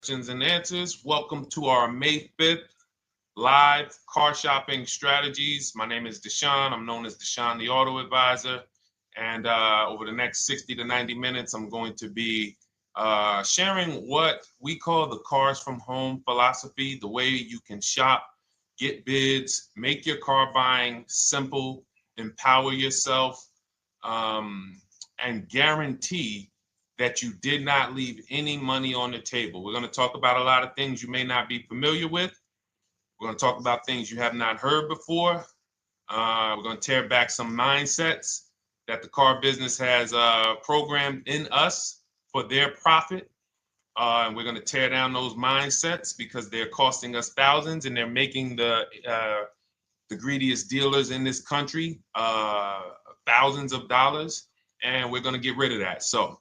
questions and answers. Welcome to our May 5th live car shopping strategies. My name is Deshone. I'm known as Deshone the Auto Advisor. And over the next 60 to 90 minutes, I'm going to be sharing what we call the cars from home philosophy, the way you can shop, get bids, make your car buying simple, empower yourself, and guarantee that you did not leave any money on the table. We're going to talk about a lot of things you may not be familiar with. We're going to talk about things you have not heard before. We're going to tear back some mindsets that the car business has programmed in us for their profit. And we're going to tear down those mindsets because they're costing us thousands and they're making the greediest dealers in this country thousands of dollars. And we're going to get rid of that. So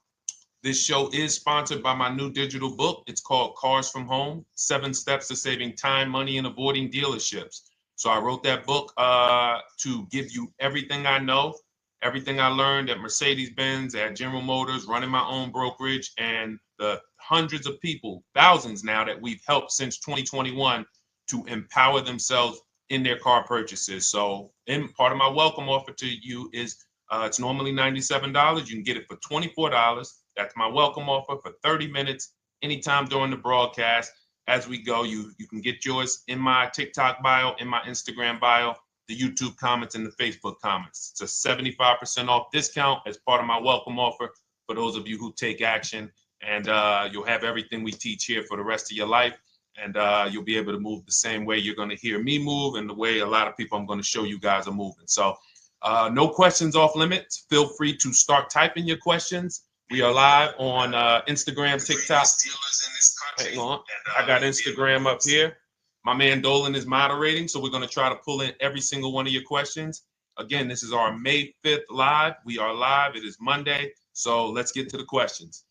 this show is sponsored by my new digital book. It's called Cars from Home, 7 Steps to Saving Time, Money, and Avoiding Dealerships. So I wrote that book to give you everything I know, everything I learned at Mercedes-Benz, at General Motors, running my own brokerage, and the hundreds of people, thousands now, that we've helped since 2021 to empower themselves in their car purchases. So part of my welcome offer to you is it's normally $97. You can get it for $24. That's my welcome offer for 30 minutes, anytime during the broadcast. As we go, you can get yours in my TikTok bio, in my Instagram bio, the YouTube comments, and the Facebook comments. It's a 75% off discount as part of my welcome offer for those of you who take action. And you'll have everything we teach here for the rest of your life. And you'll be able to move the same way you're going to hear me move and the way a lot of people I'm going to show you guys are moving. So no questions off limits. Feel free to start typing your questions. We are live on Instagram, TikTok. Hang on. I got Instagram up here. My man Dolan is moderating, so we're going to try to pull in every single one of your questions. Again, this is our May 5th live. We are live. It is Monday, so let's get to the questions.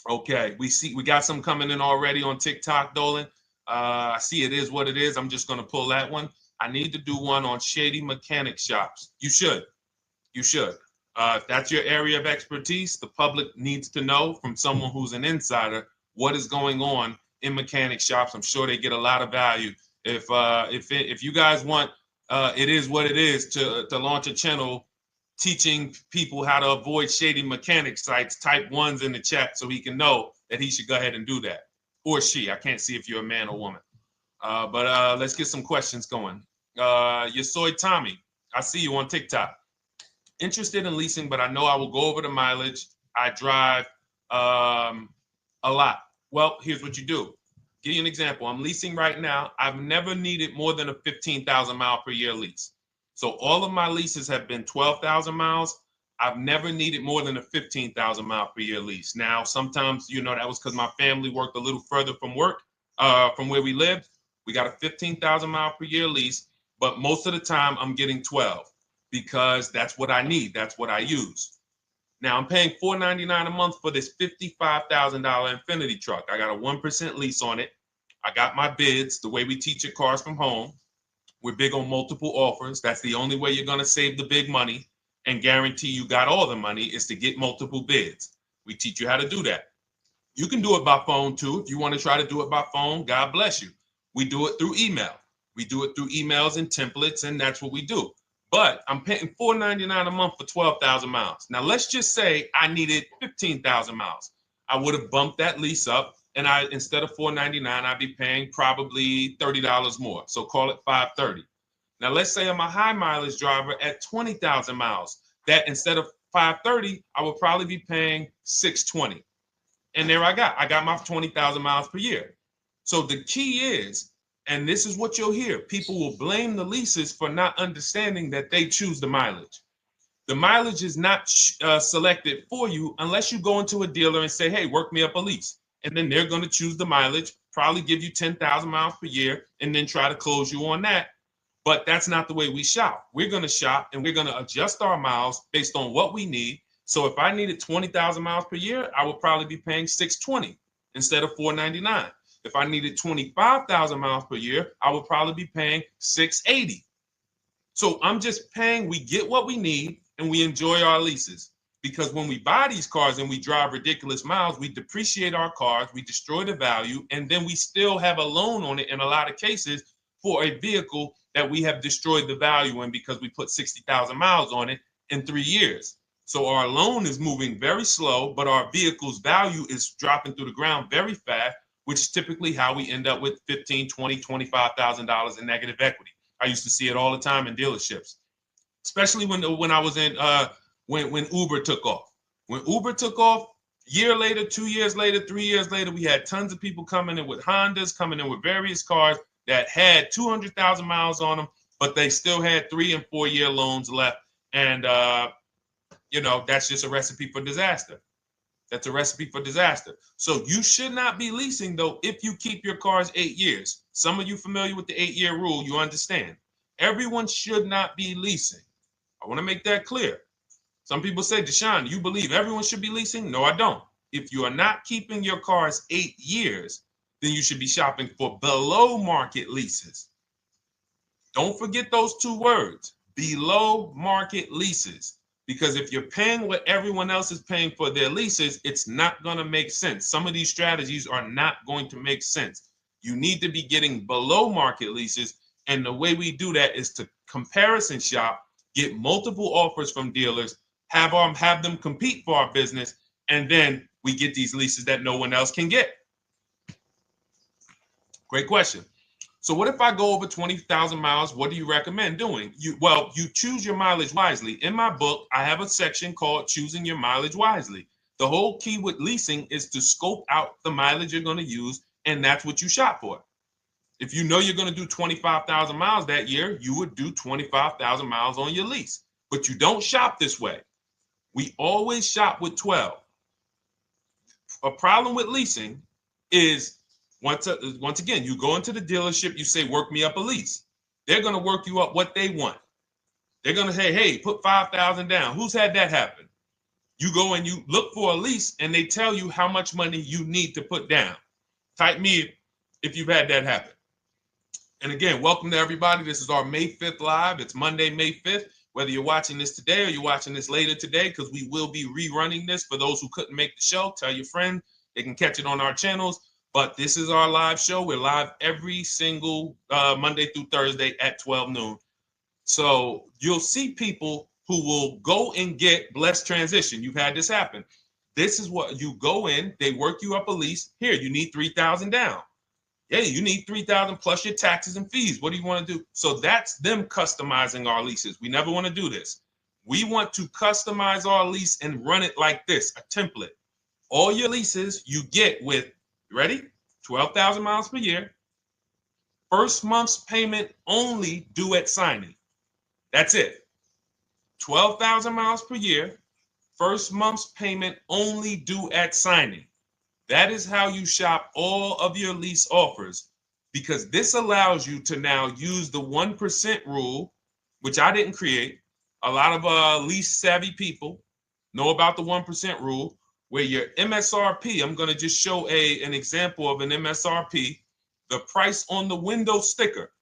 Okay, we got some coming in already on TikTok, Dolan. I see it is what it is. I'm just going to pull that one. I need to do one on shady mechanic shops. You should. If that's your area of expertise, the public needs to know from someone who's an insider what is going on in mechanic shops. I'm sure they get a lot of value. If you guys want, it is what it is to launch a channel teaching people how to avoid shady mechanic sites. Type ones in the chat so he can know that he should go ahead and do that, or she. I can't see if you're a man or woman. But let's get some questions going. Yosoy Tommy, I see you on TikTok. Interested in leasing, but I know I will go over the mileage. I drive a lot. Well, here's what you do. Give you an example. I'm leasing right now. I've never needed more than a 15,000 mile per year lease. So all of my leases have been 12,000 miles. I've never needed more than a 15,000 mile per year lease. Now, sometimes, that was because my family worked a little further from where we lived. We got a 15,000 mile per year lease, but most of the time I'm getting 12 because that's what I need. That's what I use. Now I'm paying $499 a month for this $55,000 Infinity truck. I got a 1% lease on it. I got my bids, the way we teach at Cars from Home. We're big on multiple offers. That's the only way you're going to save the big money and guarantee you got all the money is to get multiple bids. We teach you how to do that. You can do it by phone too. If you want to try to do it by phone, God bless you. We do it through email. We do it through emails and templates, and that's what we do. But I'm paying $499 a month for 12,000 miles. Now, let's just say I needed 15,000 miles. I would have bumped that lease up, and instead of $499, I'd be paying probably $30 more. So call it $530. Now, let's say I'm a high mileage driver at 20,000 miles. That instead of $530, I would probably be paying $620. And there I got my 20,000 miles per year. So the key is, and this is what you'll hear, people will blame the leases for not understanding that they choose the mileage. The mileage is not selected for you unless you go into a dealer and say, hey, work me up a lease. And then they're going to choose the mileage, probably give you 10,000 miles per year, and then try to close you on that. But that's not the way we shop. We're going to shop and we're going to adjust our miles based on what we need. So if I needed 20,000 miles per year, I would probably be paying $620 instead of $499. If I needed 25,000 miles per year, I would probably be paying $680. So I'm just paying, we get what we need and we enjoy our leases. because when we buy these cars and we drive ridiculous miles, we depreciate our cars, we destroy the value, and then we still have a loan on it in a lot of cases for a vehicle that we have destroyed the value in because we put 60,000 miles on it in 3 years. So our loan is moving very slow, but our vehicle's value is dropping through the ground very fast, which is typically how we end up with $15,000, $20,000, $25,000 in negative equity. I used to see it all the time in dealerships, especially when I was in when Uber took off. When Uber took off, year later, 2 years later, 3 years later, we had tons of people coming in with Hondas, coming in with various cars that had 200,000 miles on them, but they still had 3 and 4 year loans left. And, that's just a recipe for disaster. That's a recipe for disaster. So you should not be leasing, though, if you keep your cars 8 years. Some of you familiar with the 8-year rule, you understand. Everyone should not be leasing. I want to make that clear. Some people say, Deshone, you believe everyone should be leasing? No, I don't. If you are not keeping your cars 8 years, then you should be shopping for below market leases. Don't forget those 2 words, below market leases. Because if you're paying what everyone else is paying for their leases, it's not going to make sense. Some of these strategies are not going to make sense. You need to be getting below market leases. And the way we do that is to comparison shop, get multiple offers from dealers, have them compete for our business, and then we get these leases that no one else can get. Great question. So what if I go over 20,000 miles? What do you recommend doing? You choose your mileage wisely. In my book, I have a section called Choosing Your Mileage Wisely. The whole key with leasing is to scope out the mileage you're going to use, and that's what you shop for. If you know you're going to do 25,000 miles that year, you would do 25,000 miles on your lease. But you don't shop this way. We always shop with 12. A problem with leasing is once again, you go into the dealership, you say, work me up a lease. They're going to work you up what they want. They're going to say, hey, put 5,000 down. Who's had that happen? You go and you look for a lease and they tell you how much money you need to put down. Type me if you've had that happen. And again, welcome to everybody. This is our May 5th live. It's Monday, May 5th. Whether you're watching this today or you're watching this later today, because we will be rerunning this for those who couldn't make the show. Tell your friend they can catch it on our channels. But this is our live show. We're live every single Monday through Thursday at 12 noon. So you'll see people who will go and get Blessed Transition. You've had this happen. This is what you go in. They work you up a lease. Here, you need 3,000 down. Yeah, you need 3,000 plus your taxes and fees. What do you want to do? So that's them customizing our leases. We never want to do this. We want to customize our lease and run it like this, a template. All your leases you get with, ready? 12,000 miles per year. First month's payment only due at signing. That's it. 12,000 miles per year. First month's payment only due at signing. That is how you shop all of your lease offers, because this allows you to now use the 1% rule, which I didn't create. A lot of lease savvy people know about the 1% rule, where your MSRP, I'm going to just show an example of an MSRP, the price on the window sticker.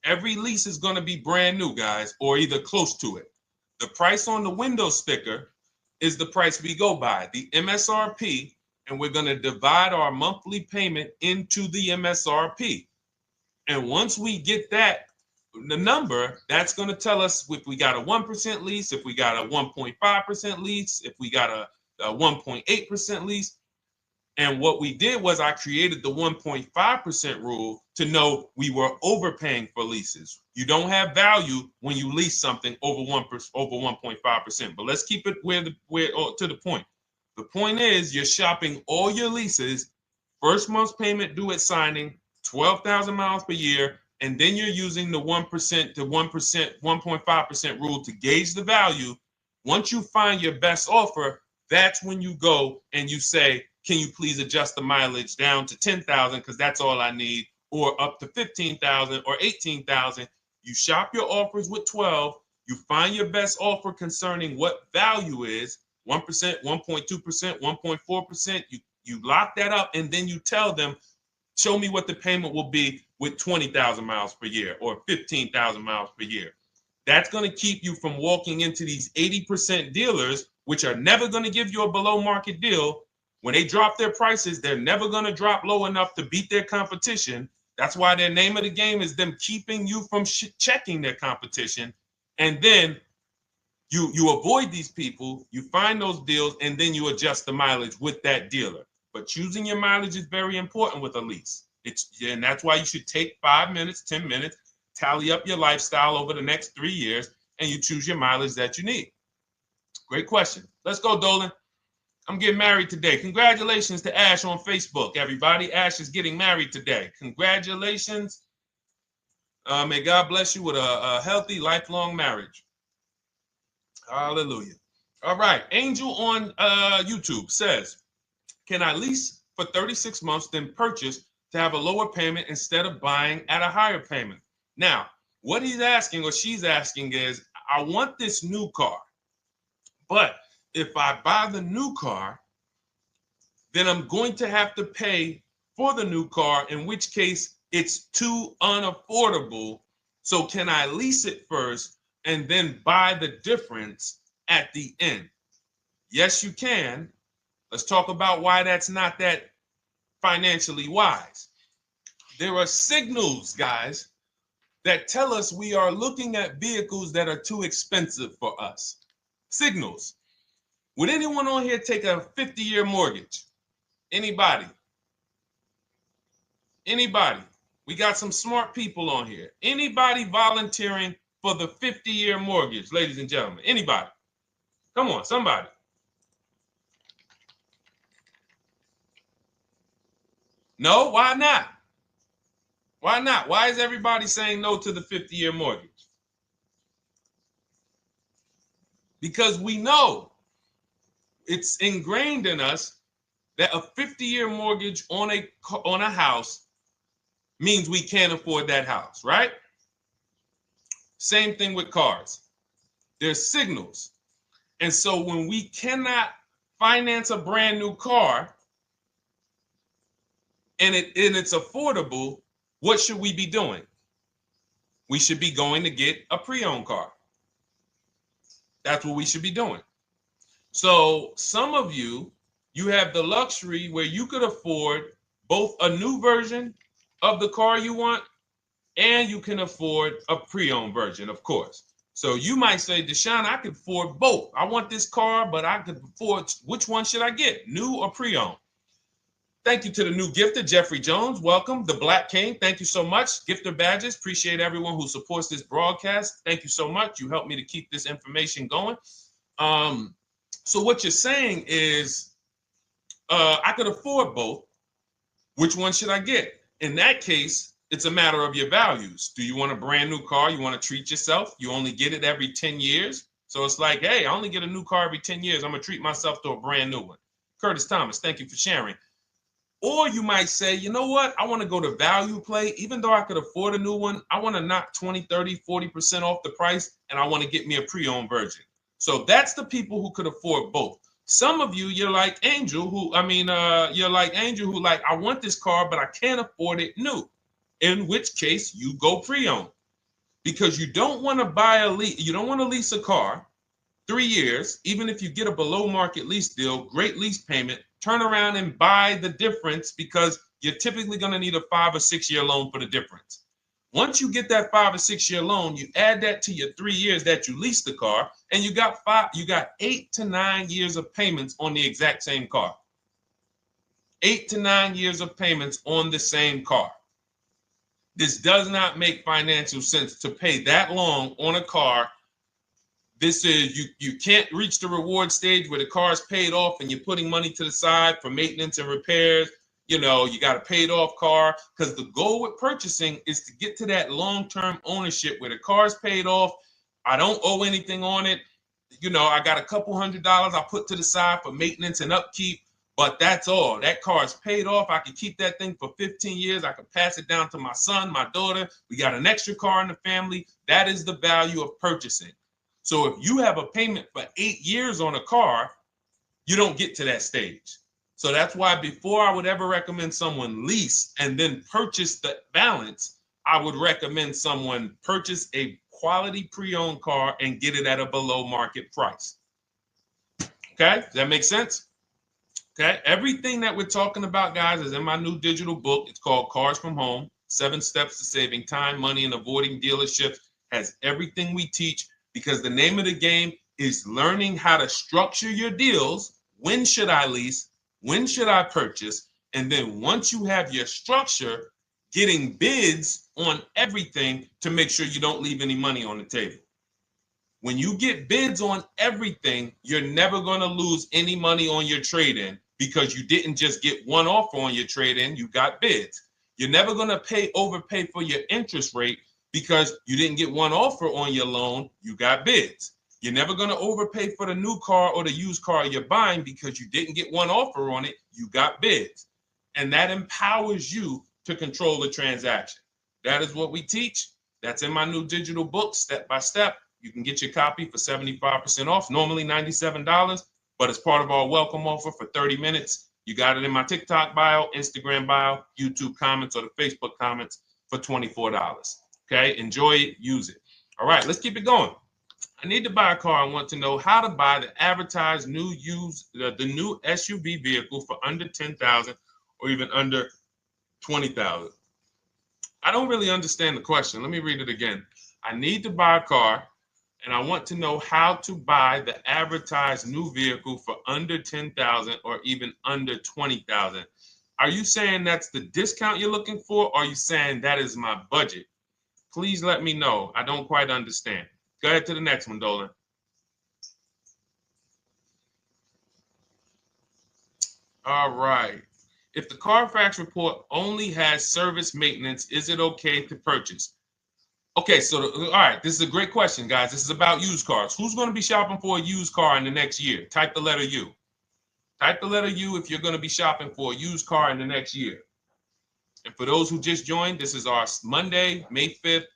Every lease is going to be brand new, guys, or either close to it. The price on the window sticker is the price we go by, the MSRP, and we're going to divide our monthly payment into the MSRP. And once we get that, the number, that's going to tell us if we got a 1% lease, if we got a 1.5% lease, if we got a 1.8% lease. And what we did was I created the 1.5% rule to know we were overpaying for leases. You don't have value when you lease something over 1.5%. But let's keep it to the point. The point is you're shopping all your leases, first month's payment due at signing, 12,000 miles per year, and then you're using the 1% to 1.5% rule to gauge the value. Once you find your best offer, that's when you go and you say, can you please adjust the mileage down to 10,000 because that's all I need, or up to 15,000 or 18,000. You shop your offers with 12. You find your best offer concerning what value is, 1%, 1.2%, 1.4%. You lock that up, and then you tell them, show me what the payment will be with 20,000 miles per year or 15,000 miles per year. That's going to keep you from walking into these 80% dealers, which are never going to give you a below market deal. When they drop their prices, they're never going to drop low enough to beat their competition. That's why their name of the game is them keeping you from checking their competition. And then you avoid these people, you find those deals, and then you adjust the mileage with that dealer. But choosing your mileage is very important with a lease. And that's why you should take 5 minutes, 10 minutes, tally up your lifestyle over the next 3 years, and you choose your mileage that you need. Great question. Let's go, Dolan. I'm getting married today. Congratulations to Ash on Facebook, everybody. Ash is getting married today. Congratulations. May God bless you with a healthy, lifelong marriage. Hallelujah. All right. Angel on YouTube says, can I lease for 36 months, then purchase to have a lower payment instead of buying at a higher payment? Now, what he's asking or she's asking is, I want this new car, but if I buy the new car, then I'm going to have to pay for the new car, in which case it's too unaffordable. So can I lease it first and then buy the difference at the end? Yes, you can. Let's talk about why that's not that financially wise. There are signals, guys, that tell us we are looking at vehicles that are too expensive for us. Signals. Would anyone on here take a 50-year mortgage? Anybody? Anybody? We got some smart people on here. Anybody volunteering for the 50-year mortgage, ladies and gentlemen? Anybody? Come on, somebody. No, why not? Why not? Why is everybody saying no to the 50-year mortgage? Because we know it's ingrained in us that a 50-year mortgage on a house means we can't afford that house, right? Same thing with cars. There's signals. And so when we cannot finance a brand new car and it's affordable, what should we be doing? We should be going to get a pre-owned car. That's what we should be doing. So some of you have the luxury where you could afford both a new version of the car you want and you can afford a pre-owned version, of course. So you might say, Deshone, I could afford both. I want this car, but I could afford, which one should I get, new or pre-owned? Thank you to the new gifter, Jeffrey Jones. Welcome. The Black King. Thank you so much. Gifter badges. Appreciate everyone who supports this broadcast. Thank you so much. You helped me to keep this information going. So what you're saying is, I could afford both. Which one should I get? In that case, it's a matter of your values. Do you want a brand new car? You want to treat yourself? You only get it every 10 years. So it's like, hey, I only get a new car every 10 years. I'm going to treat myself to a brand new one. Curtis Thomas, thank you for sharing. Or you might say, you know what? I want to go to value play. Even though I could afford a new one, I want to knock 20, 30, 40% off the price, and I want to get me a pre-owned version. So that's the people who could afford both. Some of you, you're like Angel, who like, I want this car, but I can't afford it new. In which case you go pre-owned, because you don't want to you don't want to lease a car 3 years, even if you get a below market lease deal, great lease payment, turn around and buy the difference, because you're typically going to need a 5 or 6 year loan for the difference. Once you get that 5 or 6 year loan, you add that to your 3 years that you leased the car, and you got 8 to 9 years of payments on the exact same car. 8 to 9 years of payments on the same car. This does not make financial sense to pay that long on a car. This is, you can't reach the reward stage where the car is paid off and you're putting money to the side for maintenance and repairs. You know, you got a paid off car, because the goal with purchasing is to get to that long-term ownership where the car is paid off. I don't owe anything on it. You know, I got a couple $100 I put to the side for maintenance and upkeep, but that's all. That car is paid off. I can keep that thing for 15 years. I can pass it down to my son, my daughter. We got an extra car in the family. That is the value of purchasing. So if you have a payment for 8 years on a car, you don't get to that stage. So that's why before I would ever recommend someone lease and then purchase the balance, I would recommend someone purchase a quality pre-owned car and get it at a below market price. Okay, does that make sense? Okay, everything that we're talking about, guys, is in my new digital book. It's called Cars from Home, 7 Steps to Saving Time, Money, and Avoiding Dealerships. Has everything we teach, because the name of the game is learning how to structure your deals. When should I lease? When should I purchase? And then once you have your structure, getting bids on everything to make sure you don't leave any money on the table. When you get bids on everything, you're never going to lose any money on your trade-in, because you didn't just get one offer on your trade-in, you got bids. You're never going to overpay for your interest rate, because you didn't get one offer on your loan, you got bids. You're never going to overpay for the new car or the used car you're buying, because you didn't get one offer on it, you got bids. And that empowers you to control the transaction. That is what we teach. That's in my new digital book, step by step. You can get your copy for 75% off, normally $97, but it's part of our welcome offer for 30 minutes. You got it in my TikTok bio, Instagram bio, YouTube comments, or the Facebook comments for $24. Okay, enjoy it, use it. All right, let's keep it going. I need to buy a car. I want to know how to buy the advertised new the new SUV vehicle for under $10,000 or even under $20,000. I don't really understand the question. Let me read it again. I need to buy a car, and I want to know how to buy the advertised new vehicle for under $10,000 or even under $20,000. Are you saying that's the discount you're looking for, or are you saying that is my budget? Please let me know. I don't quite understand. Go ahead to the next one, Dolan. All right. If the Carfax report only has service maintenance, is it okay to purchase? Okay, so all right, this is a great question, guys. This is about used cars. Who's going to be shopping for a used car in the next year? Type the letter U. Type the letter U if you're going to be shopping for a used car in the next year. And for those who just joined, this is our Monday, May 5th,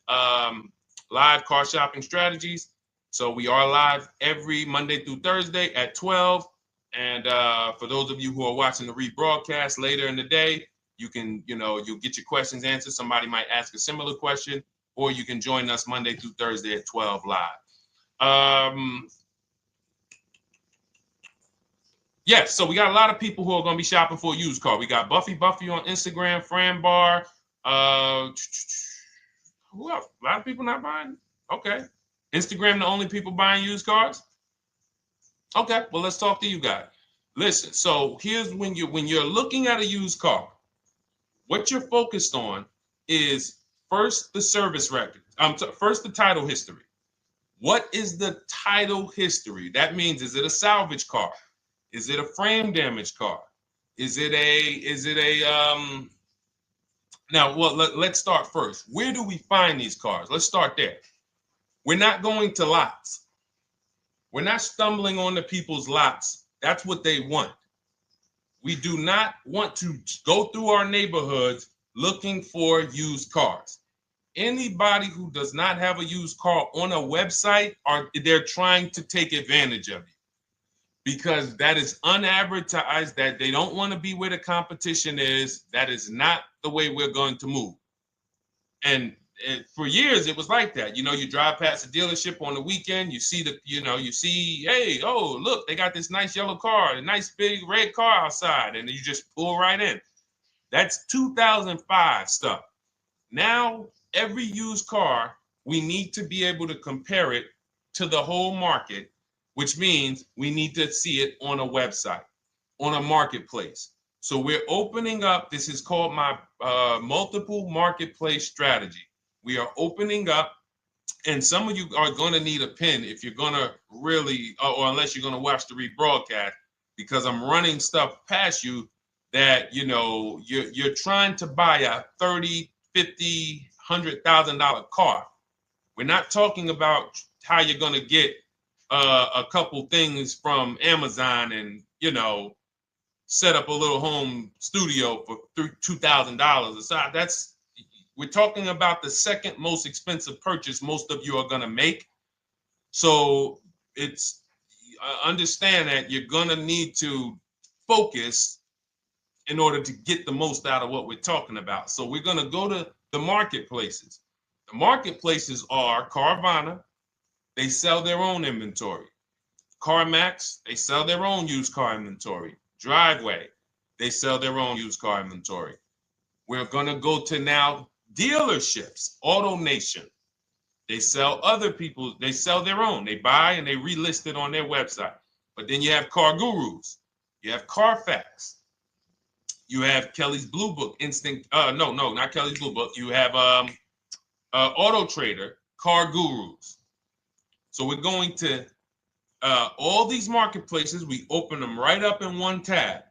live car shopping strategies. So we are live every Monday through Thursday at 12. And for those of you who are watching the rebroadcast later in the day, you can, you'll get your questions answered. Somebody might ask a similar question, or you can join us Monday through Thursday at 12 live. Yes, so we got a lot of people who are going to be shopping for a used car. We got Buffy on Instagram, Fran Bar. Who else? A lot of people not buying? Okay. Instagram, the only people buying used cars? Okay, well, let's talk to you guys. Listen, so here's when you're looking at a used car, what you're focused on is first the service record. First the title history. What is the title history? That means, is it a salvage car? Is it a frame damage car? Is it a now, well, let's start first. Where do we find these cars? Let's start there. We're not going to lots. We're not stumbling onto people's lots. That's what they want. We do not want to go through our neighborhoods looking for used cars. Anybody who does not have a used car on a website, they're trying to take advantage of you, because that is unadvertised, that they don't want to be where the competition is. That is not the way we're going to move. And for years, it was like that. You drive past a dealership on the weekend, you see hey, oh, look, they got this nice yellow car, a nice big red car outside, and you just pull right in. That's 2005 stuff. Now, every used car, we need to be able to compare it to the whole market, which means we need to see it on a website, on a marketplace. So we're opening up, this is called my multiple marketplace strategy. We are opening up, and some of you are going to need a pen if you're going to really, or unless you're going to watch the rebroadcast, because I'm running stuff past you that, you're trying to buy a $30,000, $50,000, $100,000 car. We're not talking about how you're going to get a couple things from Amazon and, set up a little home studio for $2,000 aside. We're talking about the second most expensive purchase most of you are going to make. So it's understand that you're going to need to focus in order to get the most out of what we're talking about. So we're going to go to the marketplaces. The marketplaces are Carvana, they sell their own inventory. CarMax, they sell their own used car inventory. Driveway, they sell their own used car inventory. We're going to go to now dealerships. AutoNation, they sell other people, they sell their own. They buy and they relist it on their website. But then you have Car Gurus, you have Carfax, you have Kelly's Blue Book, no, not Kelly's Blue Book. You have Auto Trader, Car Gurus. So we're going to all these marketplaces, we open them right up in one tab.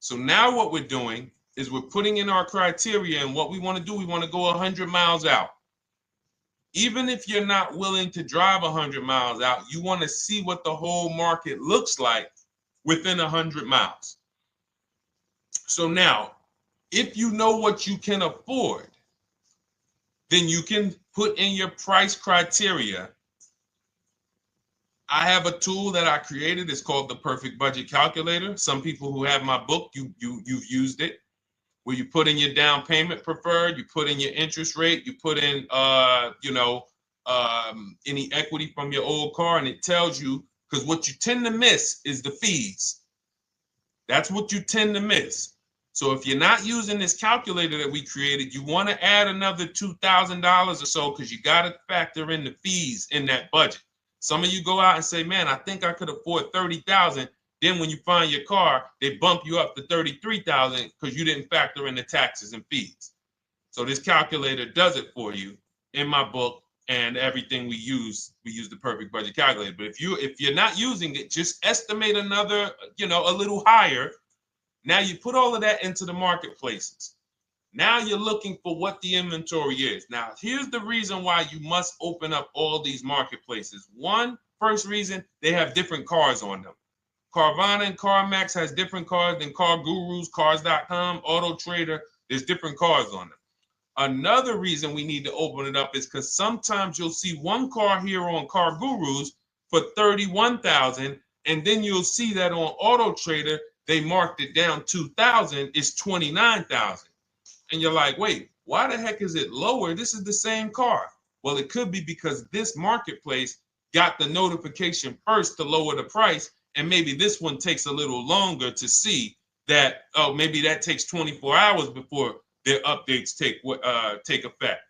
So now what we're doing is we're putting in our criteria, and what we want to do, we want to go 100 miles out. Even if you're not willing to drive 100 miles out, you want to see what the whole market looks like within 100 miles. So now, if you know what you can afford, then you can put in your price criteria. I have a tool that I created. It's called the Perfect Budget Calculator. Some people who have my book, you've used it, where you put in your down payment preferred, you put in your interest rate, you put in any equity from your old car, and it tells you, because what you tend to miss is the fees. That's what you tend to miss. So if you're not using this calculator that we created, you want to add another $2,000 or so, because you got to factor in the fees in that budget. Some of you go out and say, man, I think I could afford $30,000. Then when you find your car, they bump you up to $33,000 because you didn't factor in the taxes and fees. So this calculator does it for you in my book, and everything we use the Perfect Budget Calculator. But if you're not using it, just estimate another, a little higher. Now you put all of that into the marketplaces. Now you're looking for what the inventory is. Now, here's the reason why you must open up all these marketplaces. First reason, they have different cars on them. Carvana and CarMax has different cars than Car Gurus, Cars.com, Auto Trader. There's different cars on them. Another reason we need to open it up is because sometimes you'll see one car here on Car Gurus for $31,000, and then you'll see that on Auto Trader they marked it down $2,000. It's $29,000. And you're like, wait, why the heck is it lower? This is the same car. Well, it could be because this marketplace got the notification first to lower the price, and maybe this one takes a little longer to see that, oh, maybe that takes 24 hours before their updates take effect.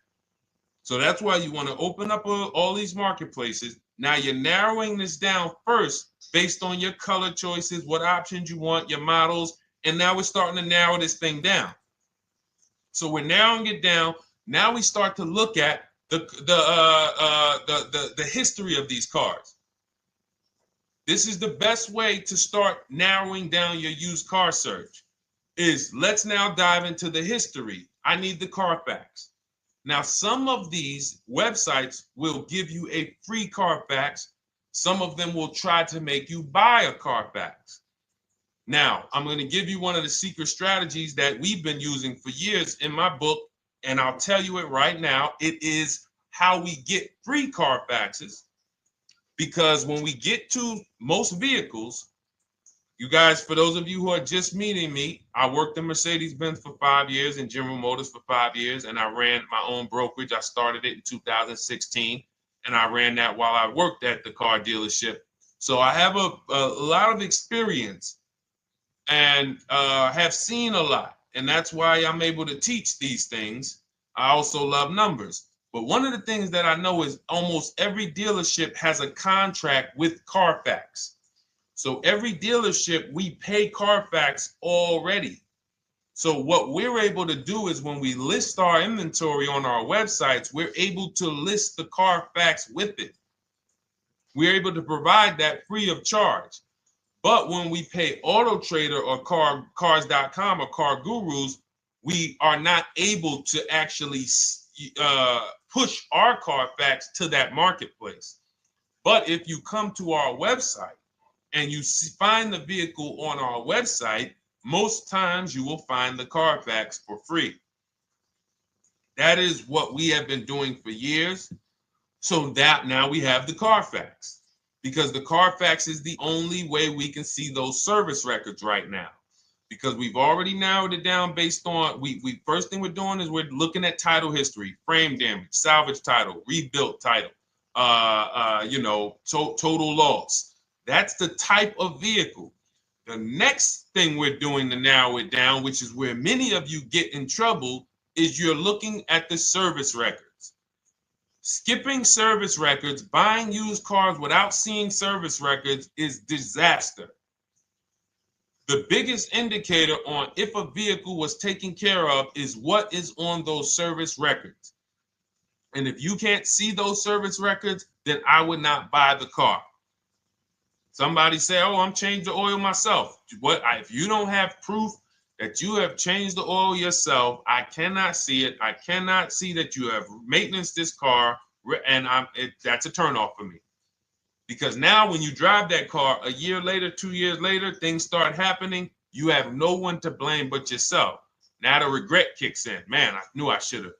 So that's why you want to open up all these marketplaces. Now you're narrowing this down first based on your color choices, what options you want, your models, and now we're starting to narrow this thing down. So we're narrowing it down. Now we start to look at the history of these cars. This is the best way to start narrowing down your used car search. Let's now dive into the history. I need the Carfax. Now, some of these websites will give you a free Carfax. Some of them will try to make you buy a Carfax. Now, I'm going to give you one of the secret strategies that we've been using for years in my book, and I'll tell you it right now. It is how we get free Carfaxes, because when we get to most vehicles, you guys, for those of you who are just meeting me, I worked in Mercedes-Benz for 5 years and General Motors for 5 years, and I ran my own brokerage. I started it in 2016, and I ran that while I worked at the car dealership. So I have a lot of experience and have seen a lot, and that's why I'm able to teach these things. I also love numbers. But one of the things that I know is almost every dealership has a contract with Carfax. So every dealership, we pay Carfax already. So what we're able to do is when we list our inventory on our websites, we're able to list the Carfax with it. We're able to provide that free of charge. But when we pay Auto Trader or Cars.com or Car Gurus, we are not able to actually push our Carfax to that marketplace. But if you come to our website and you find the vehicle on our website, most times you will find the Carfax for free. That is what we have been doing for years. So that now we have the Carfax, because the Carfax is the only way we can see those service records right now. because we've already narrowed it down based on, we first thing we're doing is we're looking at title history, frame damage, salvage title, rebuilt title, total loss. That's the type of vehicle. The next thing we're doing to narrow it down, which is where many of you get in trouble, is you're looking at the service records. Skipping service records, buying used cars without seeing service records is disaster. The biggest indicator on if a vehicle was taken care of is what is on those service records. And if you can't see those service records, then I would not buy the car. Somebody say, oh, I'm changing the oil myself. If you don't have proof that you have changed the oil yourself, I cannot see it. I cannot see that you have maintenance this car, and that's a turnoff for me. Because now when you drive that car a year later, 2 years later, things start happening. You have no one to blame but yourself. Now the regret kicks in. Man, I knew I shouldn't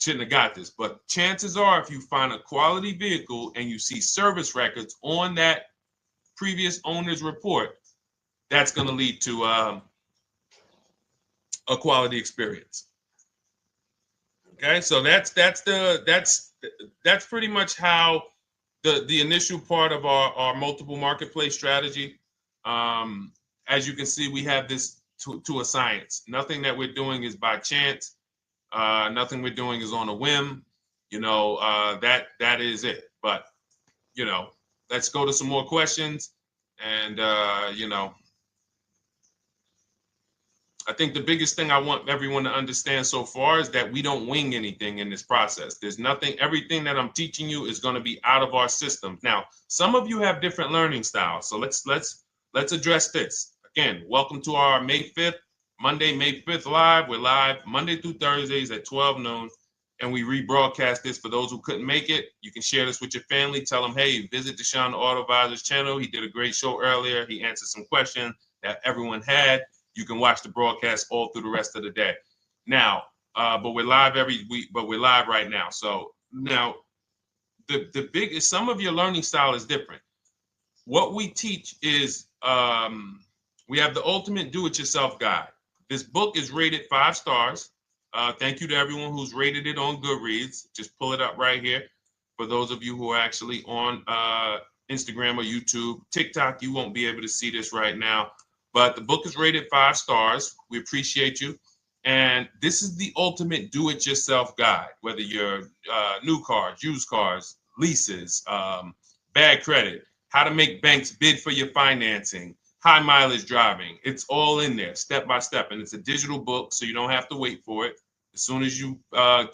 have got this. But chances are, if you find a quality vehicle and you see service records on that previous owner's report, that's going to lead to a quality experience. Okay, so that's pretty much how the initial part of our multiple marketplace strategy. As you can see, we have this to a science. Nothing that we're doing is by chance. Nothing we're doing is on a whim. That is it. But let's go to some more questions. And I think the biggest thing I want everyone to understand so far is that we don't wing anything in this process. There's nothing, everything that I'm teaching you is going to be out of our system. Now, some of you have different learning styles. So let's address this. Again, welcome to our May 5th, Monday, May 5th live. We're live Monday through Thursdays at 12 noon. And we rebroadcast this for those who couldn't make it. You can share this with your family. Tell them, hey, visit Deshone the Auto Advisor's channel. He did a great show earlier. He answered some questions that everyone had. You can watch the broadcast all through the rest of the day. Now, but we're live every week, but we're live right now. So now the biggest, some of your learning style is different. What we teach is we have the ultimate do-it-yourself guide. This book is rated 5 stars. Thank you to everyone who's rated it on Goodreads. Just pull it up right here. For those of you who are actually on Instagram or YouTube, TikTok, you won't be able to see this right now. But the book is rated 5 stars. We appreciate you. And this is the ultimate do-it-yourself guide, whether you're new cars, used cars, leases, bad credit, how to make banks bid for your financing, high mileage driving. It's all in there, step by step. And it's a digital book, so you don't have to wait for it. As soon as you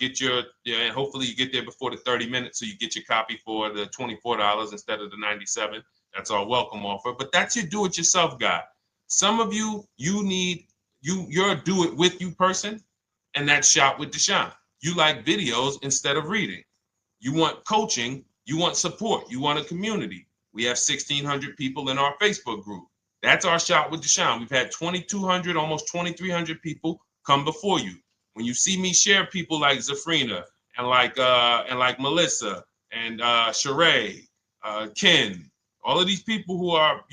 get and hopefully you get there before the 30 minutes, so you get your copy for the $24 instead of the $97. That's our welcome offer. But that's your do-it-yourself guide. Some of you, you're a do-it-with-you person, and that's Shop with Deshone. You like videos instead of reading. You want coaching. You want support. You want a community. We have 1,600 people in our Facebook group. That's our Shop with Deshone. We've had 2,200, almost 2,300 people come before you. When you see me share people like Zafrina and like Melissa and Sheree, Ken, all of these people who are,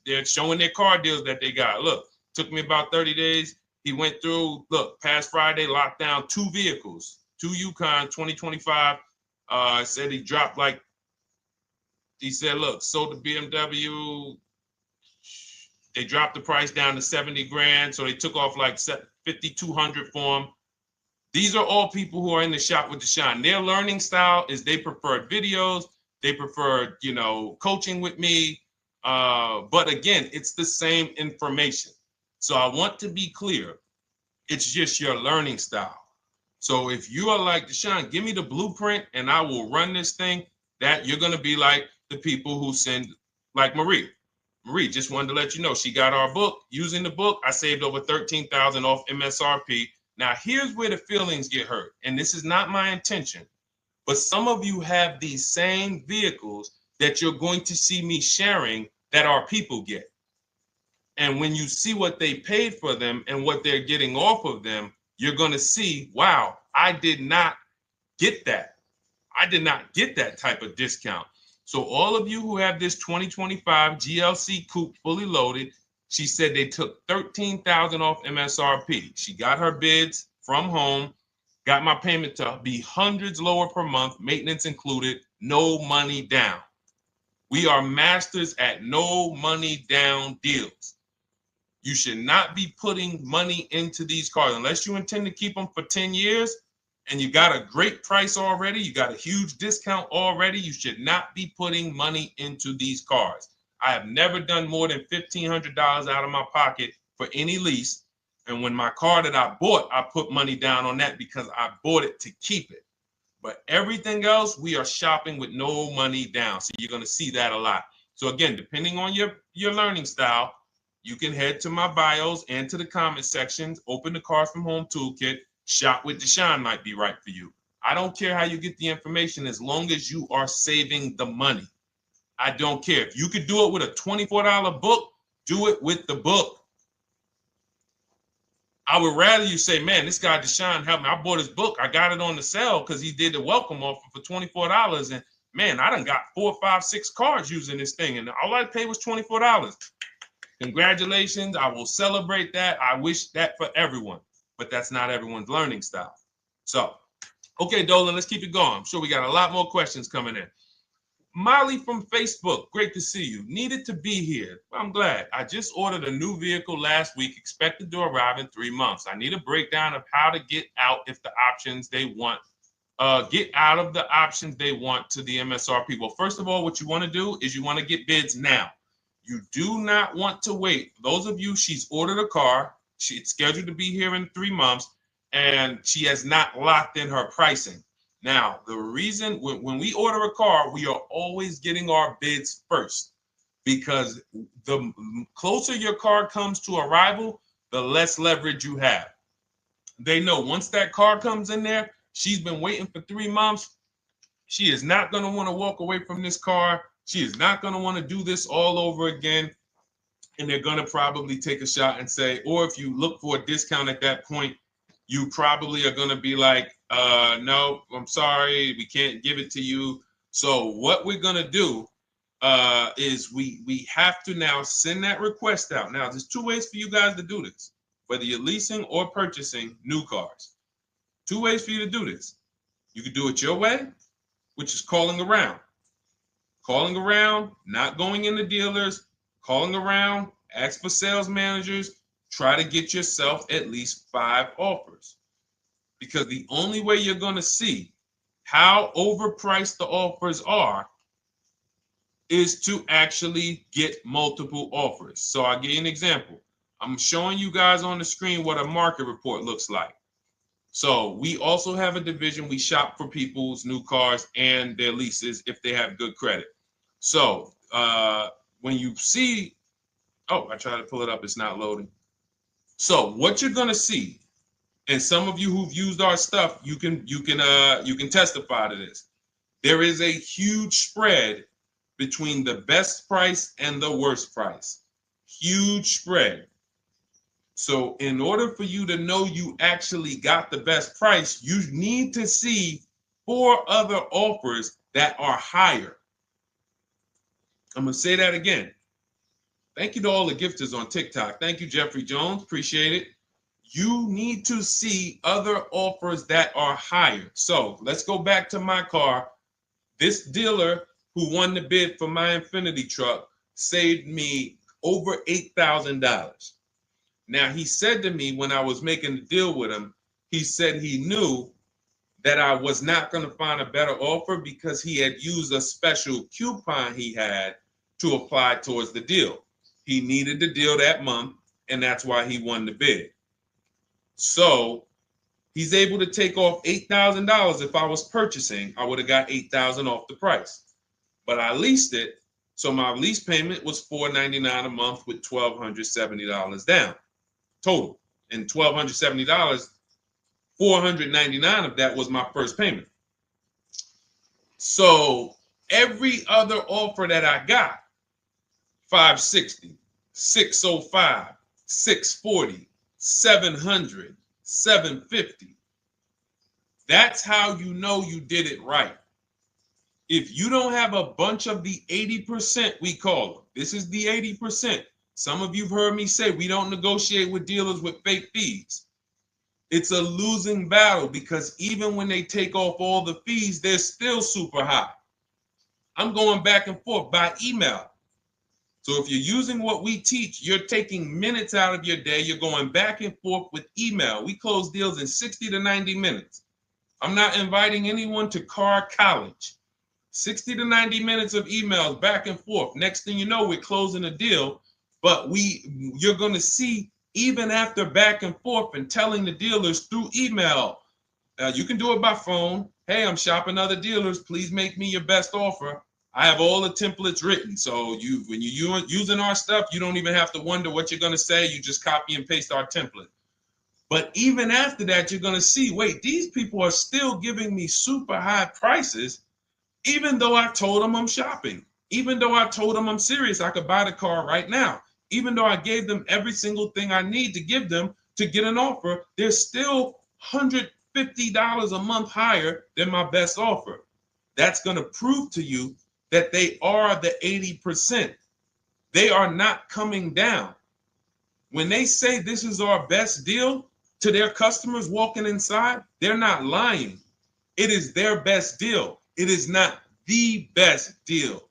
they're showing their car deals that they got. Look, took me about 30 days. He went through, past Friday, locked down 2 vehicles, 2 Yukon 2025. Said he dropped he said, look, sold the BMW. They dropped the price down to 70 grand. So they took off like 5,200 for him. These are all people who are in the Shop with Deshone. Their learning style is they preferred videos. They preferred, coaching with me. But again, it's the same information. So I want to be clear. It's just your learning style. So if you are like Deshone, give me the blueprint and I will run this thing. That you're going to be like the people who send, like Marie. Marie just wanted to let you know she got our book. Using the book, I saved over $13,000 off MSRP. Now, here's where the feelings get hurt. And this is not my intention. But some of you have these same vehicles that you're going to see me sharing that our people get. And when you see what they paid for them and what they're getting off of them, you're going to see, wow, I did not get that. I did not get that type of discount. So all of you who have this 2025 GLC Coupe fully loaded, She said they took $13,000 off MSRP. She got her bids from home, got my payment to be hundreds lower per month, maintenance included, no money down. We are masters at no money down deals. You should not be putting money into these cars unless you intend to keep them for 10 years and you got a great price already. You got a huge discount already. You should not be putting money into these cars. I have never done more than $1,500 out of my pocket for any lease. And when my car that I bought, I put money down on that because I bought it to keep it. But everything else, we are shopping with no money down. So you're going to see that a lot. So again, depending on your learning style, you can head to my bios and to the comment sections, open the Cars from Home Toolkit, Shop with Deshone might be right for you. I don't care how you get the information as long as you are saving the money. I don't care. If you could do it with a $24 book, do it with the book. I would rather you say, man, this guy Deshone helped me. I bought his book. I got it on the sale because he did the welcome offer for $24. And man, I done got 4, 5, 6 cars using this thing. And all I paid was $24. Congratulations. I will celebrate that. I wish that for everyone. But that's not everyone's learning style. So, okay, Dolan, let's keep it going. I'm sure we got a lot more questions coming in. Molly from Facebook, great to see you. Needed to be here. I'm glad. I just ordered a new vehicle last week, expected to arrive in 3 months. I need a breakdown of how to get out if the options they want, get out of the options they want to the MSRP. Well, first of all, what you want to do is you want to get bids now. You do not want to wait. For those of you, she's ordered a car. She's scheduled to be here in 3 months, and she has not locked in her pricing. Now, the reason when we order a car, we are always getting our bids first because the closer your car comes to arrival, the less leverage you have. They know once that car comes in there, she's been waiting for 3 months. She is not going to want to walk away from this car. She is not going to want to do this all over again. And they're going to probably take a shot and say, or if you look for a discount at that point, you probably are going to be like, no, I'm sorry, we can't give it to you. So what we're going to do is we have to now send that request out. Now, there's 2 ways for you guys to do this, whether you're leasing or purchasing new cars. 2 ways for you to do this. You can do it your way, which is calling around. Calling around, not going into dealers, calling around, ask for sales managers, try to get yourself at least 5 offers. Because the only way you're going to see how overpriced the offers are is to actually get multiple offers. So I'll give you an example. I'm showing you guys on the screen what a market report looks like. So we also have a division. We shop for people's new cars and their leases if they have good credit. So when you see, oh, I tried to pull it up. It's not loading. So what you're going to see, and some of you who've used our stuff, you can testify to this. There is a huge spread between the best price and the worst price. Huge spread. So in order for you to know you actually got the best price, you need to see 4 other offers that are higher. I'm going to say that again. Thank you to all the gifters on TikTok. Thank you, Jeffrey Jones. Appreciate it. You need to see other offers that are higher. So let's go back to my car. This dealer who won the bid for my Infinity truck saved me over $8,000. Now, he said to me when I was making the deal with him, he said he knew that I was not going to find a better offer because he had used a special coupon he had to apply towards the deal. He needed the deal that month, and that's why he won the bid. So he's able to take off $8,000. If I was purchasing, I would have got $8,000 off the price. But I leased it, so my lease payment was $499 a month with $1,270 down total. And $1,270, $499 of that was my first payment. So every other offer that I got, 560, 605, 640, 700, 750. That's how you know you did it right. If you don't have a bunch of the 80%, we call them, this is the 80%. Some of you've heard me say we don't negotiate with dealers with fake fees. It's a losing battle because even when they take off all the fees, they're still super high. I'm going back and forth by email. So if you're using what we teach, you're taking minutes out of your day. You're going back and forth with email. We close deals in 60 to 90 minutes. I'm not inviting anyone to car college. 60 to 90 minutes of emails back and forth. Next thing you know, we're closing a deal. But you're going to see, even after back and forth and telling the dealers through email, you can do it by phone. Hey, I'm shopping other dealers. Please make me your best offer. I have all the templates written. So when you're using our stuff, you don't even have to wonder what you're going to say. You just copy and paste our template. But even after that, you're going to see, wait, these people are still giving me super high prices, even though I told them I'm shopping, even though I told them I'm serious, I could buy the car right now. Even though I gave them every single thing I need to give them to get an offer, they're still $150 a month higher than my best offer. That's going to prove to you that they are the 80%. They are not coming down. When they say this is our best deal to their customers walking inside, they're not lying. It is their best deal. It is not the best deal.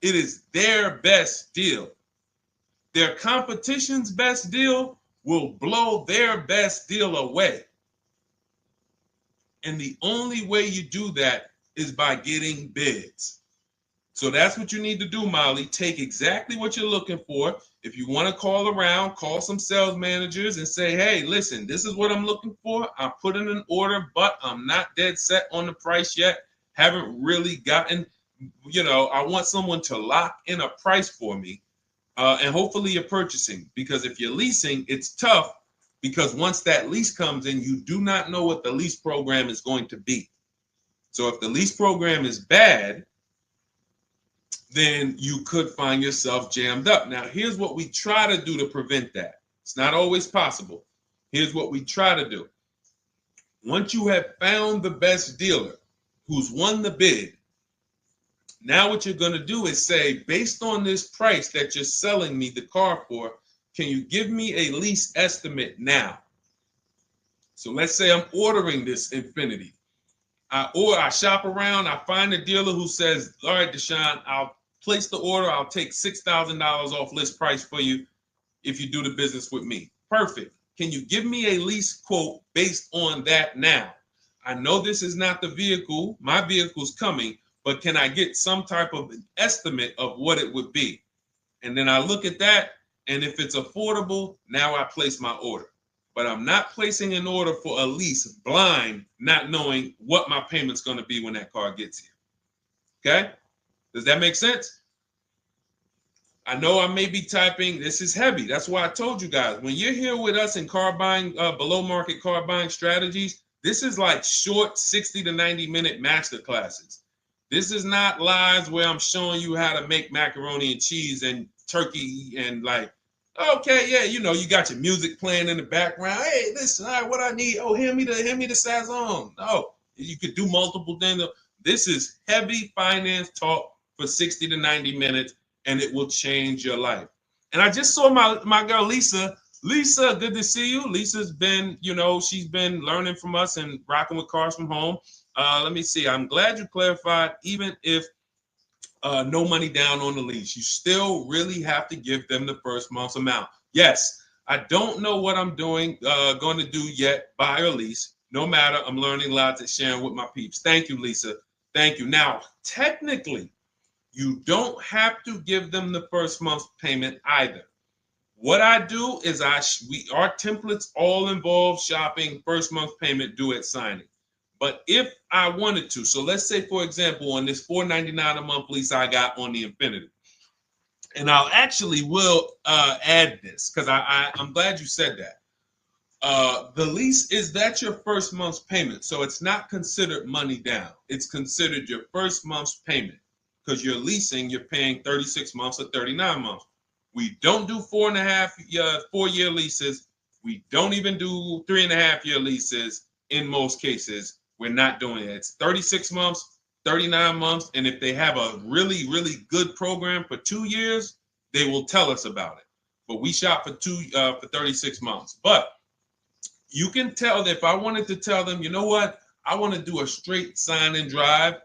It is their best deal. Their competition's best deal will blow their best deal away. And the only way you do that is by getting bids. So that's what you need to do, Molly. Take exactly what you're looking for. If you want to call around, call some sales managers and say, hey, listen, this is what I'm looking for. I put in an order, but I'm not dead set on the price yet. Haven't really gotten, I want someone to lock in a price for me. And hopefully you're purchasing, because if you're leasing, it's tough because once that lease comes in, you do not know what the lease program is going to be. So if the lease program is bad, then you could find yourself jammed up. Now, here's what we try to do to prevent that. It's not always possible. Here's what we try to do. Once you have found the best dealer who's won the bid, now what you're going to do is say, based on this price that you're selling me the car for, can you give me a lease estimate now? So let's say I'm ordering this Infiniti. I shop around, I find a dealer who says, all right, Deshone, I'll place the order. I'll take $6,000 off list price for you if you do the business with me. Perfect. Can you give me a lease quote based on that now? I know this is not the vehicle. My vehicle's coming. But can I get some type of an estimate of what it would be? And then I look at that, and if it's affordable, now I place my order. But I'm not placing an order for a lease blind, not knowing what my payment's going to be when that car gets here. Okay? Does that make sense? I know I may be typing, this is heavy. That's why I told you guys, when you're here with us in car buying, below market car buying strategies, this is like short 60 to 90 minute master classes. This is not lives where I'm showing you how to make macaroni and cheese and turkey and like, okay, yeah, you got your music playing in the background. Hey, listen, all right, what I need? Oh, hand me the Sazon. No, you could do multiple things. This is heavy finance talk for 60 to 90 minutes, and it will change your life. And I just saw my girl Lisa. Lisa, good to see you. Lisa's been, she's been learning from us and rocking with Cars from Home. Let me see. I'm glad you clarified, even if no money down on the lease, you still really have to give them the first month's amount. Yes, I don't know what I'm going to do yet, buy or lease. No matter, I'm learning lots and sharing with my peeps. Thank you, Lisa. Thank you. Now, technically, you don't have to give them the first month's payment either. What I do is our templates all involve shopping, first month payment due at signing. But if I wanted to, so let's say, for example, on this $499 a month lease I got on the Infiniti, and I'll actually will add this because I'm glad you said that. The lease is that's your first month's payment, so it's not considered money down. It's considered your first month's payment because you're leasing, you're paying 36 months or 39 months. We don't do 4-year leases. We don't even do 3.5-year leases in most cases. We're not doing it. It's 36 months, 39 months. And if they have a really, really good program for 2 years, they will tell us about it. But we shop for 36 months. But you can tell that if I wanted to tell them, you know what, I want to do a straight sign and drive.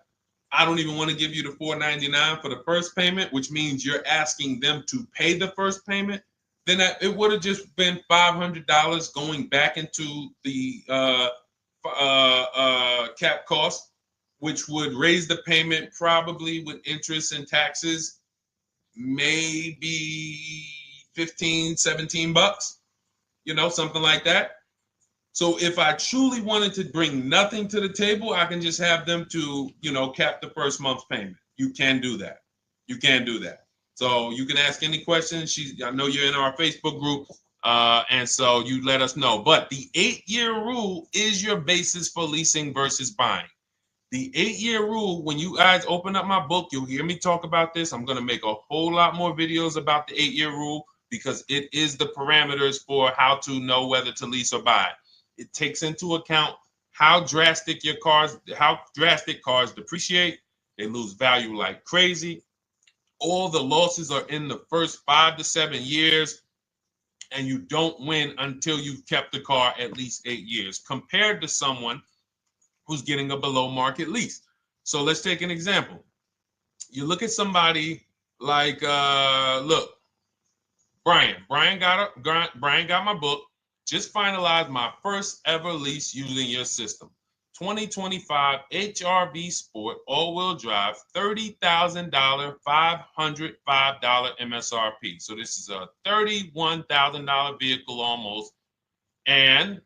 I don't even want to give you the $499 for the first payment, which means you're asking them to pay the first payment. Then it would have just been $500 going back into the cap cost, which would raise the payment probably with interest and taxes, maybe 15, 17 bucks, something like that. So if I truly wanted to bring nothing to the table, I can just have them to, cap the first month's payment. You can do that. You can do that. So you can ask any questions. I know you're in our Facebook group, and so you let us know. But the 8-year rule is your basis for leasing versus buying. The 8-year rule, when you guys open up my book, you'll hear me talk about this. I'm going to make a whole lot more videos about the 8-year rule because it is the parameters for how to know whether to lease or buy. It takes into account how drastic cars depreciate. They lose value like crazy. All the losses are in the first 5 to 7 years, and you don't win until you've kept the car at least 8 years, compared to someone who's getting a below market lease. So let's take an example. You look at somebody like, Brian. Brian got my book. Just finalized my first ever lease using your system. 2025 HRV Sport all-wheel drive, $30,000, $505 MSRP. So this is a $31,000 vehicle almost, and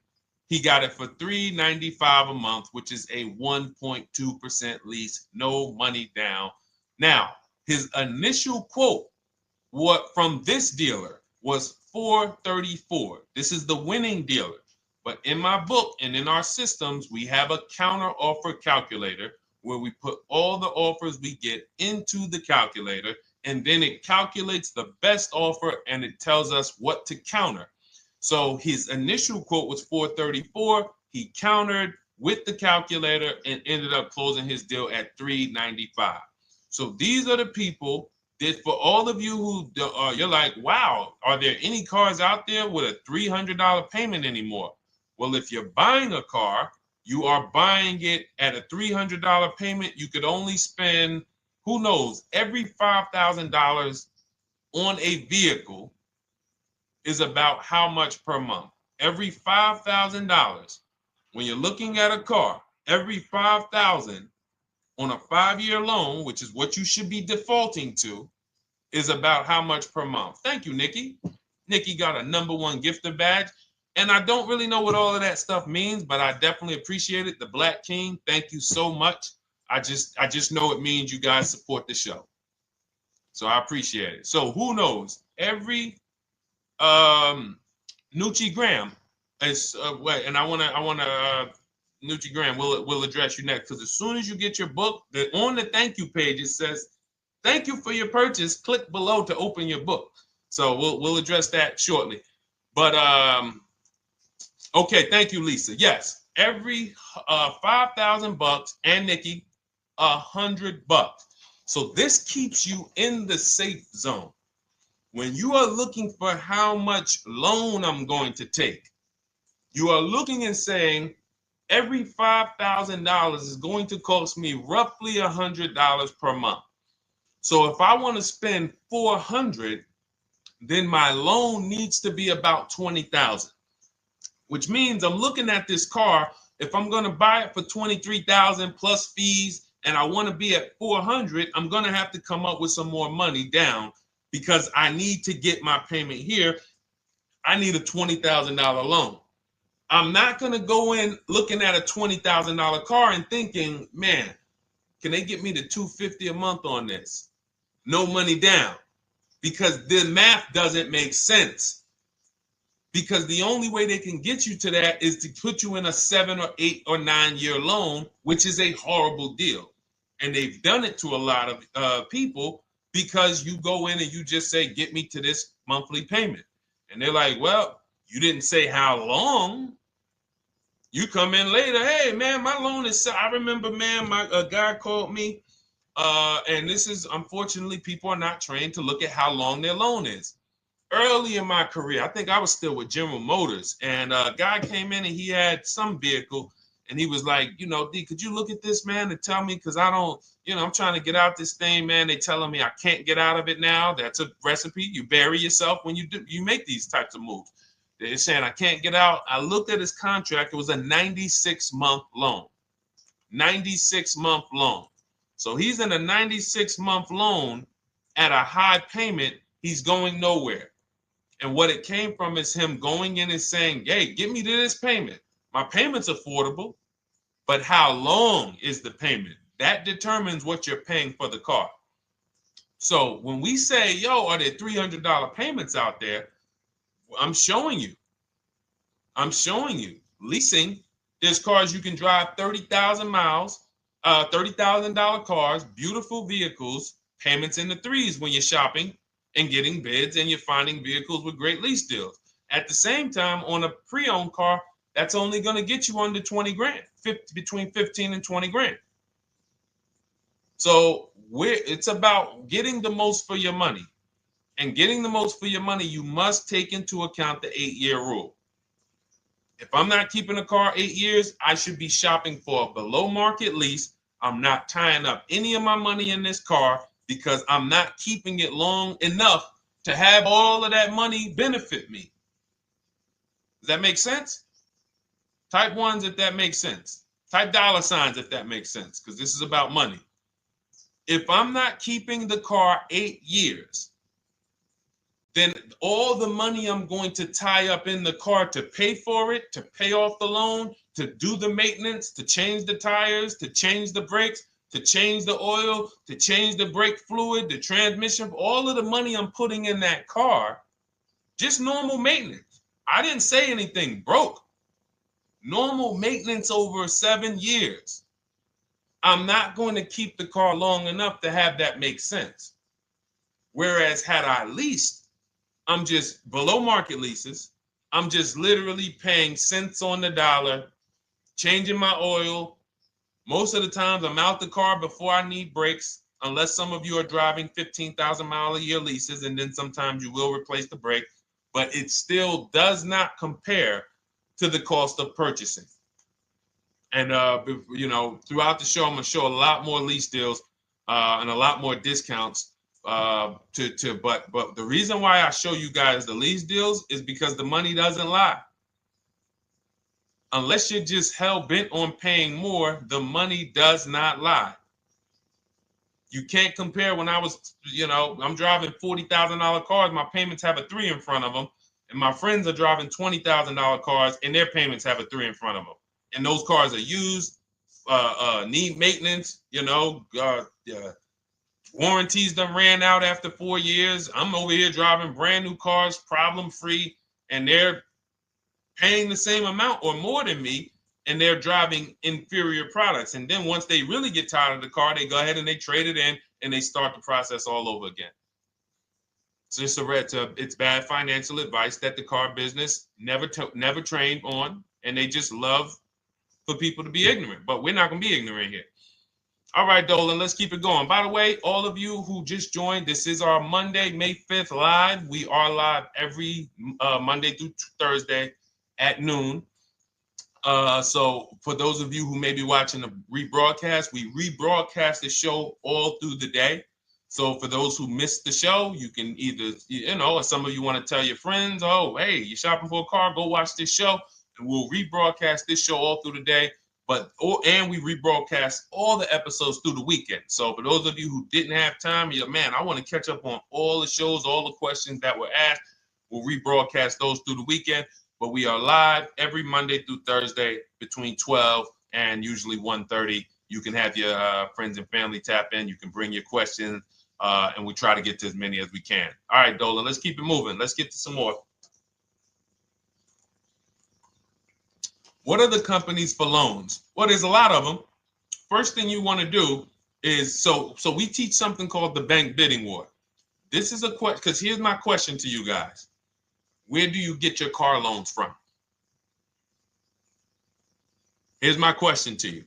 he got it for $395 a month, which is a 1.2% lease, no money down. Now, his initial quote from this dealer was $434. This is the winning dealer. But in my book and in our systems, we have a counter offer calculator where we put all the offers we get into the calculator, and then it calculates the best offer and it tells us what to counter. So his initial quote was $434. He countered with the calculator and ended up closing his deal at $395. So these are the people that, for all of you who you're like, wow, are there any cars out there with a $300 payment anymore? Well, if you're buying a car, you are buying it at a $300 payment. You could only spend, who knows, every $5,000 on a vehicle is about how much per month? Every $5,000. When you're looking at a car, every $5,000 on a 5-year loan, which is what you should be defaulting to, is about how much per month. Thank you, Nikki. Nikki got a #1 gifter badge. And I don't really know what all of that stuff means, but I definitely appreciate it. The Black King, thank you so much. I just know it means you guys support the show. So I appreciate it. So who knows? Every Nucci Graham is and I wanna Nucci Graham will address you next, because as soon as you get your book, on the thank you page it says, "Thank you for your purchase. Click below to open your book." So we'll address that shortly. But okay, thank you, Lisa. Yes, every $5,000, and Nikki, $100. So this keeps you in the safe zone. When you are looking for how much loan I'm going to take, you are looking and saying, every $5,000 is going to cost me roughly $100 per month. So if I want to spend $400, then my loan needs to be about $20,000, which means I'm looking at this car. If I'm going to buy it for $23,000 plus fees, and I want to be at $400, I'm going to have to come up with some more money down, because I need to get my payment here. I need a $20,000 loan. I'm not going to go in looking at a $20,000 car and thinking, man, can they get me to $250 a month on this? No money down, because the math doesn't make sense. Because the only way they can get you to that is to put you in a 7 or 8 or 9 year loan, which is a horrible deal. And they've done it to a lot of people, because you go in and you just say, get me to this monthly payment. And they're like, well, you didn't say how long. You come in later, hey, man, my loan is, I remember, man, a guy called me And this is, unfortunately, people are not trained to look at how long their loan is. Early in my career, I think I was still with General Motors, and a guy came in and he had some vehicle, and he was like, D, could you look at this, man, and tell me, because I don't, I'm trying to get out this thing, man. They telling me I can't get out of it now. That's a recipe. You bury yourself when you make these types of moves. They're saying I can't get out. I looked at his contract. It was a 96-month loan. 96-month loan. So he's in a 96-month loan at a high payment. He's going nowhere. And what it came from is him going in and saying, hey, get me to this payment. My payment's affordable, but how long is the payment? That determines what you're paying for the car. So when we say, yo, are there $300 payments out there? I'm showing you. Leasing, there's cars you can drive 30,000 miles, $30,000 cars, beautiful vehicles, payments in the threes when you're shopping and getting bids, and you're finding vehicles with great lease deals. At the same time, on a pre-owned car, that's only going to get you under 20 grand, between 15 and 20 grand. So it's about getting the most for your money. And getting the most for your money, you must take into account the 8-year rule. If I'm not keeping a car 8 years, I should be shopping for a below market lease. I'm not tying up any of my money in this car because I'm not keeping it long enough to have all of that money benefit me. Does that make sense? Type ones if that makes sense. Type dollar signs if that makes sense, because this is about money. If I'm not keeping the car 8 years, then all the money I'm going to tie up in the car to pay for it, to pay off the loan, to do the maintenance, to change the tires, to change the brakes, to change the oil, to change the brake fluid, the transmission, all of the money I'm putting in that car, just normal maintenance. I didn't say anything broke. Normal maintenance over 7 years. I'm not going to keep the car long enough to have that make sense. Whereas had I leased, I'm just below market leases. I'm just literally paying cents on the dollar, changing my oil. Most of the times I'm out the car before I need brakes, unless some of you are driving 15,000 mile a year leases, and then sometimes you will replace the brake, but it still does not compare to the cost of purchasing. And, throughout the show, I'm going to show a lot more lease deals and a lot more discounts. But the reason why I show you guys the lease deals is because the money doesn't lie. Unless you're just hell bent on paying more, the money does not lie. You can't compare when I was, I'm driving $40,000 cars. My payments have a 3 in front of them. And my friends are driving $20,000 cars and their payments have a 3 in front of them. And those cars are used, need maintenance, warranties done ran out after 4 years. I'm over here driving brand new cars, problem free, and they're paying the same amount or more than me, and they're driving inferior products. And then once they really get tired of the car, they go ahead and they trade it in and they start the process all over again. So it's bad financial advice that the car business never trained on, and they just love for people to be ignorant. But we're not going to be ignorant here. All right, Dolan, let's keep it going. By the way, all of you who just joined, this is our Monday, May 5th live. We are live every Monday through Thursday at noon. So for those of you who may be watching the rebroadcast, we rebroadcast the show all through the day. So for those who missed the show, you can either, or some of you want to tell your friends, oh, hey, you're shopping for a car, go watch this show. And we'll rebroadcast this show all through the day. And we rebroadcast all the episodes through the weekend. So for those of you who didn't have time, you're, man, I want to catch up on all the shows, all the questions that were asked. We'll rebroadcast those through the weekend. But we are live every Monday through Thursday between 12 and usually 1:30. You can have your friends and family tap in. You can bring your questions, and we try to get to as many as we can. All right, Dolan, let's keep it moving. Let's get to some more. What are the companies for loans? Well, there's a lot of them. First thing you want to do is, so we teach something called the bank bidding war. This is a question, because here's my question to you guys. Where do you get your car loans from? Here's my question to you.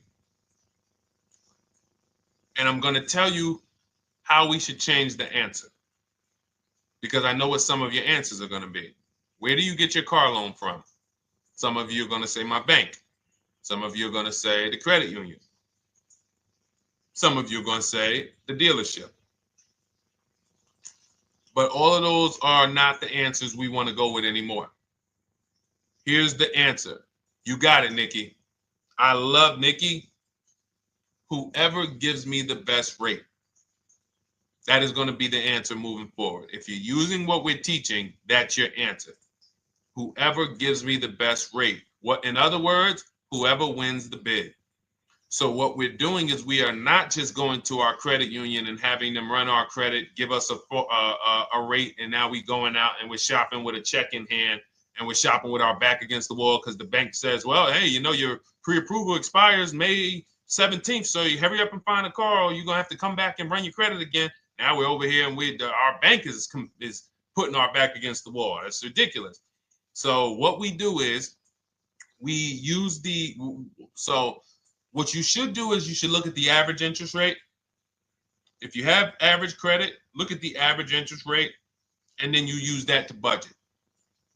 And I'm going to tell you how we should change the answer, because I know what some of your answers are going to be. Where do you get your car loan from? Some of you are going to say my bank. Some of you are going to say the credit union. Some of you are going to say the dealership. But all of those are not the answers we want to go with anymore. Here's the answer. You got it, Nikki. I love Nikki. Whoever gives me the best rate. That is going to be the answer moving forward. If you're using what we're teaching, that's your answer. Whoever gives me the best rate. What, in other words, whoever wins the bid. So what we're doing is we are not just going to our credit union and having them run our credit, give us a rate, and now we going out and we're shopping with a check in hand and we're shopping with our back against the wall because the bank says, well, hey, you know, your pre-approval expires May 17th, so you hurry up and find a car or you're going to have to come back and run your credit again. Now we're over here and our bank is putting our back against the wall. That's ridiculous. So what we do is we use what you should do is you should look at the average interest rate. If you have average credit, look at the average interest rate, and then you use that to budget.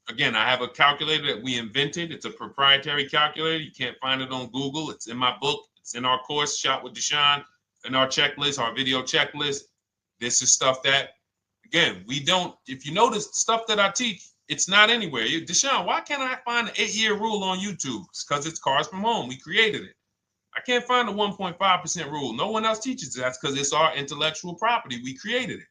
Again, I have a calculator that we invented. It's a proprietary calculator. You can't find it on Google. It's in my book. It's in our course, Shop with Deshone, in our checklist, our video checklist. This is stuff that, again, we don't, if you notice stuff that I teach, it's not anywhere. Deshone, why can't I find the 8-year rule on YouTube? It's because it's Cars from Home. We created it. I can't find the 1.5% rule. No one else teaches it. That's because it's our intellectual property. We created it.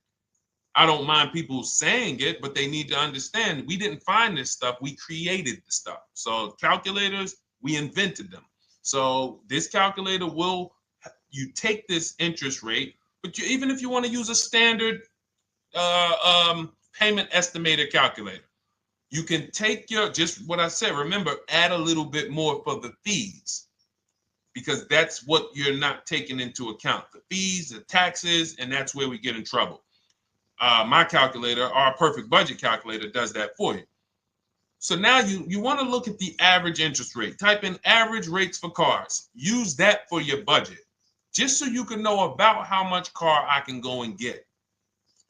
I don't mind people saying it, but they need to understand we didn't find this stuff. We created the stuff. So calculators, we invented them. So this calculator you take this interest rate, but even if you want to use a standard payment estimator calculator, you can take just what I said. Remember, add a little bit more for the fees, because that's what you're not taking into account. The fees, the taxes, and that's where we get in trouble. My calculator, our perfect budget calculator, does that for you. So now you want to look at the average interest rate. Type in average rates for cars. Use that for your budget, just so you can know about how much car I can go and get.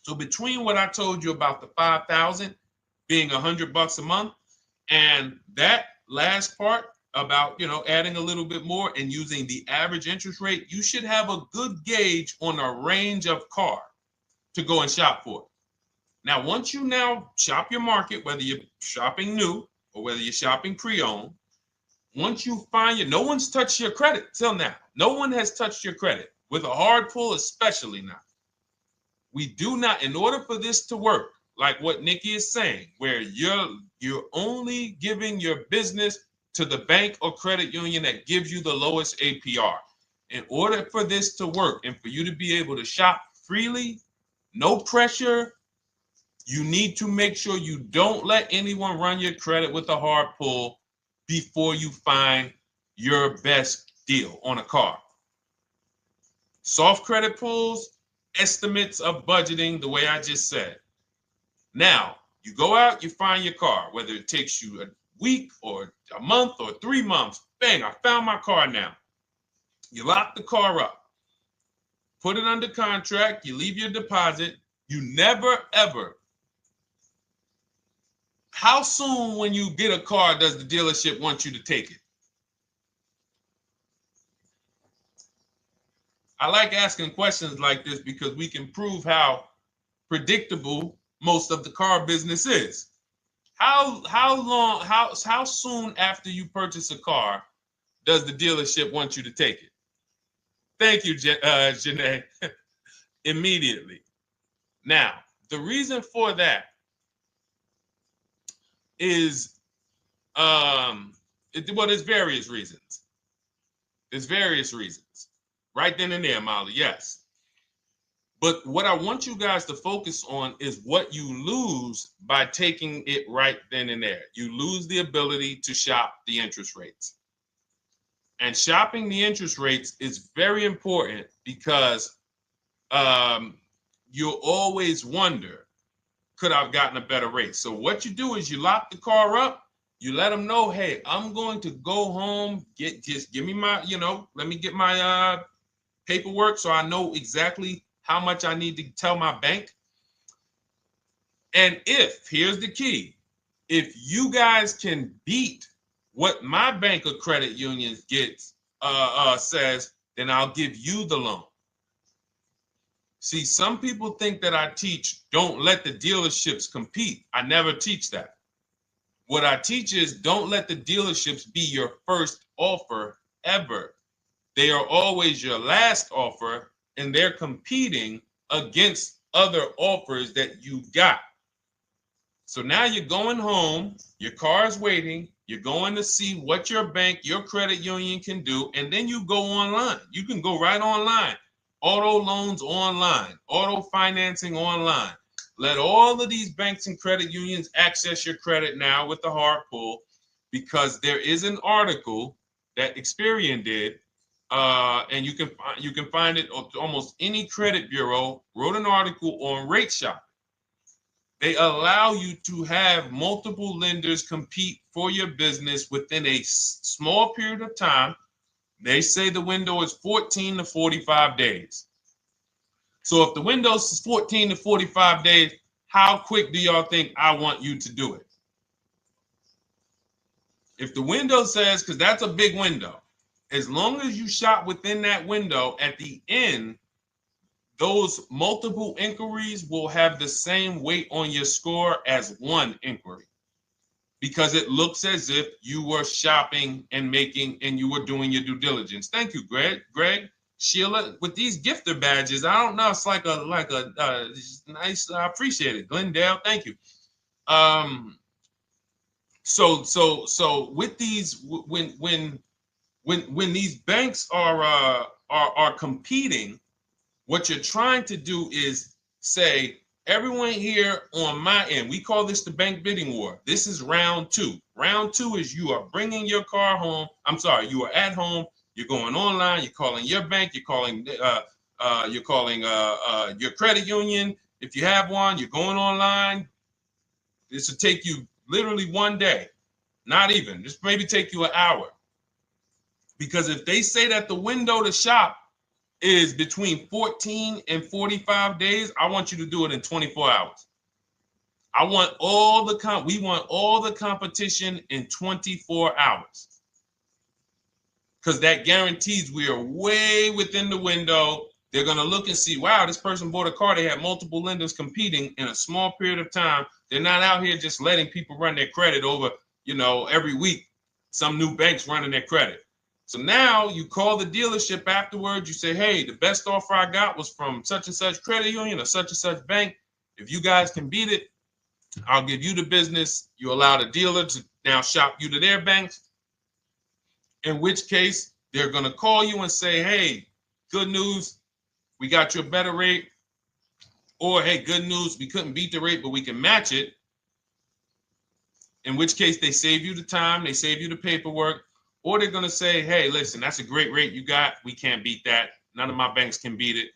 So between what I told you about the 5,000 being $100 a month, and that last part about, adding a little bit more and using the average interest rate, you should have a good gauge on a range of car to go and shop for. Now, once you now shop your market, whether you're shopping new or whether you're shopping pre-owned, once you find no one's touched your credit till now. No one has touched your credit with a hard pull, especially now. We do not, in order for this to work, like what Nikki is saying, where you're only giving your business to the bank or credit union that gives you the lowest APR. In order for this to work and for you to be able to shop freely, no pressure, you need to make sure you don't let anyone run your credit with a hard pull before you find your best deal on a car. Soft credit pulls, estimates of budgeting, the way I just said. Now, you go out, you find your car, whether it takes you a week or a month or 3 months. Bang, I found my car now. You lock the car up, put it under contract, you leave your deposit. You never, ever. How soon when you get a car does the dealership want you to take it? I like asking questions like this because we can prove how predictable most of the car business is. How soon after you purchase a car does the dealership want you to take it? Thank you, Janae. Immediately. Now, the reason for that is, there's various reasons. There's various reasons. Right then and there, Molly, yes. But what I want you guys to focus on is what you lose by taking it right then and there. You lose the ability to shop the interest rates. And shopping the interest rates is very important because you'll always wonder, could I have gotten a better rate? So what you do is you lock the car up, you let them know, hey, I'm going to go home, just give me my, let me get my paperwork so I know exactly how much I need to tell my bank. And here's the key, if you guys can beat what my bank or credit union gets says, then I'll give you the loan. See, some people think that I teach don't let the dealerships compete. I never teach that. What I teach is don't let the dealerships be your first offer ever. They are always your last offer, and they're competing against other offers that you got. So now you're going home, your car's waiting, you're going to see what your bank, your credit union can do, and then you go online. You can go right online. Auto loans online, auto financing online. Let all of these banks and credit unions access your credit now with the hard pull, because there is an article that Experian did, and you can find it at almost any credit bureau, wrote an article on rate shopping. They allow you to have multiple lenders compete for your business within a small period of time. They say the window is 14 to 45 days. So if the window is 14 to 45 days, how quick do y'all think I want you to do it? If the window says, because that's a big window, as long as you shop within that window, at the end, those multiple inquiries will have the same weight on your score as one inquiry, because it looks as if you were shopping and you were doing your due diligence. Thank you, Greg, Sheila, with these gifter badges. I don't know. It's like a nice. I appreciate it, Glendale. Thank you. So with these, when these banks are competing, what you're trying to do is say, everyone here on my end, we call this the bank bidding war. This is round two. Round two is you are bringing your car home. I'm sorry, you are at home. You're going online. You're calling your bank. You're calling your credit union. If you have one, you're going online. This will take you literally one day, not even. Just maybe take you an hour. Because if they say that the window to shop is between 14 and 45 days, I want you to do it in 24 hours. We want all the competition in 24 hours. Because that guarantees we are way within the window. They're going to look and see, wow, this person bought a car. They had multiple lenders competing in a small period of time. They're not out here just letting people run their credit over, every week. Some new banks running their credit. So now you call the dealership afterwards. You say, hey, the best offer I got was from such and such credit union or such and such bank. If you guys can beat it, I'll give you the business. You allow the dealer to now shop you to their banks. In which case, they're going to call you and say, hey, good news, we got you a better rate. Or, hey, good news, we couldn't beat the rate, but we can match it. In which case, they save you the time, they save you the paperwork. Or they're going to say, hey, listen, that's a great rate you got. We can't beat that. None of my banks can beat it.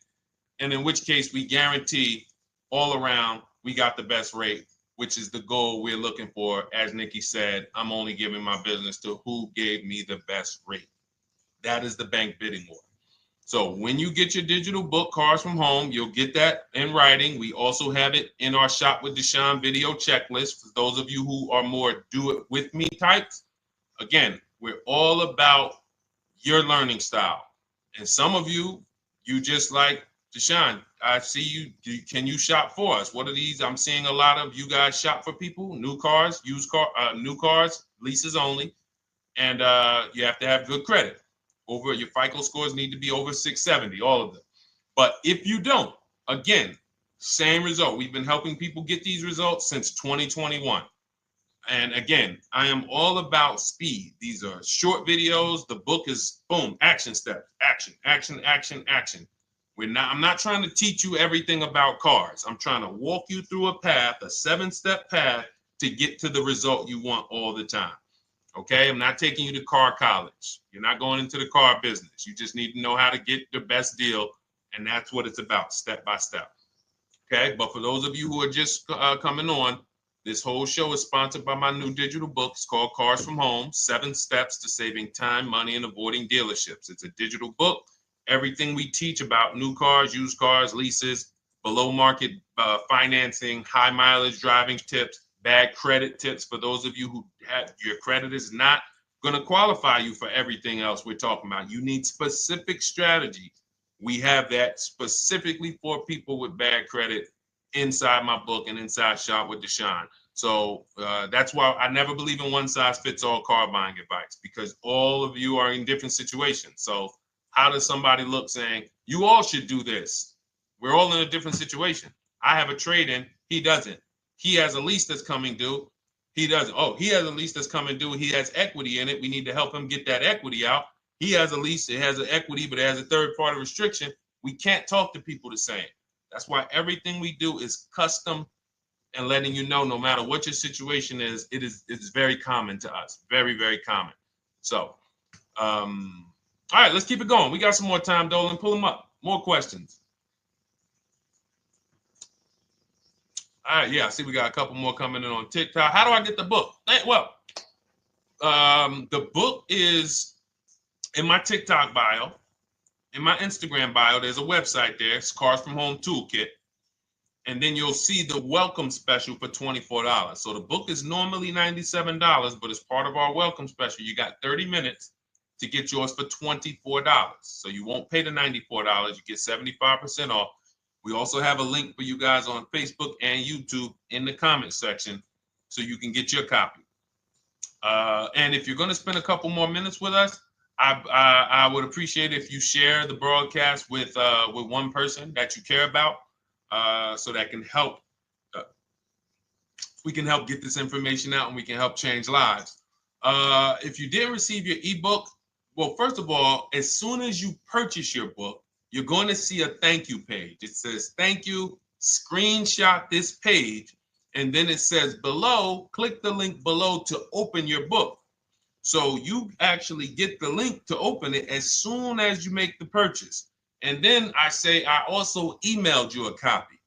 And in which case, we guarantee all around we got the best rate, which is the goal we're looking for. As Nikki said, I'm only giving my business to who gave me the best rate. That is the bank bidding war. So when you get your digital book, Cars from Home, you'll get that in writing. We also have it in our Shop with Deshone video checklist for those of you who are more do-it-with-me types. Again, we're all about your learning style. And some of you just like, Deshone, I see you. Can you shop for us? What are these? I'm seeing a lot of you guys shop for people, new cars, new cars, leases only. And you have to have good credit. Your FICO scores need to be over 670, all of them. But if you don't, again, same result. We've been helping people get these results since 2021. And again, I am all about speed. These are short videos. The book is boom, action steps, action, action, action, action. I'm not trying to teach you everything about cars. I'm trying to walk you through a path, a 7-step path to get to the result you want all the time. Okay, I'm not taking you to car college. You're not going into the car business. You just need to know how to get the best deal. And that's what it's about, step by step. Okay, but for those of you who are just coming on, this whole show is sponsored by my new digital book. It's called Cars from Home, 7 Steps to Saving Time, Money, and Avoiding Dealerships. It's a digital book. everything we teach about new cars, used cars, leases, below market financing, high mileage driving tips, bad credit tips for those of you who have your credit is not going to qualify you for everything else we're talking about. You need specific strategy. We have that specifically for people with bad credit inside my book and inside Shop with Deshone. So that's why I never believe in one size fits all car buying advice, because all of you are in different situations. So how does somebody look saying, you all should do this? We're all in a different situation. I have a trade-in, he doesn't. He has a lease that's coming due, he doesn't. Oh, he has a lease that's coming due, he has equity in it, we need to help him get that equity out. He has a lease, it has an equity, but it has a third-party restriction. We can't talk to people the same. That's why everything we do is custom and letting you know, no matter what your situation is, it's very common to us. Very, very common. So, all right, let's keep it going. We got some more time, Dolan. Pull them up. More questions. All right, yeah, I see we got a couple more coming in on TikTok. How do I get the book? Well, the book is in my TikTok bio. In my Instagram bio, there's a website there. It's Cars from Home Toolkit. And then you'll see the welcome special for $24. So the book is normally $97, but as part of our welcome special, you got 30 minutes to get yours for $24. So you won't pay the $94. You get 75% off. We also have a link for you guys on Facebook and YouTube in the comment section so you can get your copy. And if you're going to spend a couple more minutes with us, I would appreciate if you share the broadcast with one person that you care about. So that can help, we can help get this information out and we can help change lives. If you didn't receive your ebook, well, first of all, as soon as you purchase your book, you're going to see a thank you page. It says, thank you, screenshot this page. And then it says below, click the link below to open your book. So you actually get the link to open it as soon as you make the purchase. And then I say, I also emailed you a copy.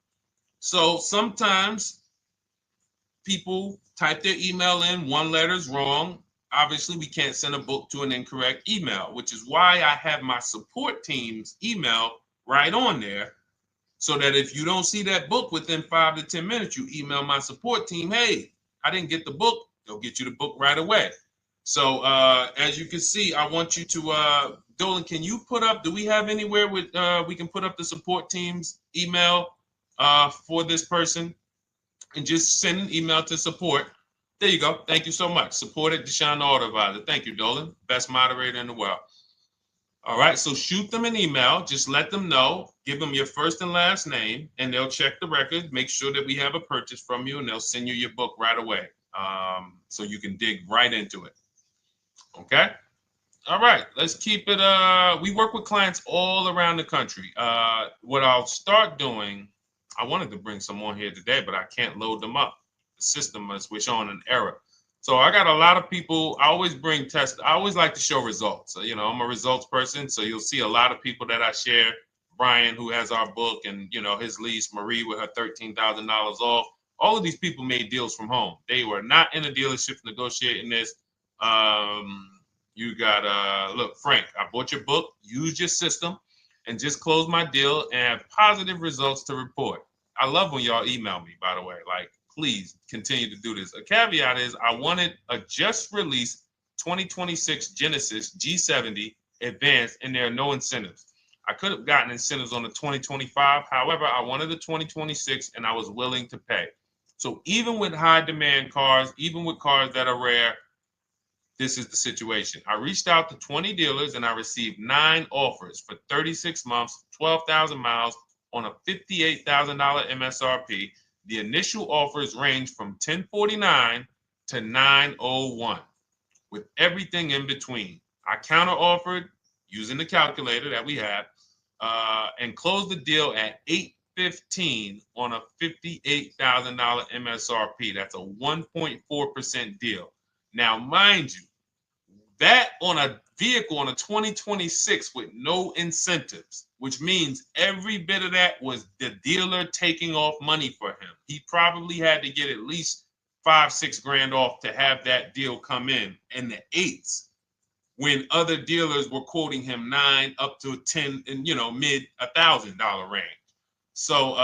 So sometimes people type their email in, one letter's wrong. Obviously, we can't send a book to an incorrect email, which is why I have my support team's email right on there. So that if you don't see that book within 5 to 10 minutes, you email my support team, hey, I didn't get the book. They'll get you the book right away. So as you can see, I want you to, Dolan, can you put up, do we have anywhere with, we can put up the support team's email for this person? And just send an email to support. There you go. Thank you so much. Support at Deshone the Auto Advisor. Thank you, Dolan. Best moderator in the world. All right, so shoot them an email. Just let them know. Give them your first and last name, and they'll check the record, make sure that we have a purchase from you, and they'll send you your book right away. So you can dig right into it. Okay? All right, let's keep it. We work with clients all around the country. What I'll start doing, I wanted to bring some on here today, but I can't load them up. The system is showing an error. So I got a lot of people. I always bring tests. I always like to show results. So, you know, I'm a results person. So you'll see a lot of people that I share. Brian, who has our book, and, you know, his lease, Marie with her $13,000 off. All of these people made deals from home. They were not in a dealership negotiating this. You got, look, Frank, I bought your book, used your system, and just closed my deal and have positive results to report. I love when y'all email me, by the way. Like, please continue to do this. A caveat is I wanted a just released 2026 Genesis G70 Advanced, and there are no incentives. I could have gotten incentives on the 2025. However, I wanted the 2026, and I was willing to pay. So even with high demand cars, even with cars that are rare, this is the situation. I reached out to 20 dealers and I received 9 offers for 36 months, 12,000 miles on a $58,000 MSRP. The initial offers range from $1049 to $901 with everything in between. I counter offered using the calculator that we have and closed the deal at $815 on a $58,000 MSRP. That's a 1.4% deal. Now, mind you, that on a vehicle on a 2026 with no incentives, which means every bit of that was the dealer taking off money for him. He probably had to get at least $5-6 grand off to have that deal come in the eights. when other dealers were quoting him 9 up to 10 and mid $1,000 range. So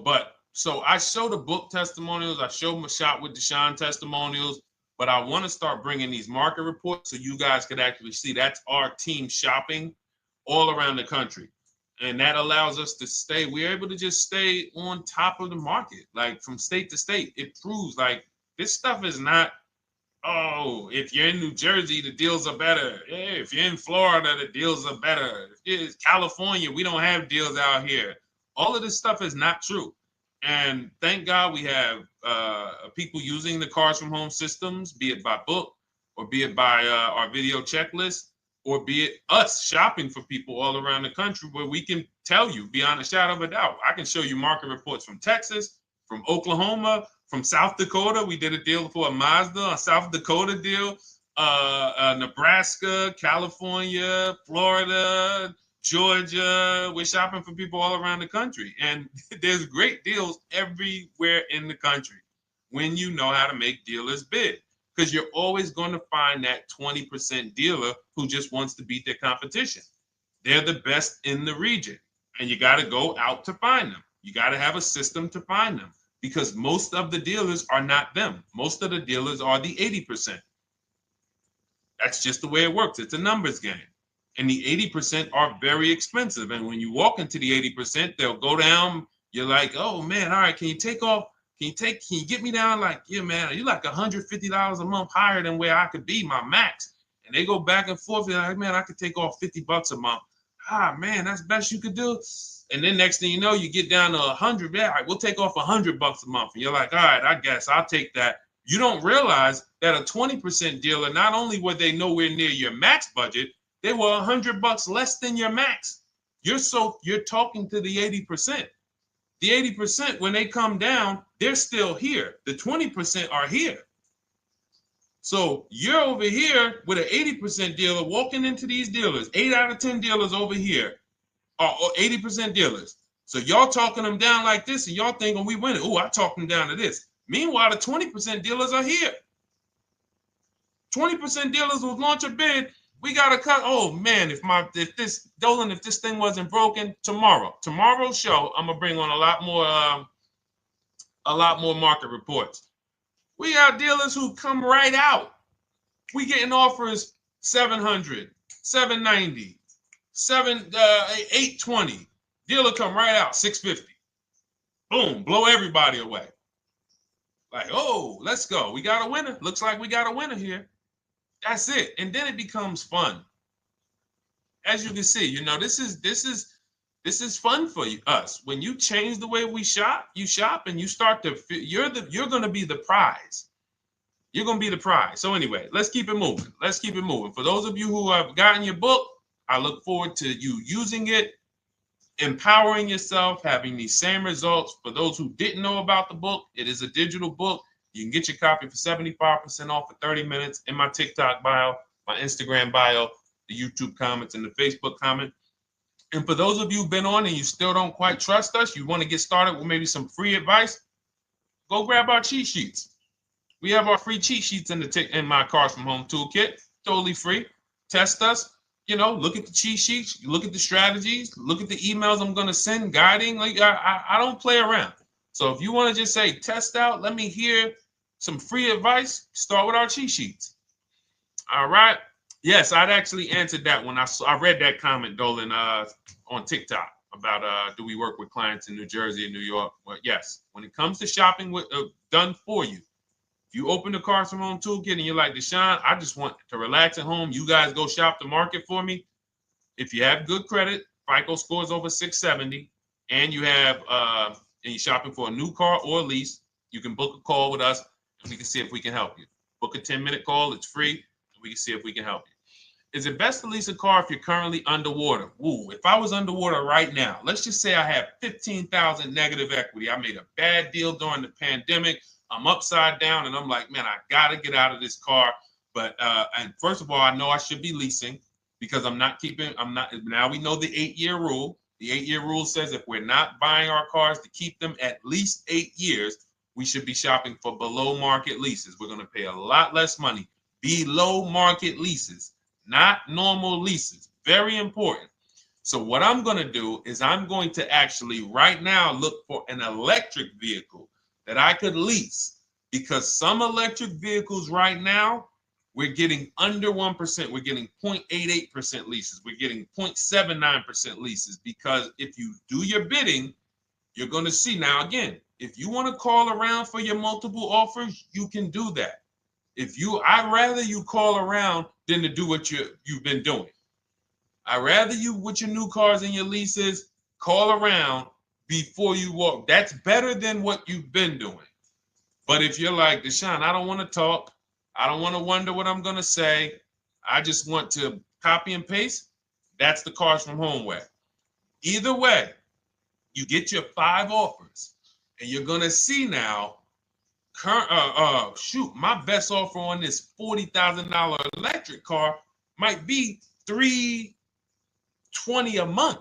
but so I show the book testimonials, I show my shop with Deshone testimonials, but I want to start bringing these market reports so you guys could actually see that's our team shopping all around the country. And that allows us to stay, we're able to just stay on top of the market, like from state to state. It proves like this stuff is not, oh, if you're in New Jersey, the deals are better. Hey, if you're in Florida, the deals are better. If it's California, we don't have deals out here. All of this stuff is not true. And thank God we have people using the Cars from Home systems, be it by book or be it by our video checklist, or be it us shopping for people all around the country where we can tell you beyond a shadow of a doubt. I can show you market reports from Texas, from Oklahoma, from South Dakota. We did a deal for a Mazda, a South Dakota deal, Nebraska, California, Florida, Georgia. We're shopping for people all around the country. And there's great deals everywhere in the country when you know how to make dealers bid. Because you're always going to find that 20% dealer who just wants to beat their competition. They're the best in the region. And you got to go out to find them. You got to have a system to find them. Because most of the dealers are not them. Most of the dealers are the 80%. That's just the way it works. It's a numbers game. And the 80% are very expensive. And when you walk into the 80%, they'll go down. You're like, oh man, all right, can you take off? Can you get me down? Like, yeah, man, you're like $150 a month higher than where I could be, my max. And they go back and forth. They're like, man, I could take off $50 a month. Ah, man, that's the best you could do. And then next thing you know, you get down to 100. Yeah, all right, we'll take off $100 a month. And you're like, all right, I guess I'll take that. You don't realize that a 20% dealer, not only were they nowhere near your max budget, they were $100 less than your max. You're talking to the 80%. The 80%, when they come down, they're still here. The 20% are here. So you're over here with an 80% dealer walking into these dealers. 8 out of 10 dealers over here are 80% dealers. So y'all talking them down like this, and y'all thinking we winning. Oh, I talked them down to this. Meanwhile, the 20% dealers are here. 20% dealers will launch a bid. We gotta cut. Oh man, if this thing wasn't broken, tomorrow's show, I'm gonna bring on a lot more market reports. We got dealers who come right out. We getting offers 700, 790, 820. Dealer come right out 650. Boom, blow everybody away. Like, oh, let's go. We got a winner. Looks like we got a winner here. That's it. And then it becomes fun. As you can see, this is fun for us. When you change the way we shop, you shop and you start to you're going to be the prize. You're going to be the prize. So anyway, let's keep it moving. For those of you who have gotten your book, I look forward to you using it, empowering yourself, having these same results. For those who didn't know about the book, it is a digital book. You can get your copy for 75% off for 30 minutes in my TikTok bio, my Instagram bio, the YouTube comments, and the Facebook comment. And for those of you who've been on and you still don't quite trust us, you want to get started with maybe some free advice, go grab our cheat sheets. We have our free cheat sheets in my Cars from Home toolkit, totally free. Test us. Look at the cheat sheets, look at the strategies, look at the emails I'm going to send, guiding. Like I don't play around. So if you want to just say, test out, let me hear some free advice, start with our cheat sheets. All right. Yes, I'd actually answered that when I read that comment, Dolan, on TikTok about do we work with clients in New Jersey and New York? Well, yes. When it comes to shopping done for you, if you open the Cars from Home toolkit and you're like, Deshone, I just want to relax at home. You guys go shop the market for me. If you have good credit, FICO scores over 670, and you have and you're shopping for a new car or a lease, you can book a call with us and we can see if we can help you. Book a 10-minute call. It's free. And we can see if we can help you. Is it best to lease a car if you're currently underwater? Ooh, if I was underwater right now, let's just say I have 15,000 negative equity. I made a bad deal during the pandemic. I'm upside down and I'm like, man, I got to get out of this car. But and first of all, I know I should be leasing because now we know the 8-year rule. The 8-year rule says if we're not buying our cars to keep them at least 8 years, we should be shopping for below market leases. We're going to pay a lot less money. below market leases, not normal leases. Very important. So what I'm going to do is I'm going to actually right now look for an electric vehicle that I could lease, because some electric vehicles right now, we're getting under 1%. We're getting 0.88% leases. We're getting 0.79% leases, because if you do your bidding, you're going to see. Now, again, if you want to call around for your multiple offers, you can do that. I'd rather you call around than to do what you've been doing. I'd rather you, with your new cars and your leases, call around before you walk. That's better than what you've been doing. But if you're like, Deshone, I don't want to talk. I don't want to wonder what I'm going to say. I just want to copy and paste. That's the Cars from Home way. Either way, you get your 5 offers, and you're going to see now, my best offer on this $40,000 electric car might be $320 a month.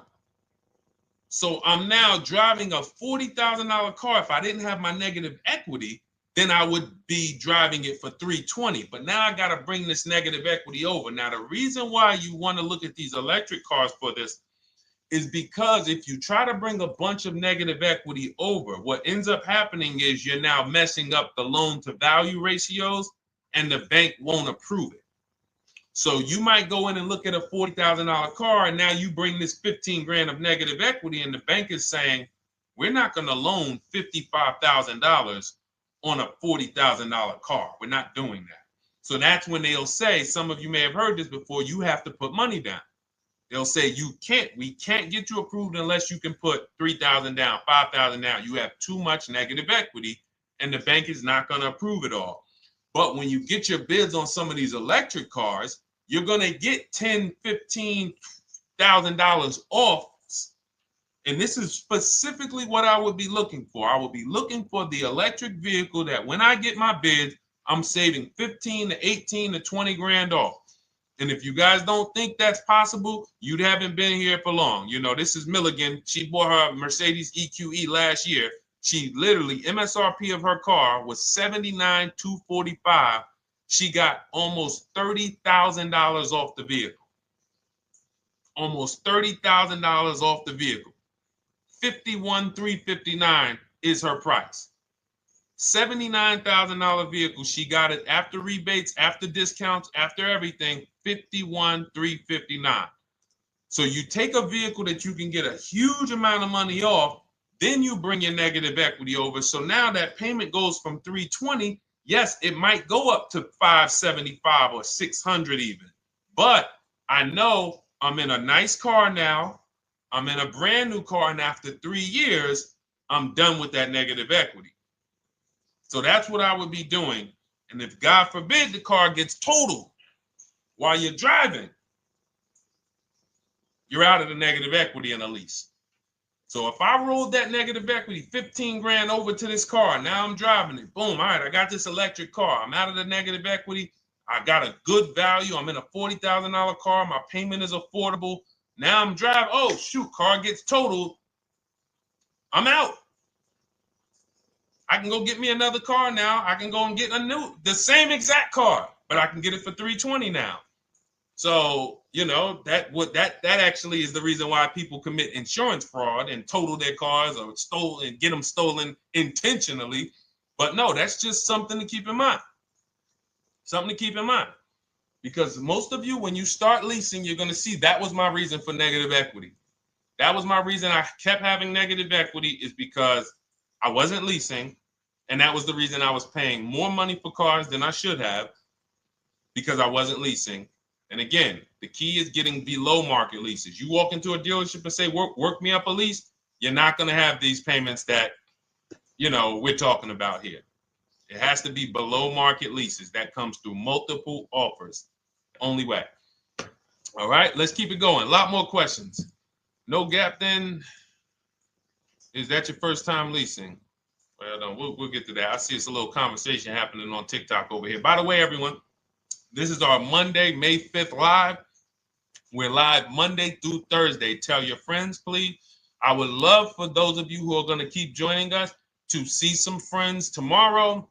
So I'm now driving a $40,000 car. If I didn't have my negative equity, then I would be driving it for $320. But now I got to bring this negative equity over. Now, the reason why you want to look at these electric cars for this is because if you try to bring a bunch of negative equity over, what ends up happening is you're now messing up the loan to value ratios, and the bank won't approve it. So you might go in and look at a $40,000 car, and now you bring this 15 grand of negative equity, and the bank is saying, we're not going to loan $55,000 on a $40,000 car. We're not doing that. So that's when they'll say, some of you may have heard this before, you have to put money down. They'll say, we can't get you approved unless you can put $3,000 down, $5,000 down. You have too much negative equity, and the bank is not going to approve it all. But when you get your bids on some of these electric cars, you're going to get $10,000, $15,000 off. And this is specifically what I would be looking for. I would be looking for the electric vehicle that when I get my bids, I'm saving 15 to 18 to 20 grand off. And if you guys don't think that's possible, you haven't been here for long. You know, this is Milligan. She bought her Mercedes EQE last year. She literally, MSRP of her car was $79,245. She got almost $30,000 off the vehicle. Almost $30,000 off the vehicle. $51,359 is her price. $79,000 vehicle. She got it after rebates, after discounts, after everything. $51,359. So you take a vehicle that you can get a huge amount of money off, then you bring your negative equity over. So now that payment goes from $320. Yes, it might go up to $575 or $600 even. But I know I'm in a nice car now. I'm in a brand new car, and after 3 years, I'm done with that negative equity. So that's what I would be doing. And if God forbid the car gets totaled while you're driving, you're out of the negative equity in a lease. So if I rolled that negative equity, 15 grand over to this car, now I'm driving it. Boom. All right, I got this electric car. I'm out of the negative equity. I got a good value. I'm in a $40,000 car. My payment is affordable. Now I'm driving. Oh, shoot, car gets totaled. I'm out. I can go get me another car now. I can go and get the same exact car, but I can get it for $320 now. So, you know, that actually is the reason why people commit insurance fraud and total their cars or get them stolen intentionally. But no, that's just something to keep in mind. Something to keep in mind. Because most of you, when you start leasing, you're going to see that was my reason for negative equity. That was my reason I kept having negative equity, is because I wasn't leasing. And that was the reason I was paying more money for cars than I should have, because I wasn't leasing. And again, the key is getting below market leases. You walk into a dealership and say, work me up a lease, you're not going to have these payments that, you know, we're talking about here. It has to be below market leases. That comes through multiple offers. Only way. All right, let's keep it going. A lot more questions. No gap then. Is that your first time leasing? Well, we'll get to that. I see it's a little conversation happening on TikTok over here. By the way, everyone, this is our Monday, May 5th live. We're live Monday through Thursday. Tell your friends, please. I would love for those of you who are going to keep joining us to see some friends tomorrow,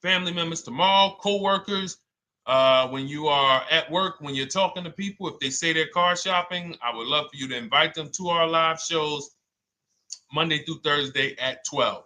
family members tomorrow, co-workers. when you are at work, when you're talking to people, if they say they're car shopping, I would love for you to invite them to our live shows Monday through Thursday at 12.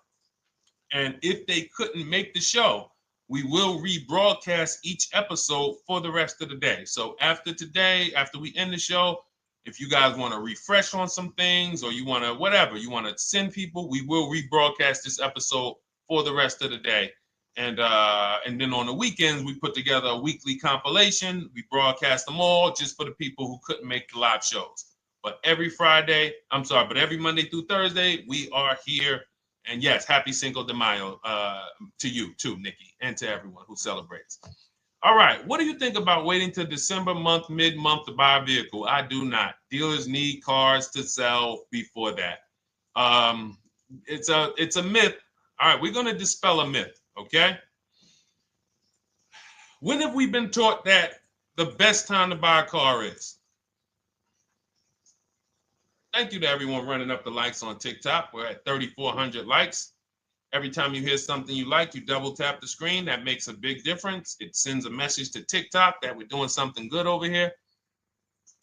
And if they couldn't make the show, we will rebroadcast each episode for the rest of the day. So after today, after we end the show, if you guys want to refresh on some things or you want to whatever, you want to send people, we will rebroadcast this episode for the rest of the day. And then on the weekends, we put together a weekly compilation. We broadcast them all just for the people who couldn't make the live shows. But every Monday through Thursday, we are here. And yes, happy Cinco de Mayo to you too, Nikki, and to everyone who celebrates. All right, what do you think about waiting till December mid-month to buy a vehicle? I do not. Dealers need cars to sell before that. It's a myth. All right, we're going to dispel a myth, okay? When have we been taught that the best time to buy a car is? Thank you to everyone running up the likes on TikTok. We're at 3,400 likes. Every time you hear something you like, you double tap the screen. That makes a big difference. It sends a message to TikTok that we're doing something good over here.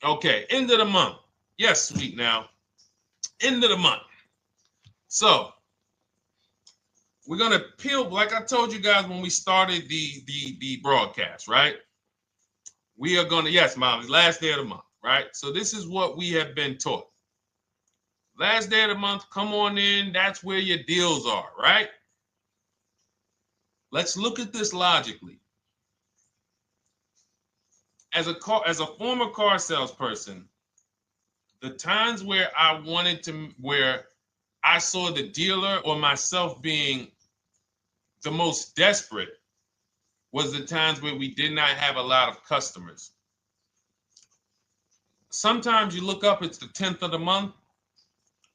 Okay, end of the month. Yes, sweet now. End of the month. So we're gonna peel, like I told you guys when we started the broadcast, right? We are gonna, yes, Molly, last day of the month, right? So this is what we have been taught. Last day of the month, come on in. That's where your deals are, right? Let's look at this logically. As a former car salesperson, the times where where I saw the dealer or myself being the most desperate was the times where we did not have a lot of customers. Sometimes you look up, it's the 10th of the month.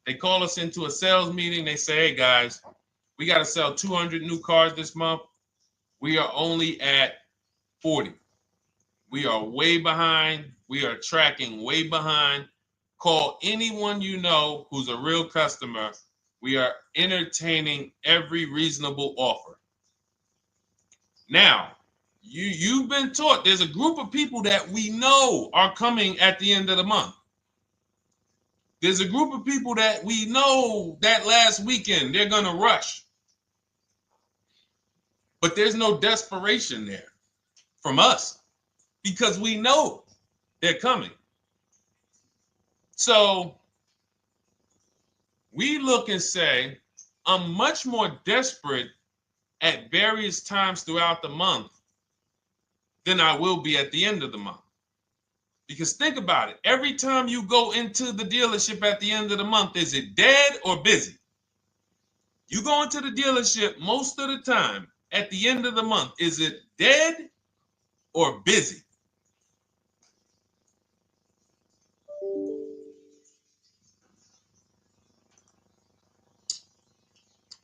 They call us into a sales meeting. They say, hey, guys, we got to sell 200 new cars this month. We are only at 40. We are way behind. We are tracking way behind. Call anyone you know who's a real customer. We are entertaining every reasonable offer. Now, you've been taught there's a group of people that we know are coming at the end of the month. There's a group of people that we know that last weekend they're going to rush. But there's no desperation there from us because we know they're coming. So we look and say, I'm much more desperate at various times throughout the month than I will be at the end of the month. Because think about it. Every time you go into the dealership at the end of the month, is it dead or busy? You go into the dealership most of the time at the end of the month, is it dead or busy?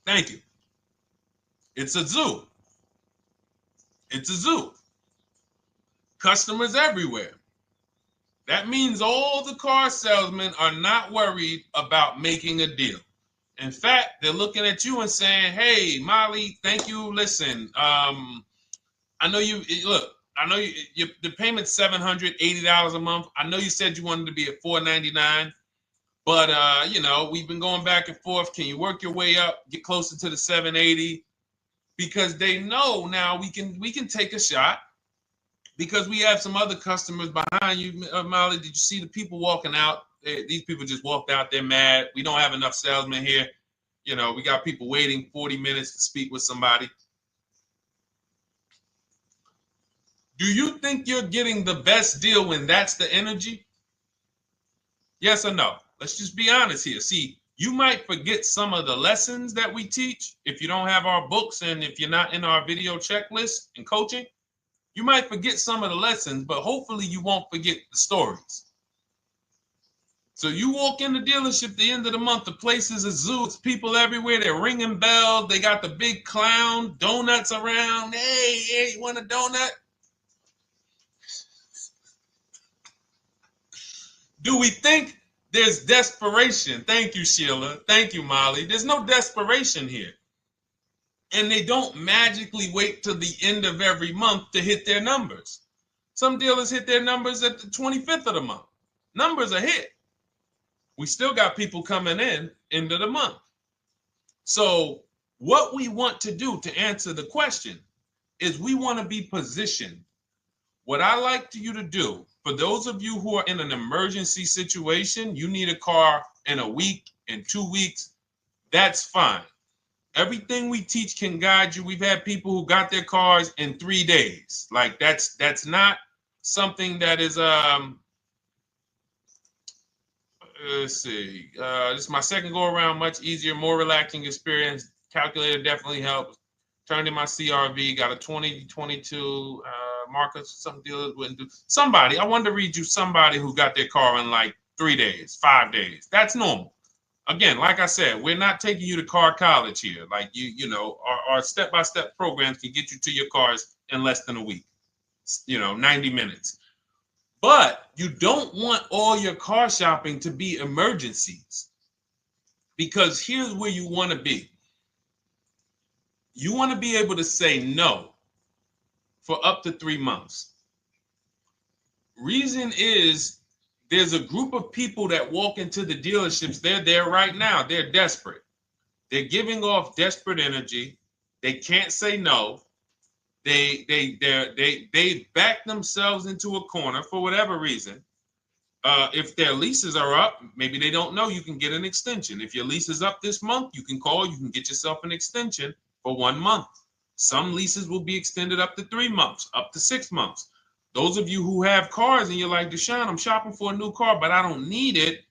Thank you. It's a zoo. It's a zoo. Customers everywhere. That means all the car salesmen are not worried about making a deal. In fact, they're looking at you and saying, hey, Molly, thank you. Listen, I know you, look, I know the payment's $780 a month. I know you said you wanted to be at $499, but, we've been going back and forth. Can you work your way up, get closer to the $780? Because they know now we can take a shot. Because we have some other customers behind you, Molly. Did you see the people walking out? These people just walked out. They're mad. We don't have enough salesmen here. We got people waiting 40 minutes to speak with somebody. Do you think you're getting the best deal when that's the energy? Yes or no? Let's just be honest here. See, you might forget some of the lessons that we teach if you don't have our books and if you're not in our video checklist and coaching. You might forget some of the lessons, but hopefully you won't forget the stories. So you walk in the dealership at the end of the month, the place is a zoo. It's people everywhere. They're ringing bells. They got the big clown, donuts around. Hey, you want a donut? Do we think there's desperation? Thank you, Sheila. Thank you, Molly. There's no desperation here. And they don't magically wait till the end of every month to hit their numbers. Some dealers hit their numbers at the 25th of the month. Numbers are hit. We still got people coming in end of the month. So what we want to do to answer the question is we want to be positioned. What I like you to do, for those of you who are in an emergency situation, you need a car in a week, in 2 weeks, that's fine. Everything we teach can guide you. We've had people who got their cars in 3 days. Like that's not something that is let's see. This is my second go around, much easier, more relaxing experience. Calculator definitely helps. Turned in my CRV, got a 2022 Marcus, some dealers wouldn't do. Somebody, I wanted to read you somebody who got their car in like 3 days, 5 days. That's normal. Again, like I said, we're not taking you to car college here. Like you know, our step-by-step programs can get you to your cars in less than a week, 90 minutes. But you don't want all your car shopping to be emergencies, because here's where you want to be. You want to be able to say no for up to 3 months. Reason is, there's a group of people that walk into the dealerships. They're there right now. They're desperate. They're giving off desperate energy. They can't say no. They back themselves into a corner for whatever reason. If their leases are up, maybe they don't know you can get an extension. If your lease is up this month, you can call. You can get yourself an extension for 1 month. Some leases will be extended up to 3 months, up to 6 months. Those of you who have cars and you're like, Deshone, I'm shopping for a new car, but I don't need it.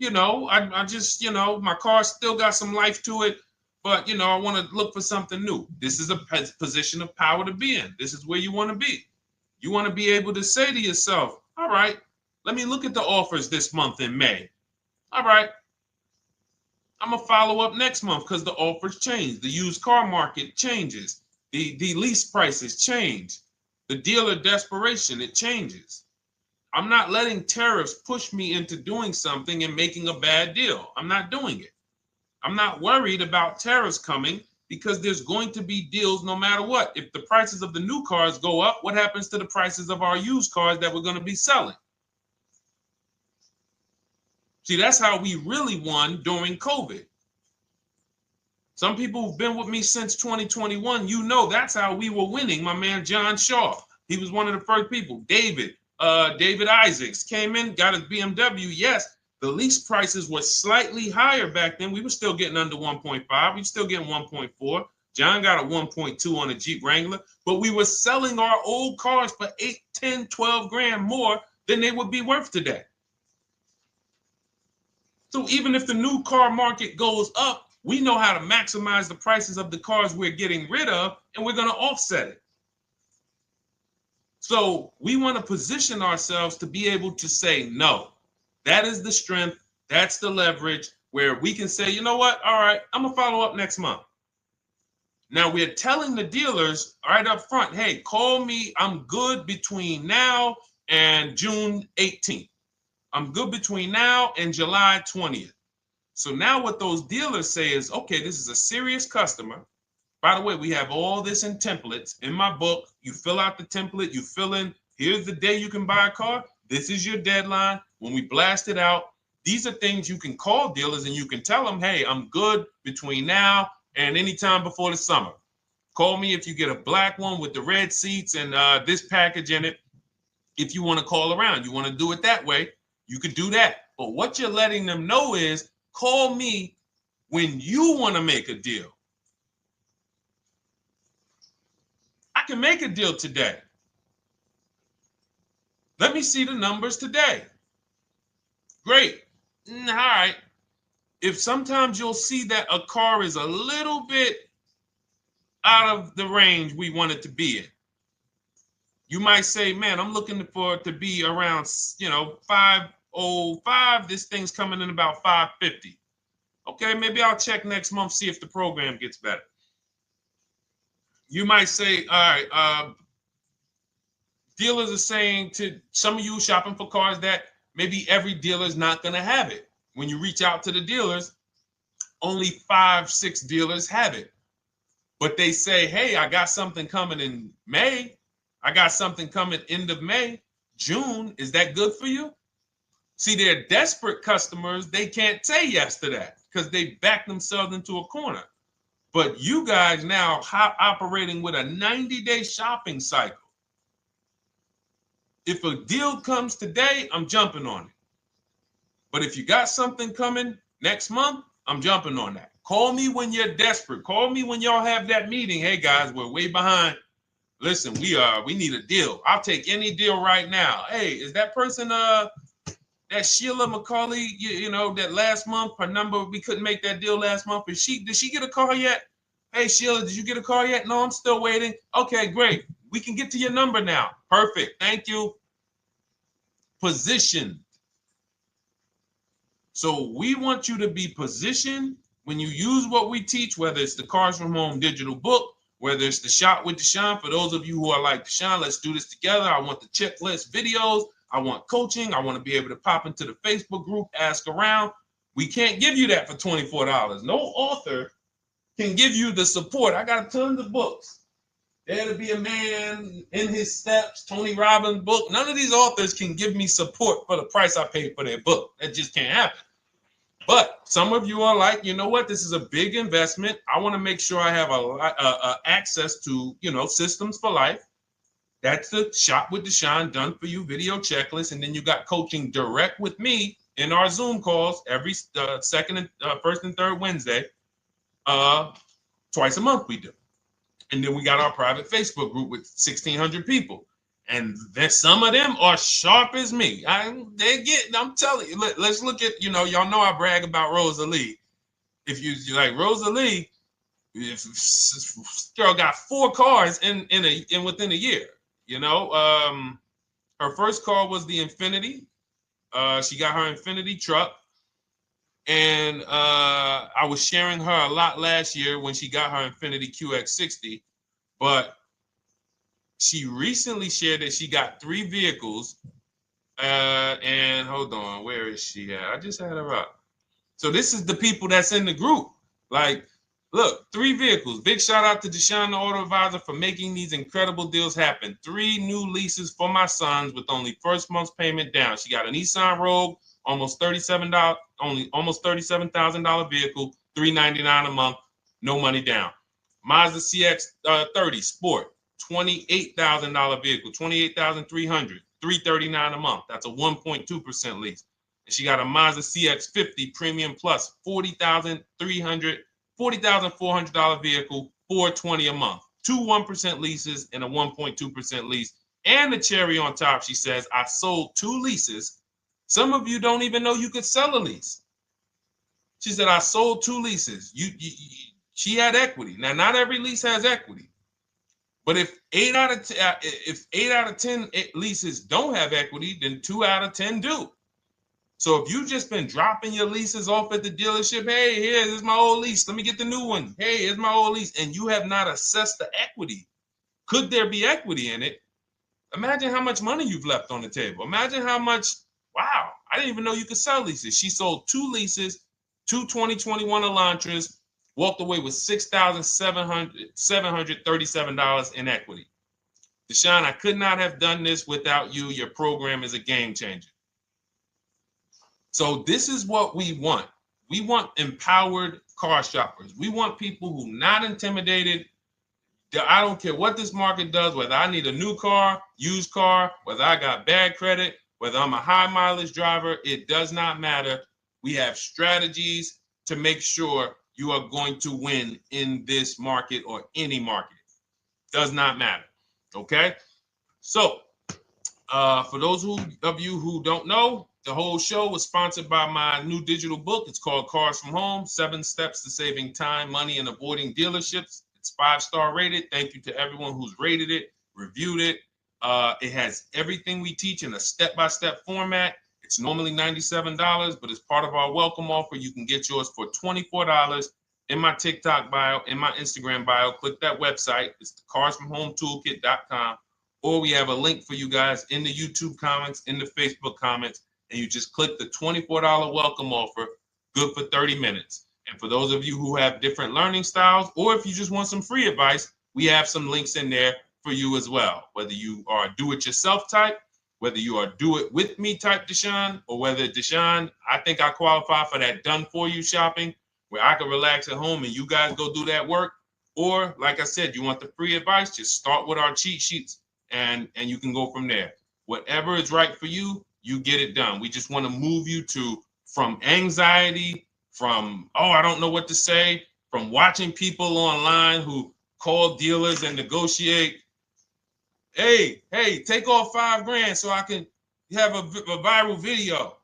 I just, my car still got some life to it, but, I want to look for something new. This is a position of power to be in. This is where you want to be. You want to be able to say to yourself, all right, let me look at the offers this month in May. All right, I'm going to follow up next month because the offers change. The used car market changes. The lease prices change. The dealer desperation, it changes. I'm not letting tariffs push me into doing something and making a bad deal. I'm not doing it. I'm not worried about tariffs coming, because there's going to be deals no matter what. If the prices of the new cars go up, what happens to the prices of our used cars that we're going to be selling? See, that's how we really won during COVID. Some people who've been with me since 2021, that's how we were winning. My man John Shaw, he was one of the first people. David Isaacs came in, got his BMW. Yes, the lease prices were slightly higher back then. We were still getting under 1.5. We were still getting 1.4. John got a 1.2 on a Jeep Wrangler, but we were selling our old cars for 8, 10, 12 grand more than they would be worth today. So even if the new car market goes up, we know how to maximize the prices of the cars we're getting rid of, and we're going to offset it. So we want to position ourselves to be able to say no. That is the strength. That's the leverage where we can say, you know what? All right, I'm going to follow up next month. Now we're telling the dealers right up front, hey, call me. I'm good between now and June 18th. I'm good between now and July 20th. So now what those dealers say is, okay, this is a serious customer. By the way, we have all this in templates. In my book, you fill out the template, you fill in, here's the day you can buy a car. This is your deadline. When we blast it out, these are things you can call dealers and you can tell them, hey, I'm good between now and anytime before the summer. Call me if you get a black one with the red seats and this package in it. If you want to call around, you want to do it that way, you could do that. But what you're letting them know is, call me when you want to make a deal. I can make a deal today. Let me see the numbers today. Great. All right. If sometimes you'll see that a car is a little bit out of the range we want it to be in, you might say, man, I'm looking for it to be around, 505. This thing's coming in about 550. Okay, maybe I'll check next month, see if the program gets better. You might say, all right, dealers are saying to some of you shopping for cars that maybe every dealer is not going to have it. When you reach out to the dealers, only 5, 6 dealers have it. but they say, hey, I got something coming in May. I got something coming end of May, June. Is that good for you? See, they're desperate customers. They can't say yes to that because they back themselves into a corner. But you guys now operating with a 90-day shopping cycle. If a deal comes today, I'm jumping on it. But if you got something coming next month, I'm jumping on that. Call me when you're desperate. Call me when y'all have that meeting. Hey guys, we're way behind. Listen, we need a deal. I'll take any deal right now. Hey, is that person that Sheila McCauley, you know, that last month, her number, we couldn't make that deal last month. Did she get a call yet? Hey Sheila, did you get a call yet? No, I'm still waiting. Okay, great. We can get to your number now. Perfect. Thank you. Positioned. So we want you to be positioned when you use what we teach, whether it's the Cars from Home digital book, whether it's the Shop with Deshone. For those of you who are like, Deshone, let's do this together. I want the checklist videos. I want coaching. I want to be able to pop into the Facebook group, ask around. We can't give you that for $24. No author can give you the support. I got tons of books. Dare to Be a Man, In His Steps, Tony Robbins' book. None of these authors can give me support for the price I paid for their book. That just can't happen. But some of you are like, you know what? This is a big investment. I want to make sure I have access to, you know, systems for life. That's the Shop with Deshone done for you video checklist. And then you got coaching direct with me in our Zoom calls every second and first and third Wednesday. Twice a month we do. And then we got our private Facebook group with 1,600 people. And then some of them are sharp as me. I'm telling you, let's look at, you know, y'all know I brag about Rosalie. If you like Rosalie, if girl got 4 cars in within a year, you know. Her first car was the Infinity. She got her Infinity truck. And I was sharing her a lot last year when she got her Infinity QX60, but she recently shared that she got 3 vehicles. And hold on, where is she at? I just had her up. So this is the people that's in the group. Like, look, 3 vehicles. Big shout out to Deshone the Auto Advisor for making these incredible deals happen. 3 new leases for my sons with only first month's payment down. She got a Nissan Rogue, almost $37,000 vehicle, $399 a month, no money down. Mazda CX-30 Sport, $28,000 vehicle, $28,300, $339 a month. That's a 1.2% lease. And she got a Mazda CX-50 Premium Plus, $40,400 vehicle, $420 a month. 2 1% leases and a 1.2% lease. And the cherry on top, she says, I sold 2 leases. Some of you don't even know you could sell a lease. She said, I sold 2 leases. She had equity. Now, not every lease has equity. But if 8 out of 10 leases don't have equity, then 2 out of 10 do. So if you've just been dropping your leases off at the dealership, hey, here's my old lease. Let me get the new one. Hey, here's my old lease. And you have not assessed the equity. Could there be equity in it? Imagine how much money you've left on the table. Imagine how much, wow, I didn't even know you could sell leases. She sold 2 leases, 2 2021 Elantras, walked away with $6,737 in equity. Deshone, I could not have done this without you. Your program is a game changer. So this is what we want. We want empowered car shoppers. We want people who are not intimidated. I don't care what this market does, whether I need a new car, used car, whether I got bad credit, whether I'm a high mileage driver, it does not matter. We have strategies to make sure you are going to win in this market or any market. Does not matter. Okay? So, for those of you who don't know, the whole show was sponsored by my new digital book. It's called Cars from Home, 7 Steps to Saving Time, Money, and Avoiding Dealerships. It's 5-star rated. Thank you to everyone who's rated it, reviewed it. It has everything we teach in a step-by-step format. It's normally $97, but as part of our welcome offer, you can get yours for $24 in my TikTok bio, in my Instagram bio. Click that website. It's carsfromhometoolkit.com. Or we have a link for you guys in the YouTube comments, in the Facebook comments, and you just click the $24 welcome offer, good for 30 minutes. And for those of you who have different learning styles, or if you just want some free advice, we have some links in there for you as well. Whether you are a do-it-yourself type, whether you are do-it-with-me type Deshone, or whether Deshone, I think I qualify for that done-for-you shopping, where I can relax at home and you guys go do that work. Or, like I said, you want the free advice, just start with our cheat sheets and you can go from there. Whatever is right for you, you get it done. We just want to move you from anxiety, from, oh, I don't know what to say, from watching people online who call dealers and negotiate. Hey, take off $5,000 so I can have a viral video.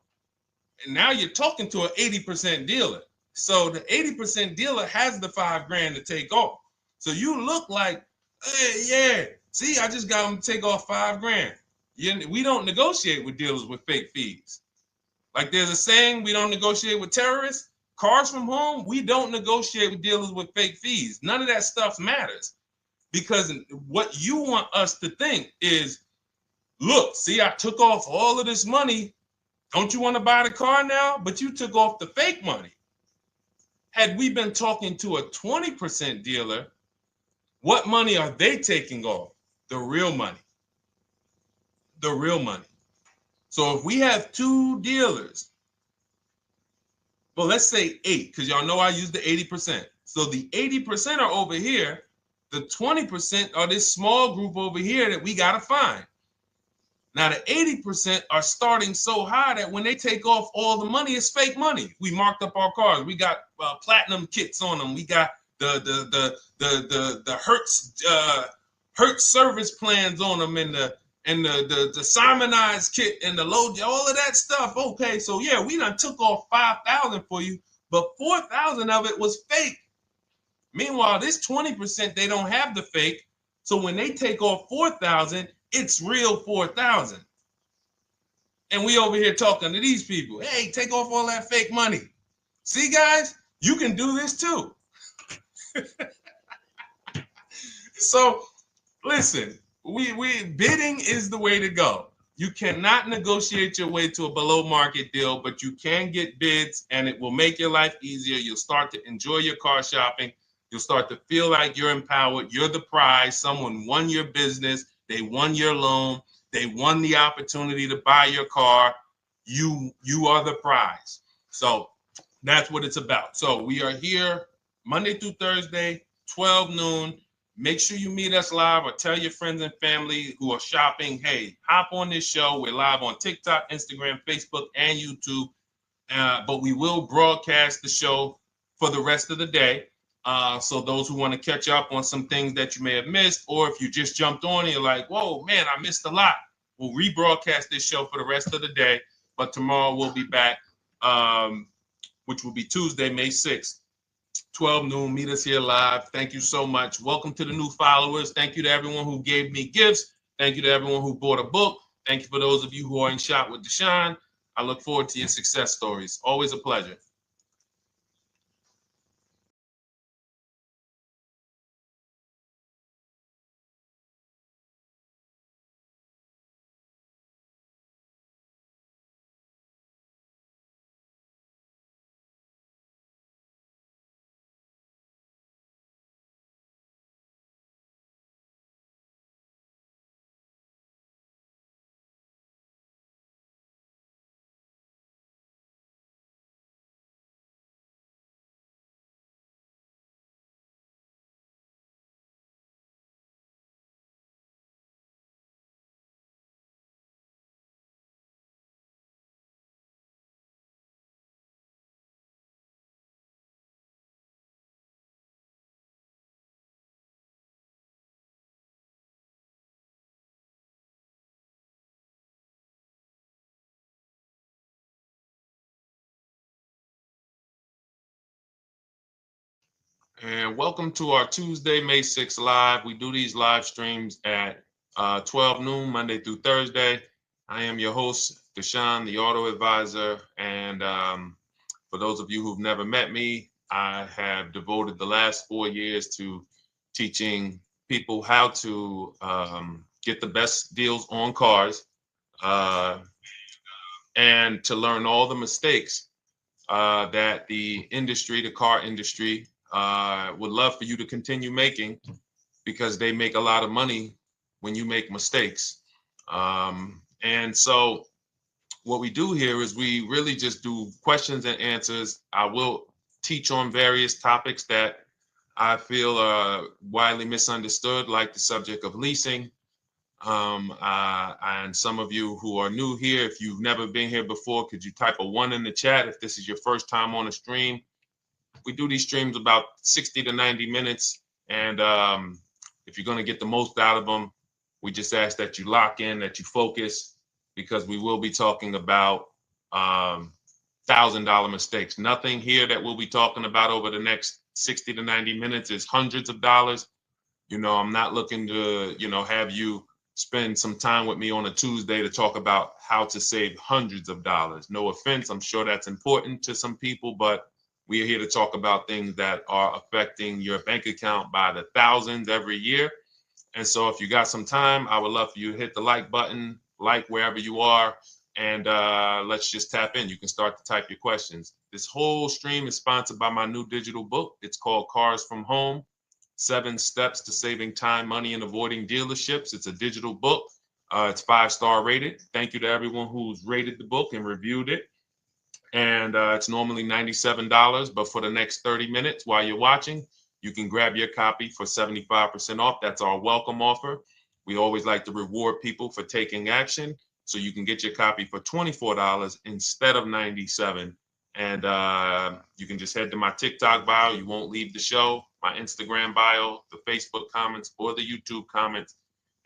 And now you're talking to an 80% dealer. So the 80% dealer has the $5,000 to take off. So you look like, hey, yeah, see, I just got them to take off $5,000. We don't negotiate with dealers with fake fees. Like there's a saying, we don't negotiate with terrorists. Cars from home, we don't negotiate with dealers with fake fees. None of that stuff matters. Because what you want us to think is, look, see, I took off all of this money. Don't you want to buy the car now? But you took off the fake money. Had we been talking to a 20% dealer, what money are they taking off? The real money. The real money. So if we have two dealers, well, let's say 8, because y'all know I use the 80%. So the 80% are over here. The 20% are this small group over here that we got to find. Now, the 80% are starting so high that when they take off all the money, it's fake money. We marked up our cars. We got platinum kits on them. We got the Hertz service plans on them, and the Simonized kit and the low, all of that stuff. Okay, so yeah, we done took off 5,000 for you, but 4,000 of it was fake. Meanwhile, this 20%, they don't have the fake. So when they take off 4,000, it's real 4,000. And we over here talking to these people. Hey, take off all that fake money. See, guys, you can do this too. So listen, we bidding is the way to go. You cannot negotiate your way to a below market deal, but you can get bids and it will make your life easier. You'll start to enjoy your car shopping. You'll start to feel like you're empowered. You're the prize. Someone won your business. They won your loan. They won the opportunity to buy your car. You are the prize. So that's what it's about. So we are here Monday through Thursday, 12 noon. Make sure you meet us live or tell your friends and family who are shopping, hey, hop on this show. We're live on TikTok, Instagram, Facebook, and YouTube. But we will broadcast the show for the rest of the day. So those who want to catch up on some things that you may have missed, or if you just jumped on and you're like, whoa, man, I missed a lot. We'll rebroadcast this show for the rest of the day. But tomorrow we'll be back, which will be Tuesday, May 6th, 12 noon. Meet us here live. Thank you so much. Welcome to the new followers. Thank you to everyone who gave me gifts. Thank you to everyone who bought a book. Thank you for those of you who are in Shop with Deshone. I look forward to your success stories. Always a pleasure. And welcome to our Tuesday, May 6th live. We do these live streams at 12 noon, Monday through Thursday. I am your host, Deshone the Auto Advisor. And for those of you who've never met me, I have devoted the last 4 years to teaching people how to get the best deals on cars and to learn all the mistakes that the industry, the car industry, would love for you to continue making, because they make a lot of money when you make mistakes. And so what we do here is we really just do questions and answers. I will teach on various topics that I feel are widely misunderstood, like the subject of leasing. And some of you who are new here, if you've never been here before, could you type a 1 in the chat if this is your first time on a stream? We do these streams about 60 to 90 minutes. And if you're going to get the most out of them, we just ask that you lock in, that you focus, because we will be talking about $1,000 mistakes. Nothing here that we'll be talking about over the next 60 to 90 minutes is hundreds of dollars. I'm not looking to, have you spend some time with me on a Tuesday to talk about how to save hundreds of dollars. No offense, I'm sure that's important to some people, but we are here to talk about things that are affecting your bank account by the thousands every year. And so if you got some time, I would love for you to hit the like button, like wherever you are, and let's just tap in. You can start to type your questions. This whole stream is sponsored by my new digital book. It's called Cars from Home, 7 Steps to Saving Time, Money, and Avoiding Dealerships. It's a digital book. It's 5-star rated. Thank you to everyone who's rated the book and reviewed it. And it's normally $97, but for the next 30 minutes while you're watching, you can grab your copy for 75% off. That's our welcome offer. We always like to reward people for taking action. So you can get your copy for $24 instead of $97. And you can just head to my TikTok bio. You won't leave the show, my Instagram bio, the Facebook comments, or the YouTube comments,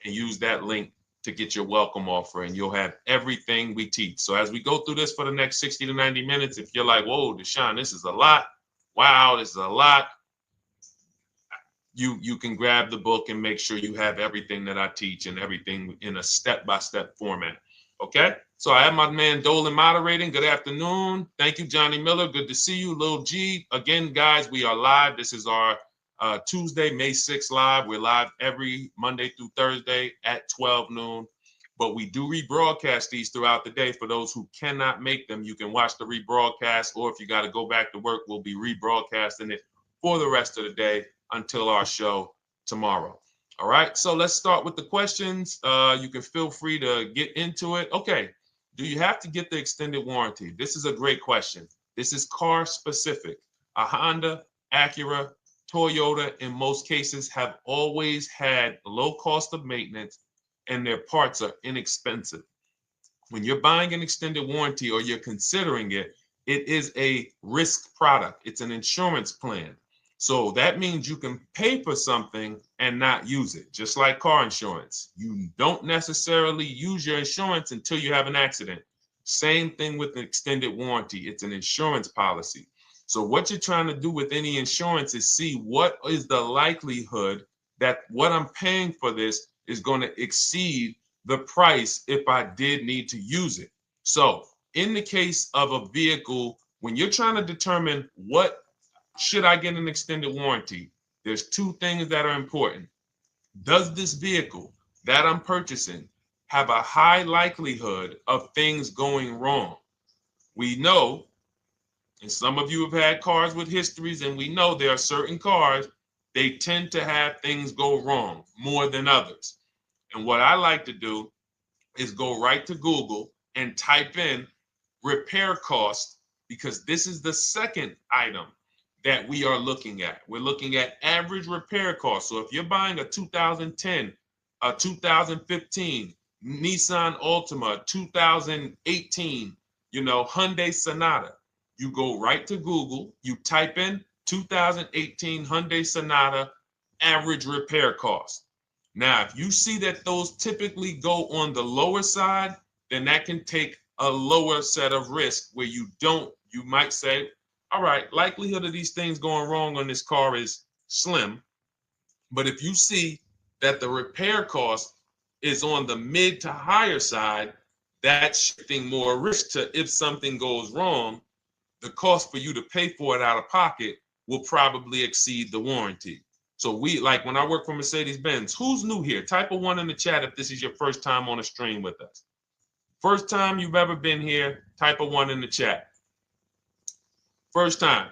and use that link to get your welcome offer, and you'll have everything we teach. So as we go through this for the next 60 to 90 minutes, if you're like, whoa, Deshone, this is a lot. Wow, this is a lot. You can grab the book and make sure you have everything that I teach and everything in a step-by-step format. Okay? So I have my man Dolan moderating. Good afternoon. Thank you, Johnny Miller. Good to see you, Lil G. Again, guys, we are live. This is our Tuesday, May 6th live. We're live every Monday through Thursday at 12 noon. But we do rebroadcast these throughout the day. For those who cannot make them, you can watch the rebroadcast, or if you got to go back to work, we'll be rebroadcasting it for the rest of the day until our show tomorrow. All right, so let's start with the questions. You can feel free to get into it. Okay, do you have to get the extended warranty? This is a great question. This is car specific. A Honda, Acura, Toyota, in most cases, have always had low cost of maintenance, and their parts are inexpensive. When you're buying an extended warranty or you're considering it, it is a risk product. It's an insurance plan. So that means you can pay for something and not use it, just like car insurance. You don't necessarily use your insurance until you have an accident. Same thing with an extended warranty. It's an insurance policy. So what you're trying to do with any insurance is see what is the likelihood that what I'm paying for this is going to exceed the price if I did need to use it. So in the case of a vehicle, when you're trying to determine what should I get an extended warranty, there's 2 things that are important. Does this vehicle that I'm purchasing have a high likelihood of things going wrong? We know, and some of you have had cars with histories, and we know there are certain cars, they tend to have things go wrong more than others. And what I like to do is go right to Google and type in repair cost, because this is the second item that we are looking at. We're looking at average repair cost. So if you're buying a 2010, a 2015 Nissan Altima, 2018, Hyundai Sonata, you go right to Google, you type in 2018 Hyundai Sonata average repair cost. Now, if you see that those typically go on the lower side, then that can take a lower set of risk where you might say, all right, likelihood of these things going wrong on this car is slim. But if you see that the repair cost is on the mid to higher side, that's shifting more risk to if something goes wrong, the cost for you to pay for it out of pocket will probably exceed the warranty. So like when I work for Mercedes-Benz, who's new here? Type a 1 in the chat if this is your first time on a stream with us. First time you've ever been here, type a 1 in the chat. First time.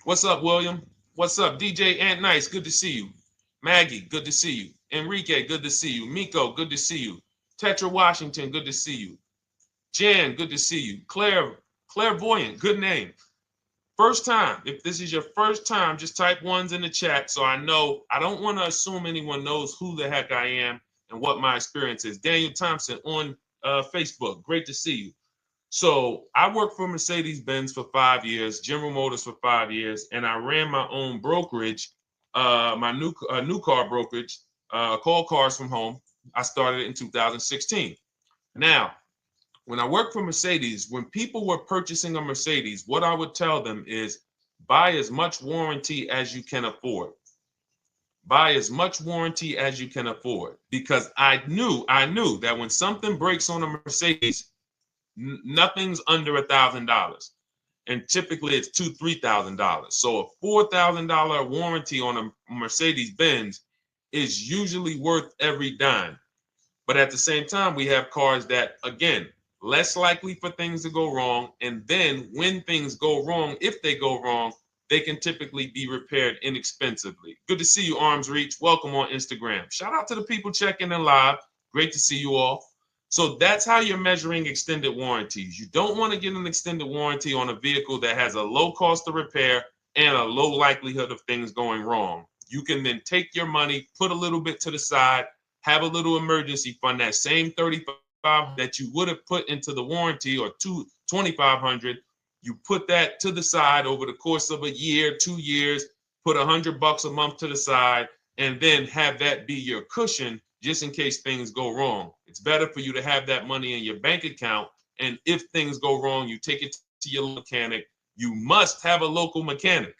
What's up, William? What's up, DJ Ant Nice? Good to see you. Maggie, good to see you. Enrique, good to see you. Miko, good to see you. Tetra Washington, good to see you. Jan, good to see you. Clairvoyant, good name. First time. If this is your first time, just type ones in the chat so I know. I don't want to assume anyone knows who the heck I am and what my experience is. Daniel Thompson on Facebook. Great to see you. So I worked for Mercedes-Benz for 5 years, General Motors for 5 years, and I ran my own brokerage, my new car brokerage, called Cars from Home. I started it in 2016. Now, when I worked for Mercedes, when people were purchasing a Mercedes, what I would tell them is buy as much warranty as you can afford. Buy as much warranty as you can afford, because I knew that when something breaks on a Mercedes, nothing's under $1,000, and typically it's $2,000-$3,000. So a $4,000 warranty on a Mercedes-Benz is usually worth every dime. But at the same time, we have cars that, again, less likely for things to go wrong. And then when things go wrong, if they go wrong, they can typically be repaired inexpensively. Good to see you, Arms Reach. Welcome on Instagram. Shout out to the people checking in live. Great to see you all. So that's how you're measuring extended warranties. You don't want to get an extended warranty on a vehicle that has a low cost of repair and a low likelihood of things going wrong. You can then take your money, put a little bit to the side, have a little emergency fund, that same $35 that you would have put into the warranty, or $2,500, you put that to the side over the course of a year, 2 years, put $100 a month to the side, and then have that be your cushion just in case things go wrong. It's better for you to have that money in your bank account, and if things go wrong, you take it to your mechanic. You must have a local mechanic.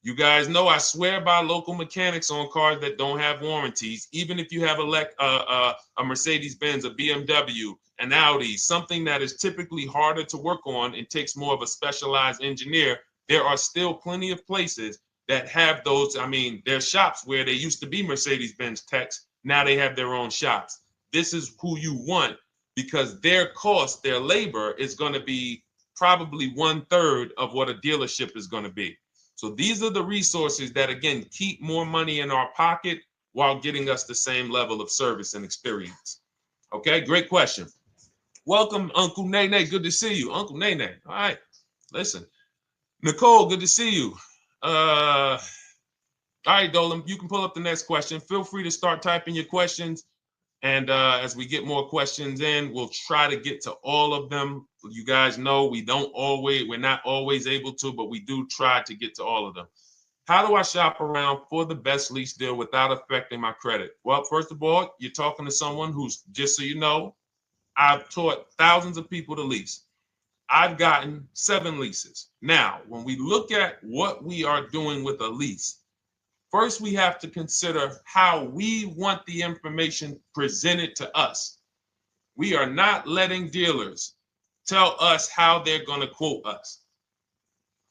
You guys know I swear by local mechanics on cars that don't have warranties. Even if you have a Mercedes-Benz, a BMW, an Audi, something that is typically harder to work on and takes more of a specialized engineer, there are still plenty of places that have those. I mean, there's shops where they used to be Mercedes-Benz techs. Now they have their own shops. This is who you want, because their cost, their labor is going to be probably 1/3 of what a dealership is going to be. So these are the resources that, again, keep more money in our pocket while getting us the same level of service and experience. Okay, great question. Welcome, Uncle Nene. Good to see you. Uncle Nene. All right, listen. Nicole, good to see you. All right, Dolan, you can pull up the next question. Feel free to start typing your questions. And as we get more questions in, we'll try to get to all of them. You guys know we're not always able to, but we do try to get to all of them. How do I shop around for the best lease deal without affecting my credit? Well, first of all, you're talking to someone who's, just so you know, I've taught thousands of people to lease. I've gotten 7 leases. Now, when we look at what we are doing with a lease, first, we have to consider how we want the information presented to us. We are not letting dealers tell us how they're going to quote us.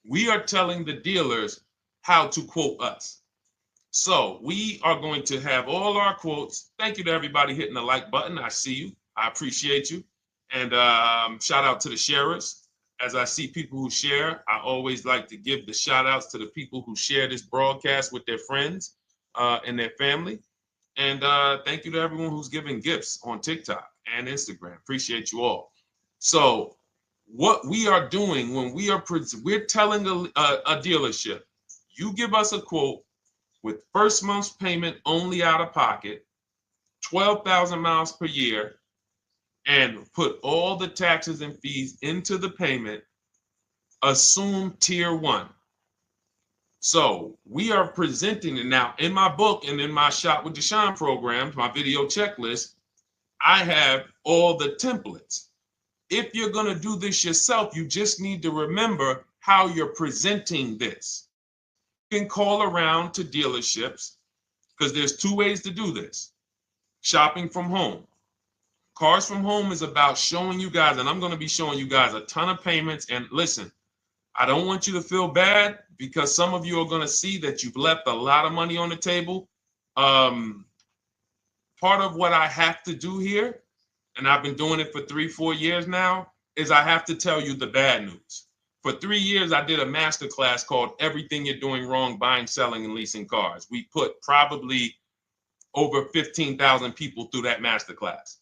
We are telling the dealers how to quote us. So we are going to have all our quotes. Thank you to everybody hitting the like button. I see you. I appreciate you. And shout out to the sharers. As I see people who share, I always like to give the shout outs to the people who share this broadcast with their friends and their family. And thank you to everyone who's giving gifts on TikTok and Instagram. Appreciate you all. So what we are doing when we're telling a dealership, you give us a quote with first month's payment only out of pocket, 12,000 miles per year, and put all the taxes and fees into the payment, assume tier 1. So we are presenting it now in my book and in my Shop with Deshone programs, my video checklist. I have all the templates. If you're going to do this yourself, you just need to remember how you're presenting this. You can call around to dealerships, because there's 2 ways to do this. Shopping from home. Cars from Home is about showing you guys, and I'm going to be showing you guys a ton of payments. And listen, I don't want you to feel bad, because some of you are going to see that you've left a lot of money on the table. Part of what I have to do here, and I've been doing it for 3-4 years now, is I have to tell you the bad news. For 3 years, I did a masterclass called Everything You're Doing Wrong Buying, Selling, and Leasing Cars. We put probably over 15,000 people through that masterclass.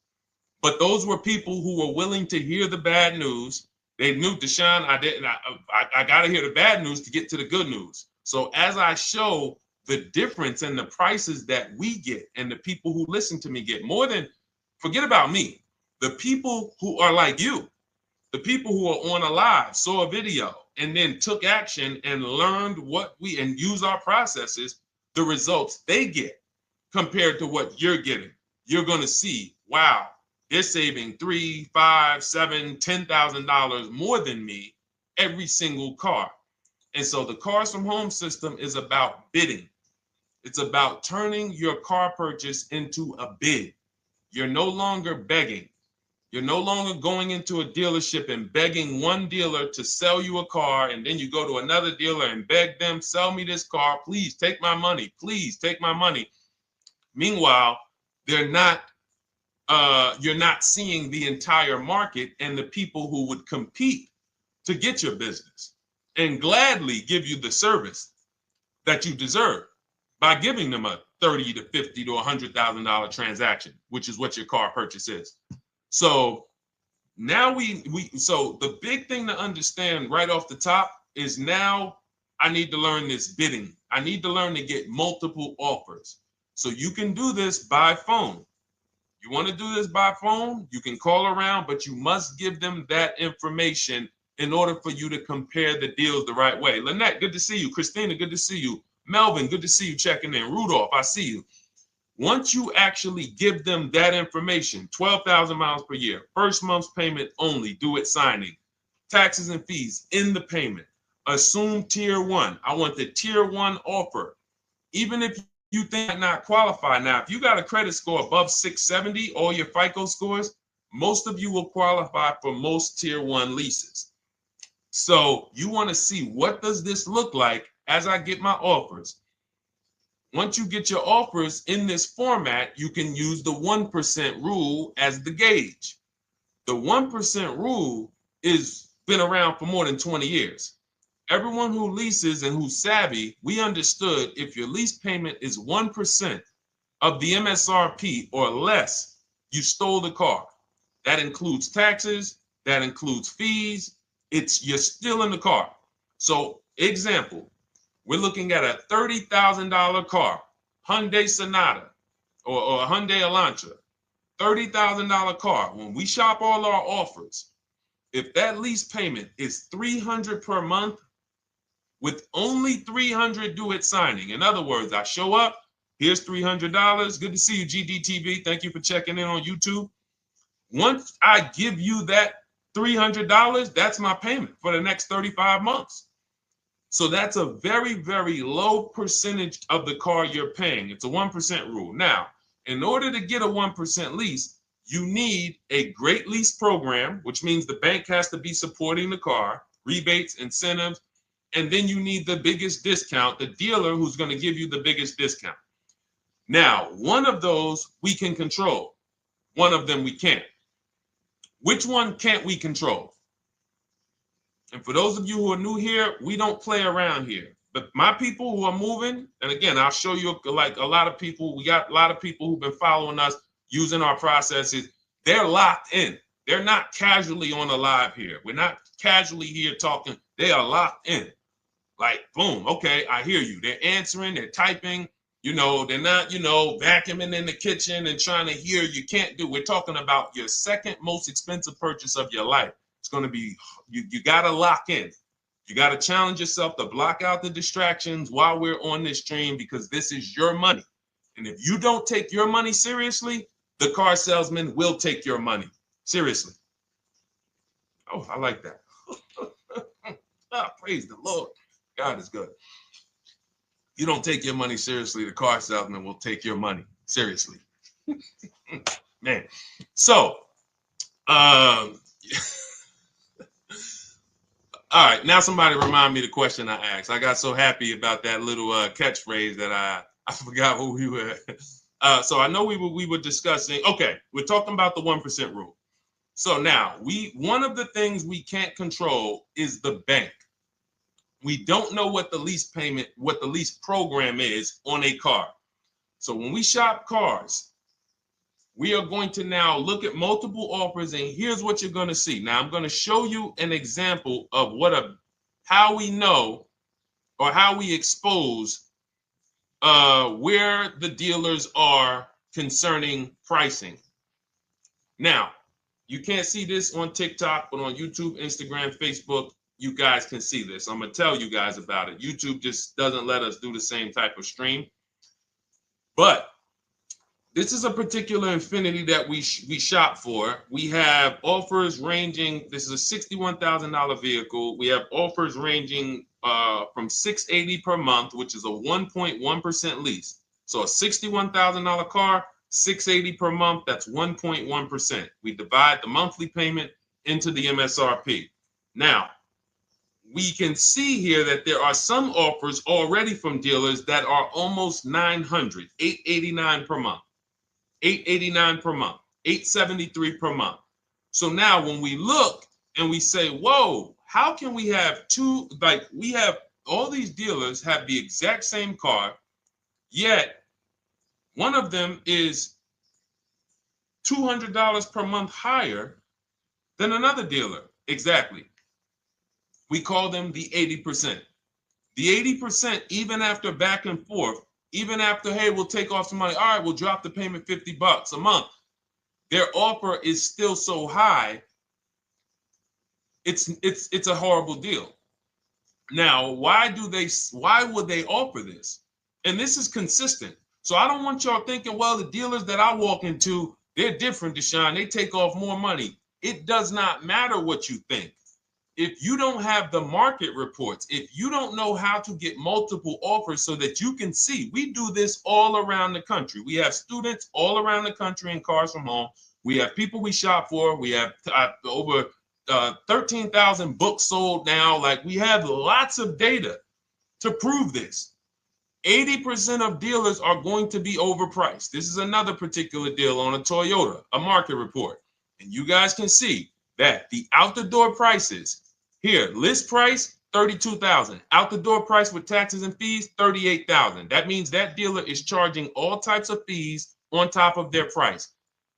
But those were people who were willing to hear the bad news. They knew, Deshone, I got to hear the bad news to get to the good news. So as I show the difference in the prices that we get and the people who listen to me get, more than, forget about me, the people who are like you, the people who are on a live, saw a video, and then took action and learned and use our processes, the results they get compared to what you're getting. You're going to see, wow, they're saving $3,000, $5,000, $7,000, $10,000 more than me every single car. And so the Cars from Home system is about bidding. It's about turning your car purchase into a bid. You're no longer begging. You're no longer going into a dealership and begging one dealer to sell you a car, and then you go to another dealer and beg them, sell me this car, please take my money, please take my money. Meanwhile, you're not seeing the entire market and the people who would compete to get your business and gladly give you the service that you deserve by giving them a $30,000 to $50,000 to $100,000 transaction, which is what your car purchase is. So now so the big thing to understand right off the top is now I need to learn this bidding. I need to learn to get multiple offers. So you can do this by phone. You want to do this by phone, you can call around, but you must give them that information in order for you to compare the deals the right way. Lynette, good to see you. Christina, good to see you. Melvin, good to see you checking in. Rudolph, I see you. Once you actually give them that information, 12,000 miles per year, first month's payment only, due at signing, taxes and fees in the payment, assume tier one. I want the tier one offer. Even if you think I not qualify. Now, if you got a credit score above 670, all your FICO scores, most of you will qualify for most tier one leases. So you want to see, what does this look like as I get my offers? Once you get your offers in this format, you can use the 1% rule as the gauge. The 1% rule is been around for more than 20 years. Everyone who leases and who's savvy, we understood if your lease payment is 1% of the MSRP or less, you stole the car. That includes taxes, that includes fees. You're still in the car. So example, we're looking at a $30,000 car, Hyundai Sonata or a Hyundai Elantra, $30,000 car. When we shop all our offers, if that lease payment is $300 per month with only $300 due at signing, in other words, I show up, here's $300. Good to see you, GDTV. Thank you for checking in on YouTube. Once I give you that $300, that's my payment for the next 35 months. So that's a very, very low percentage of the car you're paying. It's a 1% rule. Now, in order to get a 1% lease, you need a great lease program, which means the bank has to be supporting the car, rebates, incentives, and then you need the biggest discount, the dealer who's going to give you the biggest discount. Now, one of those we can control. One of them we can't. Which one can't we control? And for those of you who are new here, we don't play around here. But my people who are moving, and again, I'll show you, like a lot of people, we got a lot of people who've been following us, using our processes. They're locked in. They're not casually on a live here. We're not casually here talking. They are locked in. Like, boom, okay, I hear you. They're answering, they're typing, they're not, vacuuming in the kitchen and trying to hear. You can't do. We're talking about your second most expensive purchase of your life. It's going to be, you got to lock in. You got to challenge yourself to block out the distractions while we're on this stream, because this is your money. And if you don't take your money seriously, the car salesman will take your money seriously. Oh, I like that. Praise the Lord. God is good. You don't take your money seriously, the car salesman will take your money seriously. Man. So, all right, now somebody remind me the question I asked. I got so happy about that little catchphrase that I forgot who we were. So I know we were discussing. Okay, we're talking about the 1% rule. So now one of the things we can't control is the bank. We don't know what the lease program is on a car. So when we shop cars, we are going to now look at multiple offers, and here's what you're going to see. Now I'm going to show you an example of how we know or how we expose where the dealers are concerning pricing. Now, you can't see this on TikTok, but on YouTube, Instagram, Facebook, you guys can see this. I'm going to tell you guys about it. YouTube just doesn't let us do the same type of stream. But this is a particular Infiniti that we shop for. We have offers ranging, this is a $61,000 vehicle. We have offers ranging from $680 per month, which is a 1.1% lease. So a $61,000 car, $680 per month, that's 1.1%. We divide the monthly payment into the MSRP. Now, we can see here that there are some offers already from dealers that are almost $900, $889 per month. $889 per month, $873 per month. So now when we look and we say, whoa, how can we have we have all these dealers have the exact same car, yet one of them is $200 per month higher than another dealer. Exactly. We call them the 80%. The 80%, even after back and forth, even after, hey, we'll take off some money. All right, we'll drop the payment $50 a month. Their offer is still so high. It's a horrible deal. Now, why would they offer this? And this is consistent. So I don't want y'all thinking, well, the dealers that I walk into, they're different, Deshone. They take off more money. It does not matter what you think. If you don't have the market reports, if you don't know how to get multiple offers so that you can see, we do this all around the country. We have students all around the country in Cars from Home. We have people we shop for. We have over 13,000 books sold now. Like, we have lots of data to prove this. 80% of dealers are going to be overpriced. This is another particular deal on a Toyota, a market report. And you guys can see that the out-the-door prices here, list price, $32,000. Out-the-door price with taxes and fees, $38,000. That means that dealer is charging all types of fees on top of their price.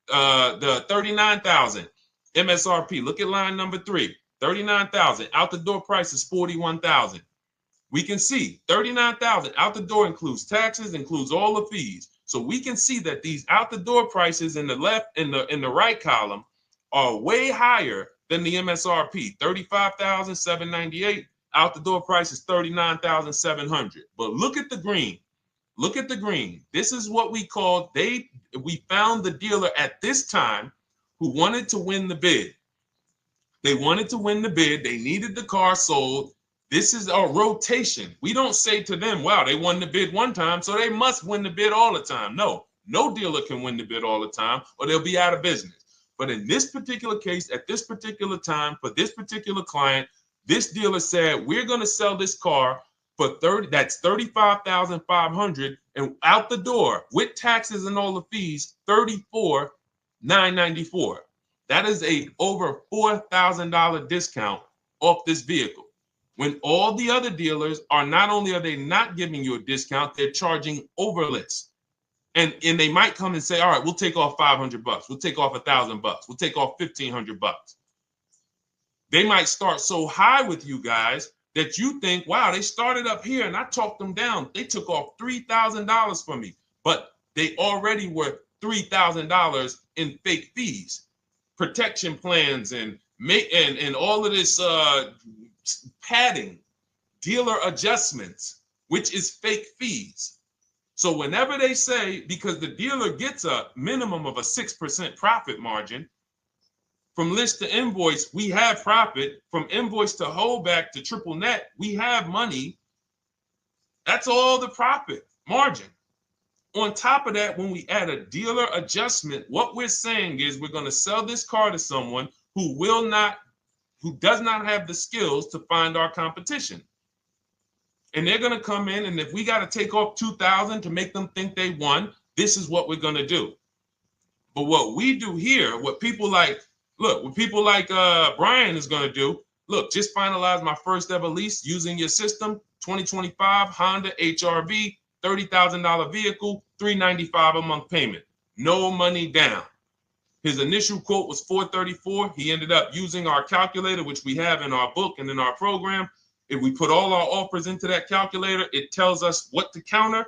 The $39,000 MSRP. Look at line number 3. $39,000. Out-the-door price is $41,000. We can see $39,000 out-the-door includes taxes, includes all the fees. So we can see that these out-the-door prices in the left, in the right column, are way higher than the MSRP, $35,798. Out the door price is $39,700. But look at the green. Look at the green. This is what we call, we found the dealer at this time who wanted to win the bid. They wanted to win the bid. They needed the car sold. This is a rotation. We don't say to them, wow, they won the bid one time, so they must win the bid all the time. No dealer can win the bid all the time, or they'll be out of business. But in this particular case, at this particular time, for this particular client, this dealer said, we're going to sell this car for $35,500, and out the door with taxes and all the fees, $34,994. That is a over $4,000 discount off this vehicle. When all the other dealers are, not only are they not giving you a discount, they're charging over list. And they might come and say, all right, we'll take off $500. We'll take off $1,000. We'll take off $1,500. They might start so high with you guys that you think, wow, they started up here and I talked them down. They took off $3,000 from me, but they already were $3,000 in fake fees, protection plans, and all of this padding, dealer adjustments, which is fake fees. So whenever they say, because the dealer gets a minimum of a 6% profit margin, from list to invoice, we have profit. From invoice to holdback to triple net, we have money. That's all the profit margin. On top of that, when we add a dealer adjustment, what we're saying is we're going to sell this car to someone who does not have the skills to find our competition. And they're going to come in, and if we got to take off $2,000 to make them think they won, this is what we're going to do. But what we do here, what people like Look, what people like Brian is going to do, look, just finalize my first ever lease using your system, 2025 Honda HRV, $30,000 vehicle, $395 a month payment. No money down. His initial quote was $434. He ended up using our calculator, which we have in our book and in our program. If we put all our offers into that calculator, it tells us what to counter.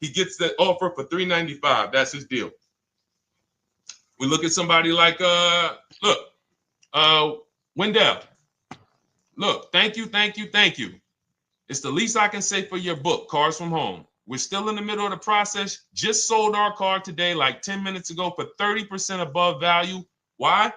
He gets that offer for $395. That's his deal. We look at somebody like, Wendell. Look, thank you. It's the least I can say for your book, Cars from Home. We're still in the middle of the process. Just sold our car today, like 10 minutes ago, for 30% above value. Why?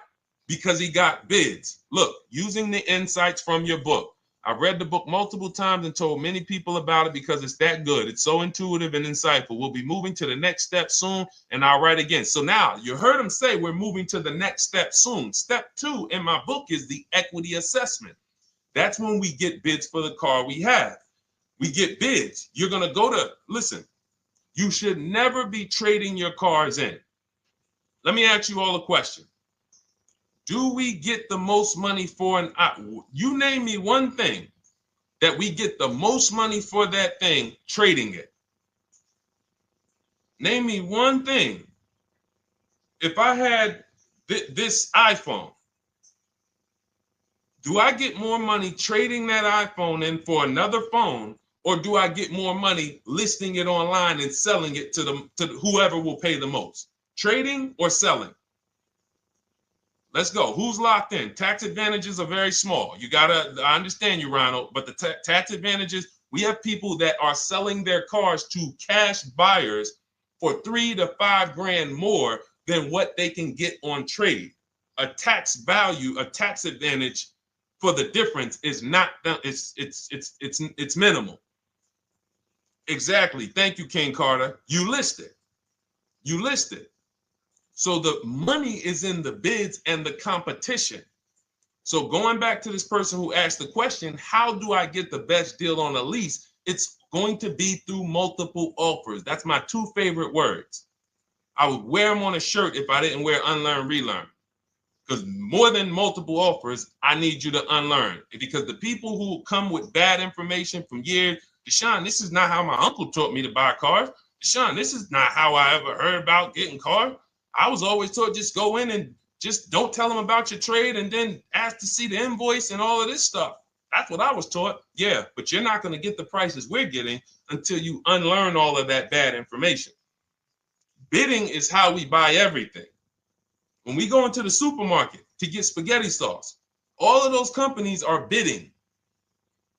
Because he got bids. Look, using the insights from your book. I've read the book multiple times and told many people about it because it's that good. It's so intuitive and insightful. We'll be moving to the next step soon, and I'll write again. So now you heard him say we're moving to the next step soon. Step 2 in my book is the equity assessment. That's when we get bids for the car we have. We get bids. You're going to go to, listen, you should never be trading your cars in. Let me ask you all a question. Do we get the most money for you name me one thing that we get the most money for that thing trading it. Name me one thing. If I had this iPhone, do I get more money trading that iPhone in for another phone, or do I get more money listing it online and selling it to whoever will pay the most? Trading or selling? Let's go. Who's locked in? Tax advantages are very small. I understand you, Ronald, but the tax advantages, we have people that are selling their cars to cash buyers for $3 to $5 grand more than what they can get on trade. A tax value, a tax advantage for the difference is not, it's minimal. Exactly. Thank you, King Carter. You listed. So the money is in the bids and the competition. So going back to this person who asked the question, how do I get the best deal on a lease? It's going to be through multiple offers. That's my two favorite words. I would wear them on a shirt if I didn't wear unlearn, relearn. Because more than multiple offers, I need you to unlearn. Because the people who come with bad information from years, Deshone, this is not how my uncle taught me to buy cars. Deshone, this is not how I ever heard about getting cars. I was always taught just go in and just don't tell them about your trade and then ask to see the invoice and all of this stuff. That's what I was taught. Yeah, but you're not going to get the prices we're getting until you unlearn all of that bad information. Bidding is how we buy everything. When we go into the supermarket to get spaghetti sauce, all of those companies are bidding.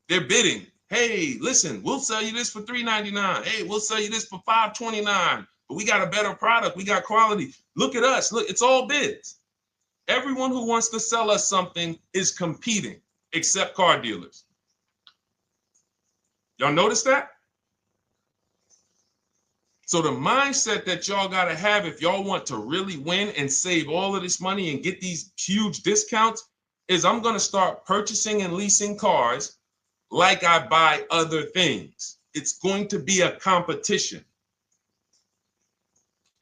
They're bidding. Hey, listen, we'll sell you this for $3.99. Hey, we'll sell you this for $5.29. But we got a better product. We got quality. Look at us. Look, it's all bids. Everyone who wants to sell us something is competing, except car dealers. Y'all notice that? So the mindset that y'all got to have if y'all want to really win and save all of this money and get these huge discounts is I'm going to start purchasing and leasing cars like I buy other things. It's going to be a competition.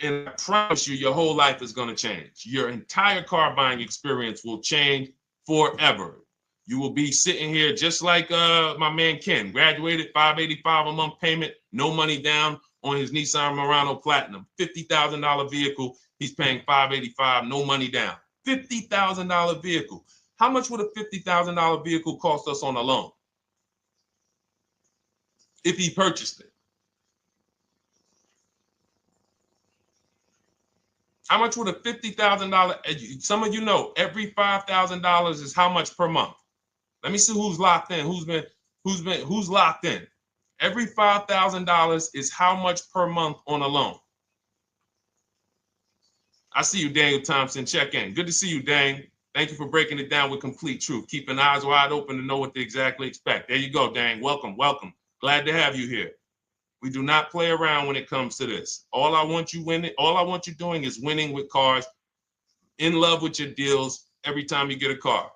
And I promise you, your whole life is going to change. Your entire car buying experience will change forever. You will be sitting here just like my man Ken, graduated, $585 a month payment, no money down on his Nissan Murano Platinum, $50,000 vehicle. He's paying $585, no money down. $50,000 vehicle. How much would a $50,000 vehicle cost us on a loan if he purchased it? How much would a $50,000? Some of you know every $5,000 is how much per month. Let me see who's locked in. Who's locked in? Every $5,000 is how much per month on a loan. I see you, Daniel Thompson. Check in. Good to see you, Dang. Thank you for breaking it down with complete truth. Keeping eyes wide open to know what to exactly expect. There you go, Dang. Welcome. Glad to have you here. We do not play around when it comes to this. All I want you doing is winning with cars, in love with your deals every time you get a car.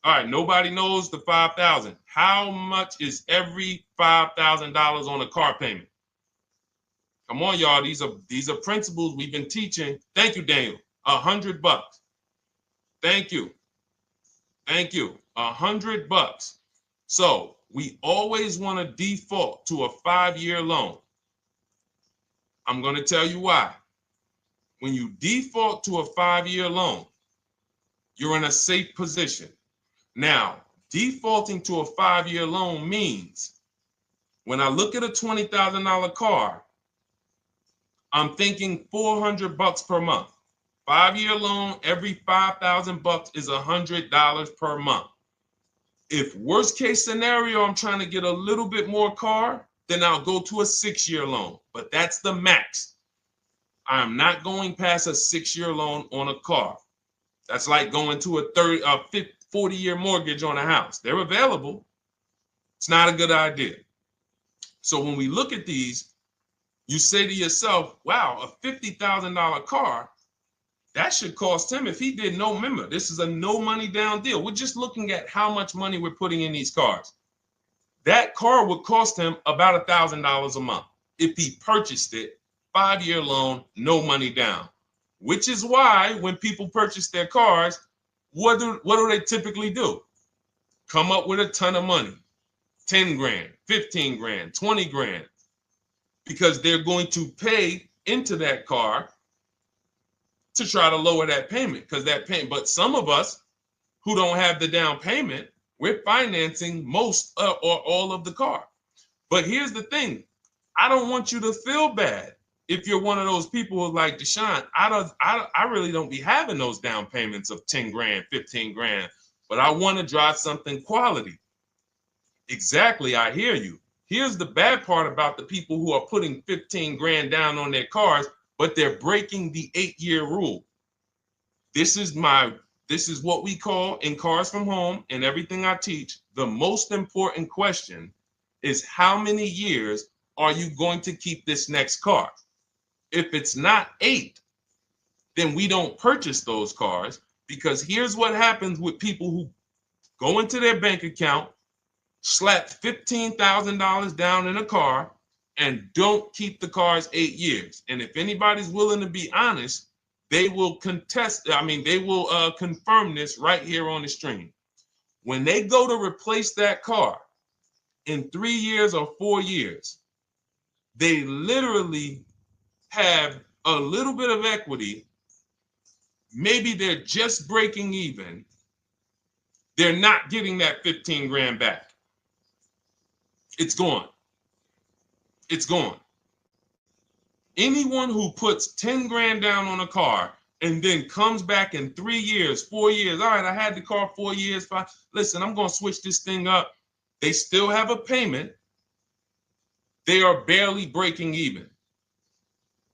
All right, nobody knows the $5,000. How much is every $5,000 on a car payment? Come on, y'all. These are principles we've been teaching. Thank you, Daniel. $100. Thank you. Thank you. $100. So we always want to default to a 5-year loan. I'm going to tell you why. When you default to a 5-year loan, you're in a safe position. Now, defaulting to a 5-year loan means when I look at a $20,000 car, I'm thinking $400 per month. 5-year loan, every $5,000 is $100 per month. If worst case scenario, I'm trying to get a little bit more car, then I'll go to a 6-year loan. But that's the max. I'm not going past a 6-year loan on a car. That's like going to a 40-year mortgage on a house. They're available. It's not a good idea. So when we look at these, you say to yourself, wow, a $50,000 car, that should cost him, if he did no, remember, this is a no money down deal. We're just looking at how much money we're putting in these cars. That car would cost him about $1,000 a month if he purchased it, 5-year loan, no money down. Which is why when people purchase their cars, what do they typically do? Come up with a ton of money, 10 grand, 15 grand, 20 grand, because they're going to pay into that car to try to lower that payment, because that payment. But some of us who don't have the down payment, we're financing most or all of the car. But here's the thing. I don't want you to feel bad if you're one of those people who's like, Deshone, I really don't be having those down payments of 10 grand, 15 grand, but I want to drive something quality. Exactly, I hear you. Here's the bad part about the people who are putting 15 grand down on their cars, but they're breaking the 8-year rule. This is what we call in Cars from Home and everything I teach, the most important question is how many years are you going to keep this next car? If it's not 8, then we don't purchase those cars, because here's what happens with people who go into their bank account, slap $15,000 down in a car, and don't keep the cars 8 years. And if anybody's willing to be honest, they will confirm this right here on the stream. When they go to replace that car in 3 years or 4 years, they literally have a little bit of equity. Maybe they're just breaking even. They're not getting that 15 grand back. It's gone. It's gone. Anyone who puts 10 grand down on a car and then comes back in 3 years, 4 years, all right, I had the car 4 years, 5, listen, I'm going to switch this thing up. They still have a payment. They are barely breaking even.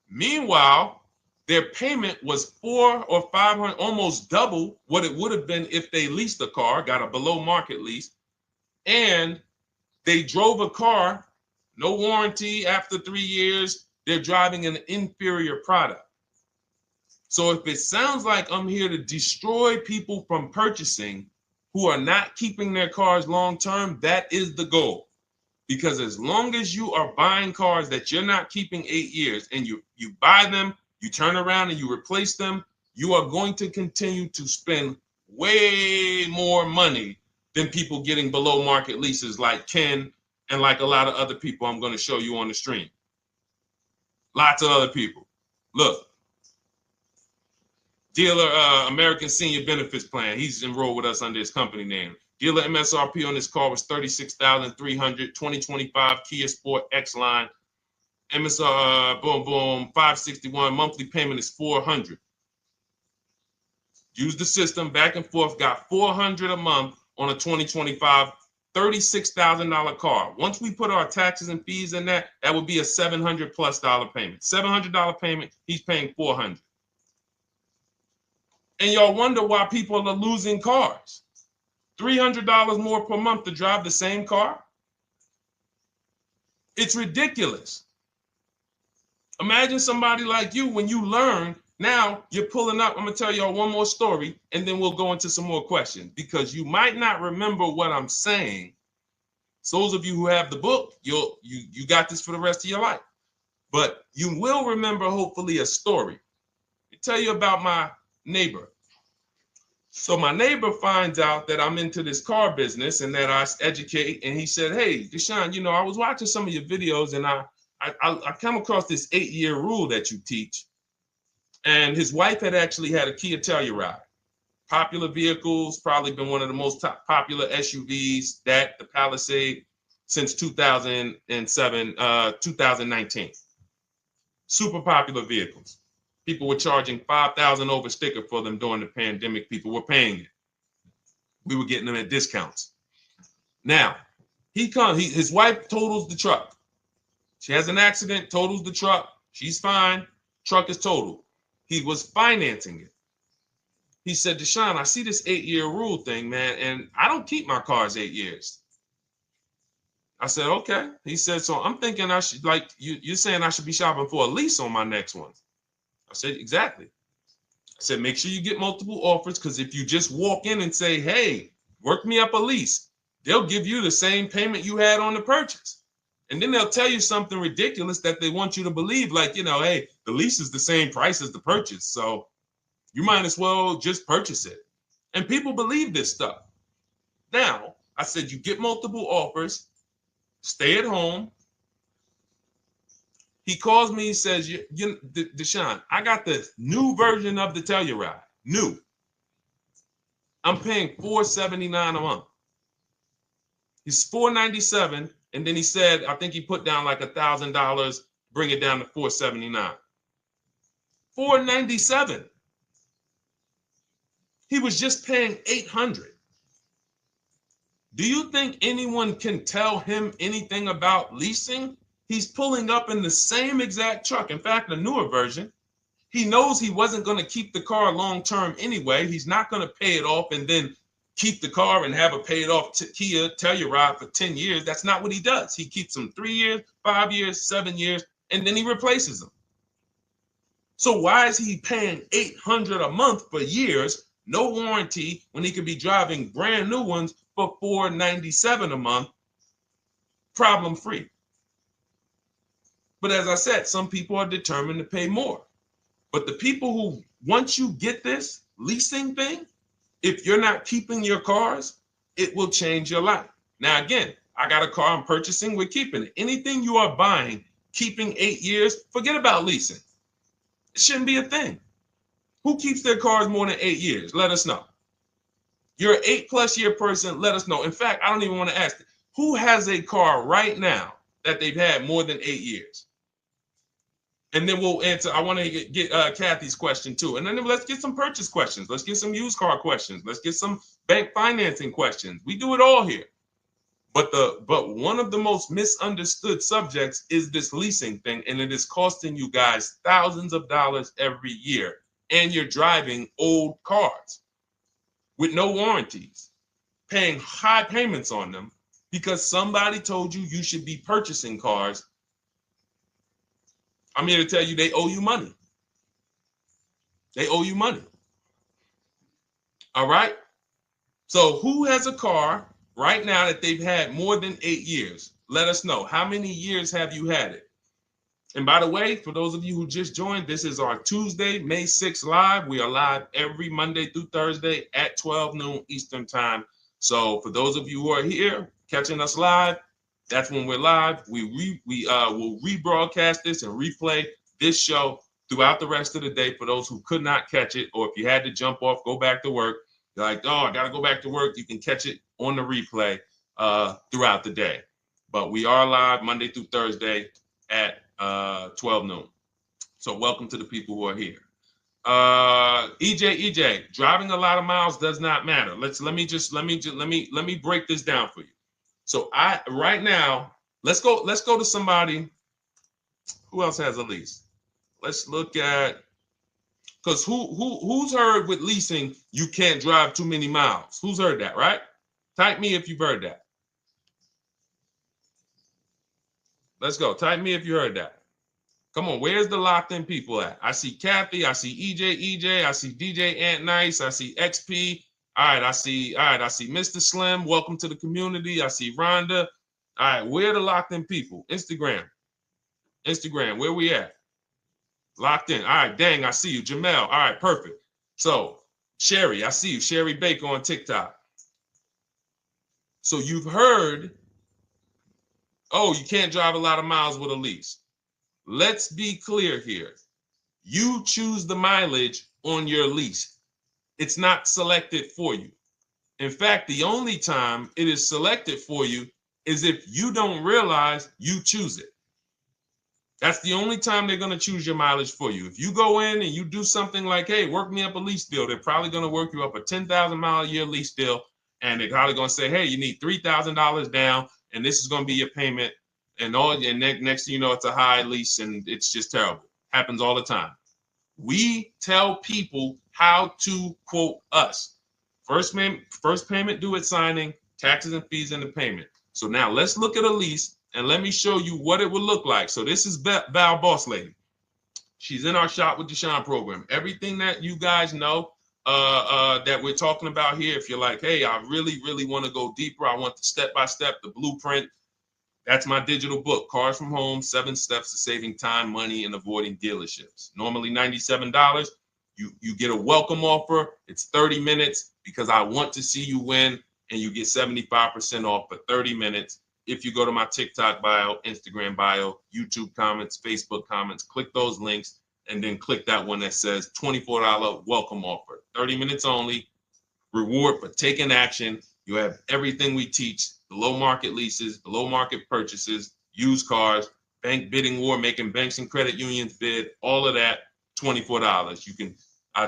Meanwhile, their payment was $400 or $500, almost double what it would have been if they leased a car, got a below market lease, and they drove a car, no warranty after 3 years. They're driving an inferior product. So if it sounds like I'm here to destroy people from purchasing who are not keeping their cars long term, that is the goal. Because as long as you are buying cars that you're not keeping 8 years and you buy them, you turn around and you replace them, you are going to continue to spend way more money than people getting below market leases like Ken and like a lot of other people I'm going to show you on the stream. Lots of other people. Look, dealer American Senior Benefits Plan. He's enrolled with us under his company name. Dealer MSRP on this car was $36,300. 2025 Kia Sport X line. MSR boom boom 561. Monthly payment is $400. Use the system back and forth. Got $400 a month on a 2025 $36,000 car. Once we put our taxes and fees in that would be a $700+ payment. $700 payment. He's paying $400. And y'all wonder why people are losing cars. $300 more per month to drive the same car? It's ridiculous. Imagine somebody like you, when you learn, now you're pulling up. I'm going to tell y'all one more story, and then we'll go into some more questions, because you might not remember what I'm saying. So those of you who have the book, you got this for the rest of your life. But you will remember, hopefully, a story. I'll tell you about my neighbor. So my neighbor finds out that I'm into this car business and that I educate. And he said, hey, Deshone, I was watching some of your videos and I come across this 8-year rule that you teach. And his wife had actually had a Kia Telluride. Popular vehicles, probably been one of the most popular SUVs, that the Palisade, since 2007, 2019. Super popular vehicles. People were charging $5,000 over sticker for them during the pandemic. People were paying it. We were getting them at discounts. Now, his wife totals the truck. She has an accident, totals the truck. She's fine. Truck is totaled. He was financing it. He said, Deshone, I see this 8-year rule thing, man, and I don't keep my cars 8 years. I said, okay. He said, so I'm thinking I should, like, you're saying I should be shopping for a lease on my next one. I said, exactly. I said, make sure you get multiple offers, because if you just walk in and say, hey, work me up a lease, they'll give you the same payment you had on the purchase. And then they'll tell you something ridiculous that they want you to believe, like, hey, the lease is the same price as the purchase, so you might as well just purchase it. And people believe this stuff. Now, I said, you get multiple offers, stay at home. He calls me, he says, Deshone, I got the new version of the Telluride, new. I'm paying $479 a month. He's $497, and then he said, I think he put down like $1,000, bring it down to $479. $497. He was just paying $800. Do you think anyone can tell him anything about leasing? He's pulling up in the same exact truck. In fact, the newer version. He knows he wasn't going to keep the car long term anyway. He's not going to pay it off and then keep the car and have a paid off Kia Telluride for 10 years. That's not what he does. He keeps them 3 years, 5 years, 7 years, and then he replaces them. So why is he paying $800 a month for years, no warranty, when he could be driving brand new ones for $497 a month, problem free? But as I said, some people are determined to pay more. But the people who, once you get this leasing thing, if you're not keeping your cars, it will change your life. Now, again, I got a car I'm purchasing, we're keeping it. Anything you are buying, keeping 8 years, forget about leasing. It shouldn't be a thing. Who keeps their cars more than 8 years? Let us know. You're an 8+ year person, let us know. In fact, I don't even want to ask, who has a car right now that they've had more than 8 years? And then we'll answer. I want to get Kathy's question too. And then let's get some purchase questions. Let's get some used car questions. Let's get some bank financing questions. We do it all here. But one of the most misunderstood subjects is this leasing thing, and it is costing you guys thousands of dollars every year. And you're driving old cars with no warranties, paying high payments on them because somebody told you you should be purchasing cars. I'm here to tell you they owe you money. They owe you money. All right? So who has a car right now that they've had more than 8 years? Let us know. How many years have you had it? And by the way, for those of you who just joined, this is our Tuesday, May 6th live. We are live every Monday through Thursday at 12 noon Eastern time. So for those of you who are here catching us live, that's when we're live. We will rebroadcast this and replay this show throughout the rest of the day for those who could not catch it, or if you had to jump off, go back to work. You're like, oh, I got to go back to work. You can catch it on the replay throughout the day. But we are live Monday through Thursday at 12 noon. So welcome to the people who are here. EJ, driving a lot of miles does not matter. Let me break this down for you. So right now, let's go to somebody who else has a lease. Let's look at, because who's heard with leasing you can't drive too many miles? Who's heard that, right? Type me if you've heard that. Let's go. Type me if you heard that. Come on, where's the locked in people at? I see Kathy, I see EJ, I see DJ Ant Nice, I see XP. All right, I see Mr. Slim. Welcome to the community. I see Rhonda. All right, where are the locked in people? Instagram, where we at? Locked in. All right, dang, I see you. Jamel. All right, perfect. So Sherry, I see you. Sherry Baker on TikTok. So you've heard, oh, you can't drive a lot of miles with a lease. Let's be clear here. You choose the mileage on your lease. It's not selected for you. In fact, the only time it is selected for you is if you don't realize you choose it. That's the only time they're going to choose your mileage for you. If you go in and you do something like, hey, work me up a lease deal, they're probably going to work you up a 10,000 mile a year lease deal. And they're probably going to say, hey, you need $3,000 down, and this is going to be your payment. And next thing you know, it's a high lease, and it's just terrible. Happens all the time. We tell people how to quote us. First payment due at signing, taxes and fees in the payment. So now let's look at a lease, and let me show you what it would look like. So this is Val Boss Lady. She's in our Shop with Deshone program. Everything that you guys know that we're talking about here, if you're like, hey, I really, really want to go deeper, I want the step-by-step, the blueprint, that's my digital book, Cars from Home, 7 Steps to Saving Time, Money, and Avoiding Dealerships. Normally $97. You get a welcome offer. It's 30 minutes because I want to see you win, and you get 75% off for 30 minutes. If you go to my TikTok bio, Instagram bio, YouTube comments, Facebook comments, click those links, and then click that one that says $24 welcome offer. 30 minutes only, reward for taking action. You have everything we teach, the low market leases, the low market purchases, used cars, bank bidding war, making banks and credit unions bid, all of that, $24. You can,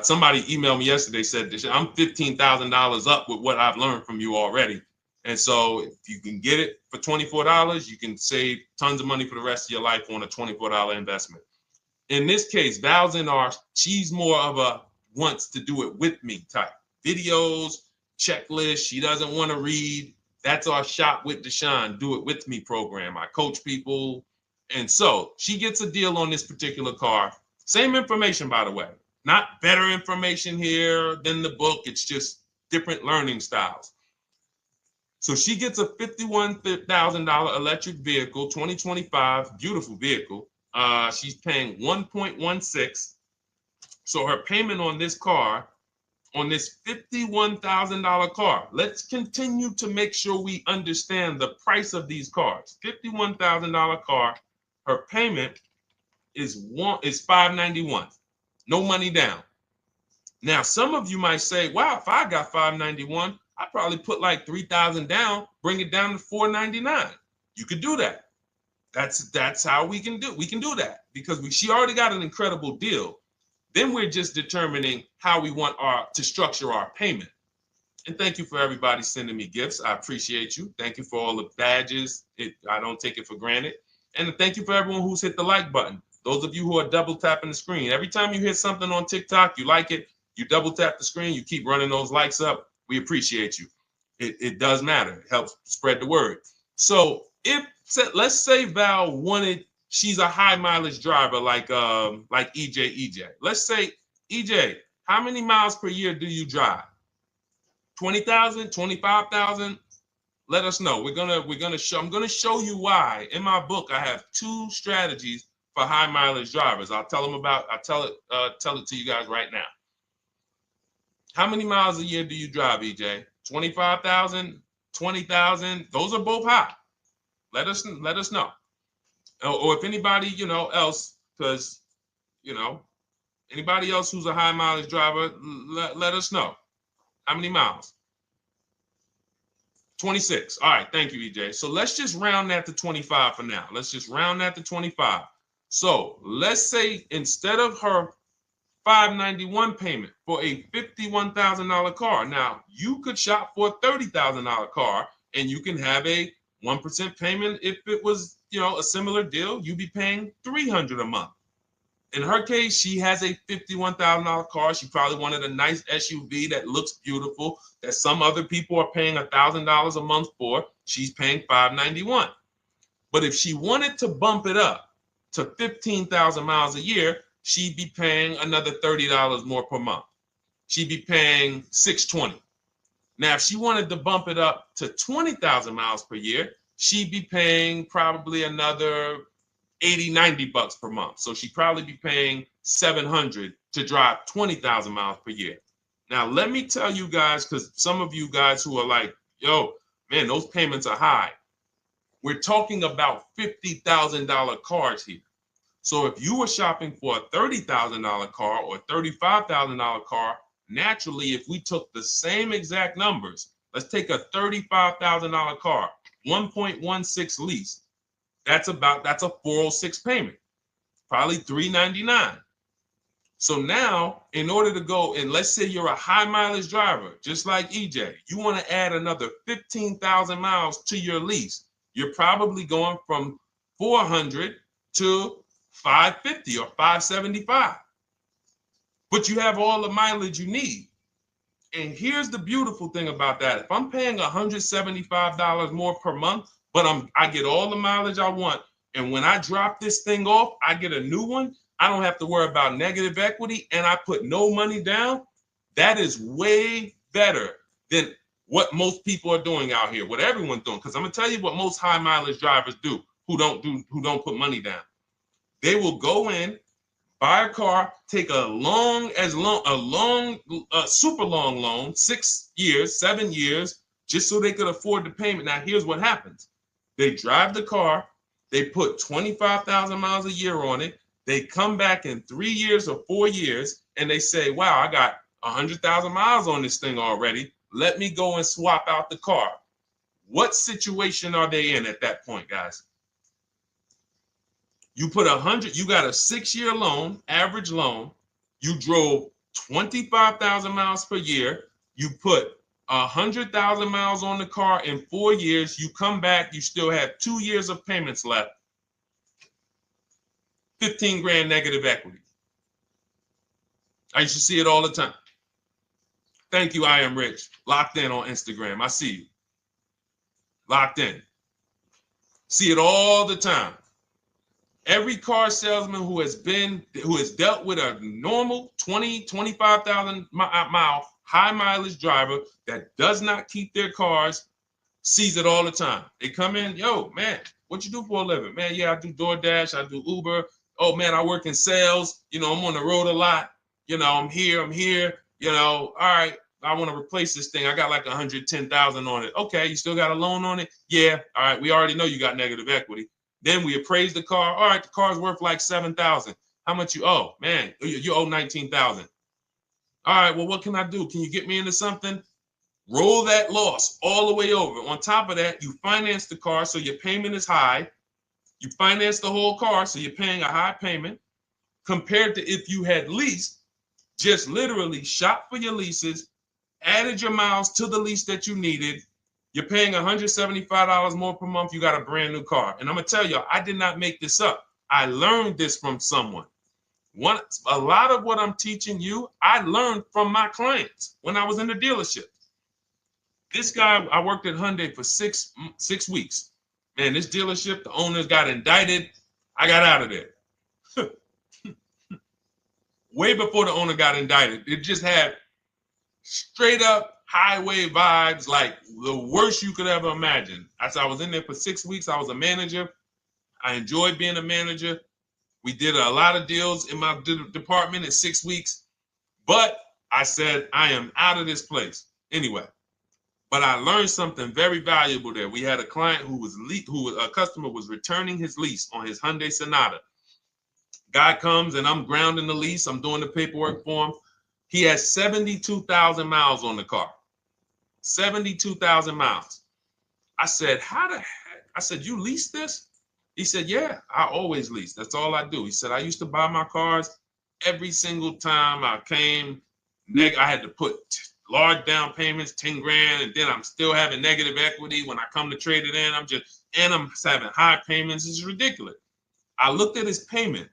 somebody emailed me yesterday, said, I'm $15,000 up with what I've learned from you already. And so if you can get it for $24, you can save tons of money for the rest of your life on a $24 investment. In this case, Val's in our, she's more of a wants to do it with me type. Videos, checklist, she doesn't want to read. That's our Shop with Deshone, do it with me program. I coach people. And so she gets a deal on this particular car. Same information, by the way. Not better information here than the book. It's just different learning styles. So she gets a $51,000 electric vehicle, 2025, beautiful vehicle. She's paying 1.16. So her payment on this car, on this $51,000 car, let's continue to make sure we understand the price of these cars. $51,000 car, her payment is $591. No money down. Now, some of you might say, wow, if I got $591, I'd probably put like $3,000 down, bring it down to $499. You could do that. That's how we can do. We can do that because she already got an incredible deal. Then we're just determining how we want to structure our payment. And thank you for everybody sending me gifts. I appreciate you. Thank you for all the badges. I don't take it for granted. And thank you for everyone who's hit the like button. Those of you who are double tapping the screen. Every time you hit something on TikTok, you like it, you double tap the screen, you keep running those likes up. We appreciate you. It does matter. It helps spread the word. So let's say Val wanted, she's a high mileage driver like EJ. Let's say, EJ, how many miles per year do you drive? 20,000, 25,000? Let us know. I'm gonna show you why. In my book, I have 2 strategies for high mileage drivers. I'll tell it to you guys right now. How many miles a year do you drive, EJ? 25,000, 20,000? Those are both high. Let us know. Or if anybody, else, because, anybody else who's a high mileage driver, let us know. How many miles? 26. All right. Thank you, EJ. So let's just round that to 25 for now. Let's just round that to 25. So let's say instead of her $591 payment for a $51,000 car, now you could shop for a $30,000 car and you can have a 1% payment. If it was, a similar deal, you'd be paying $300 a month. In her case, she has a $51,000 car. She probably wanted a nice SUV that looks beautiful, that some other people are paying $1,000 a month for. She's paying $591. But if she wanted to bump it up to 15,000 miles a year, she'd be paying another $30 more per month. She'd be paying $620. Now, if she wanted to bump it up to 20,000 miles per year, she'd be paying probably another $80, $90 per month. So she'd probably be paying $700 to drive 20,000 miles per year. Now, let me tell you guys, because some of you guys who are like, yo, man, those payments are high. We're talking about $50,000 cars here. So if you were shopping for a $30,000 car or $35,000 car, naturally, if we took the same exact numbers, let's take a $35,000 car, 1.16 lease. That's a 406 payment, probably $399. So now, in order to go, and let's say you're a high mileage driver, just like EJ, you want to add another 15,000 miles to your lease. You're probably going from 400 to 550 or 575. But you have all the mileage you need. And here's the beautiful thing about that. If I'm paying $175 more per month, but I get all the mileage I want, and when I drop this thing off, I get a new one, I don't have to worry about negative equity, and I put no money down. That is way better than what most people are doing out here, what everyone's doing. Because I'm gonna tell you what most high mileage drivers do who don't put money down. They will go in, buy a car, take a super long loan, 6 years, 7 years, just so they could afford the payment. Now, here's what happens. They drive the car, they put 25,000 miles a year on it. They come back in 3 years or 4 years, and they say, wow, I got 100,000 miles on this thing already. Let me go and swap out the car. What situation are they in at that point, guys? You put 100, you got a 6-year loan, average loan. You drove 25,000 miles per year. You put 100,000 miles on the car in 4 years. You come back, you still have 2 years of payments left. 15 grand negative equity. I used to see it all the time. Thank you, I am rich. Locked in on Instagram. I see you. Locked in. See it all the time. Every car salesman who has dealt with a normal 25,000 mile high mileage driver that does not keep their cars sees it all the time. They come in, yo, man, what you do for a living? Man, yeah, I do DoorDash, I do Uber. Oh man, I work in sales. You know, I'm on the road a lot. You know, I'm here. You know, all right, I want to replace this thing. I got like 110,000 on it. Okay, you still got a loan on it? Yeah. All right, we already know you got negative equity. Then we appraise the car. All right, the car's worth like 7,000. How much you owe? Man, you owe 19,000. All right, well, what can I do? Can you get me into something? Roll that loss all the way over. On top of that, you finance the car, so your payment is high. You finance the whole car, so you're paying a high payment compared to if you had leased, just literally shop for your leases, added your miles to the lease that you needed. You're paying $175 more per month. You got a brand new car. And I'm going to tell you, I did not make this up. I learned this from someone. A lot of what I'm teaching you, I learned from my clients when I was in the dealership. This guy, I worked at Hyundai for six weeks. Man, this dealership, the owners got indicted. I got out of there. Way before the owner got indicted. It just had straight up highway vibes, like the worst you could ever imagine. As I was in there for 6 weeks, I was a manager. I enjoyed being a manager. We did a lot of deals in my department in 6 weeks. But I said, I am out of this place. Anyway. But I learned something very valuable there. We had a client a customer was returning his lease on his Hyundai Sonata. Guy comes and I'm grounding the lease. I'm doing the paperwork for him. He has 72,000 miles on the car. 72,000 miles. I said, how the heck? I said, you lease this? He said, yeah, I always lease. That's all I do. He said, I used to buy my cars every single time I came. I had to put large down payments, 10 grand, and then I'm still having negative equity when I come to trade it in. I'm having high payments. It's ridiculous. I looked at his payment,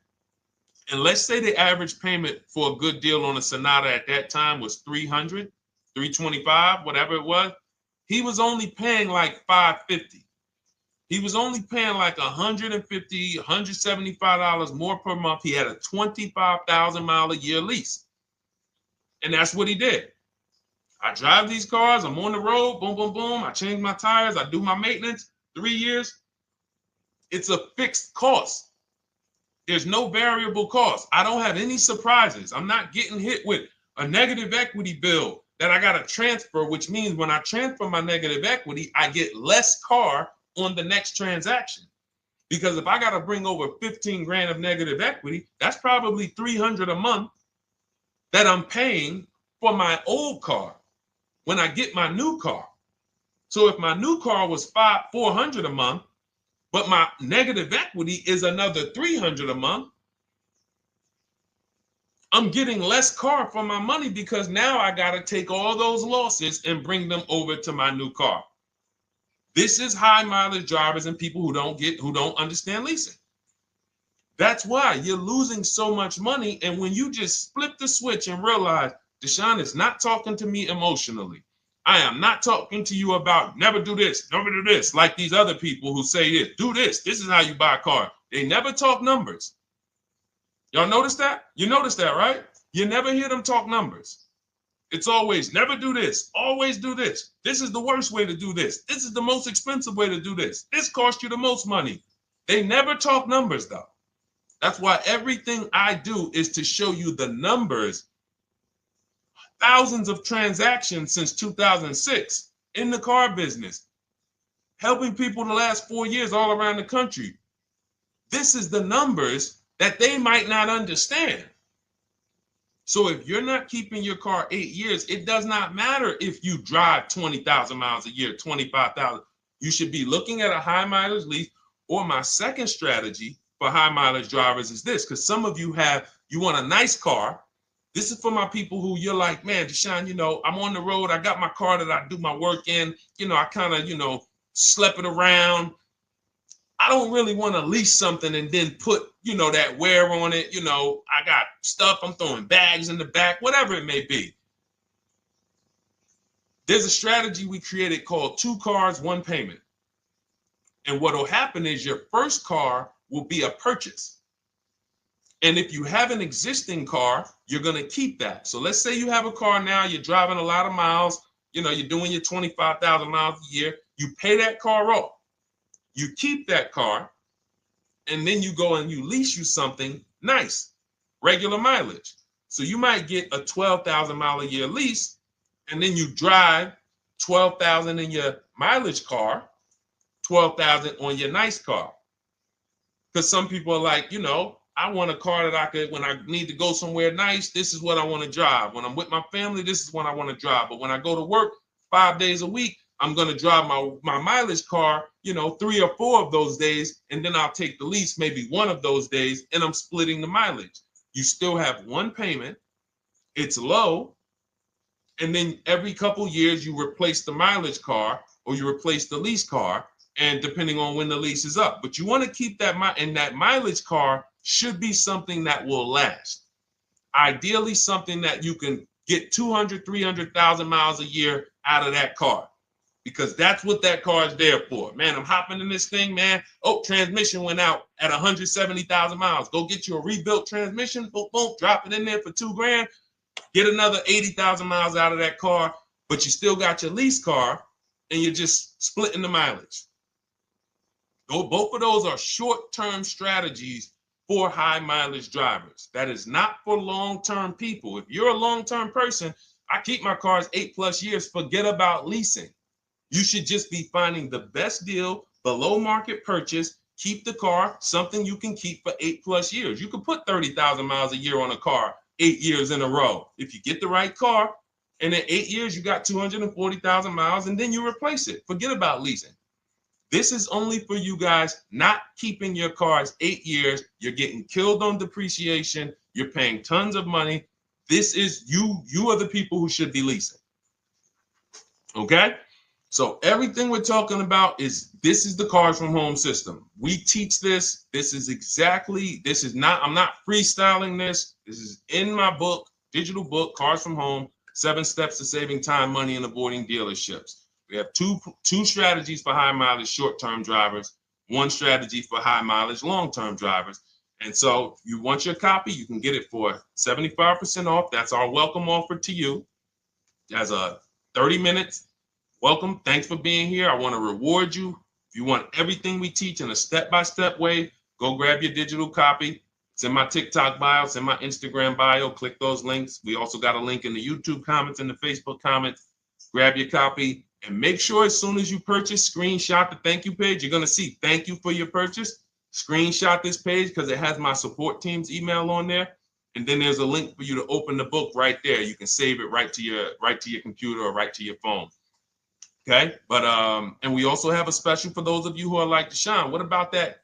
and let's say the average payment for a good deal on a Sonata at that time was $300, $325, whatever it was. He was only paying like $550. He was only paying like $150, $175 more per month. He had a 25,000 mile a year lease. And that's what he did. I drive these cars. I'm on the road. Boom, boom, boom. I change my tires. I do my maintenance. 3 years. It's a fixed cost. There's no variable cost. I don't have any surprises. I'm not getting hit with, a negative equity bill that I got to transfer, which means when I transfer my negative equity, I get less car on the next transaction. Because if I got to bring over 15 grand of negative equity, that's probably 300 a month that I'm paying for my old car when I get my new car. So if my new car was 400 a month, but my negative equity is another 300 a month, I'm getting less car for my money because now I got to take all those losses and bring them over to my new car. This is high mileage drivers and people who don't understand leasing. That's why you're losing so much money. And when you just flip the switch and realize Deshone is not talking to me emotionally, I am not talking to you about never do this, like these other people who say this, do this. This is how you buy a car. They never talk numbers. Y'all notice that? You notice that, right? You never hear them talk numbers. It's always never do this, always do this. This is the worst way to do this. This is the most expensive way to do this. This costs you the most money. They never talk numbers though. That's why everything I do is to show you the numbers. Thousands of transactions since 2006 in the car business, helping people the last 4 years all around the country. This is the numbers that they might not understand. So if you're not keeping your car 8 years, it does not matter if you drive 20,000 miles a year, 25,000. You should be looking at a high mileage lease. Or my second strategy for high mileage drivers is this, because some of you want a nice car. This is for my people who you're like, man, Deshone, I'm on the road. I got my car that I do my work in. I kind of, slep it around. I don't really want to lease something and then put, that wear on it. I got stuff. I'm throwing bags in the back, whatever it may be. There's a strategy we created called 2 cars, 1 payment. And what will happen is your first car will be a purchase. And if you have an existing car, you're going to keep that. So let's say you have a car now, you're driving a lot of miles, you're doing your 25,000 miles a year. You pay that car off. You keep that car, and then you go and you lease you something nice, regular mileage. So you might get a 12,000 mile a year lease, and then you drive 12,000 in your mileage car, 12,000 on your nice car. Because some people are like, I want a car that I could, when I need to go somewhere nice, this is what I want to drive. When I'm with my family, this is what I want to drive. But when I go to work 5 days a week, I'm going to drive my mileage car, 3 or 4 of those days, and then I'll take the lease maybe 1 of those days, and I'm splitting the mileage. You still have 1 payment. It's low. And then every couple years, you replace the mileage car or you replace the lease car, and depending on when the lease is up. But you want to keep that, and that mileage car should be something that will last. Ideally, something that you can get 200, 300,000 miles a year out of that car, because that's what that car is there for. Man, I'm hopping in this thing, man. Oh, transmission went out at 170,000 miles. Go get you a rebuilt transmission, boom, boom, drop it in there for $2 grand, get another 80,000 miles out of that car, but you still got your lease car and you're just splitting the mileage. Both of those are short-term strategies for high mileage drivers. That is not for long-term people. If you're a long-term person, I keep my cars 8+ years, forget about leasing. You should just be finding the best deal, below market purchase, keep the car, something you can keep for 8+ years. You can put 30,000 miles a year on a car 8 years in a row. If you get the right car, and in 8 years, you got 240,000 miles, and then you replace it. Forget about leasing. This is only for you guys not keeping your cars 8 years. You're getting killed on depreciation. You're paying tons of money. This is you are the people who should be leasing. Okay? So everything we're talking about this is the Cars from Home system. We teach this. I'm not freestyling this. This is in my book, digital book, Cars from Home, 7 Steps to Saving Time, Money, and Avoiding Dealerships. We have two strategies for high mileage short-term drivers, 1 strategy for high mileage long-term drivers. And so if you want your copy, you can get it for 75% off. That's our welcome offer to you as a 30 minutes. Welcome. Thanks for being here. I want to reward you. If you want everything we teach in a step-by-step way, go grab your digital copy. It's in my TikTok bio, it's in my Instagram bio. Click those links. We also got a link in the YouTube comments and the Facebook comments. Grab your copy and make sure as soon as you purchase, screenshot the thank you page. You're going to see thank you for your purchase. Screenshot this page because it has my support team's email on there. And then there's a link for you to open the book right there. You can save it right to your computer or right to your phone. Okay. But and we also have a special for those of you who are like Deshone. What about that,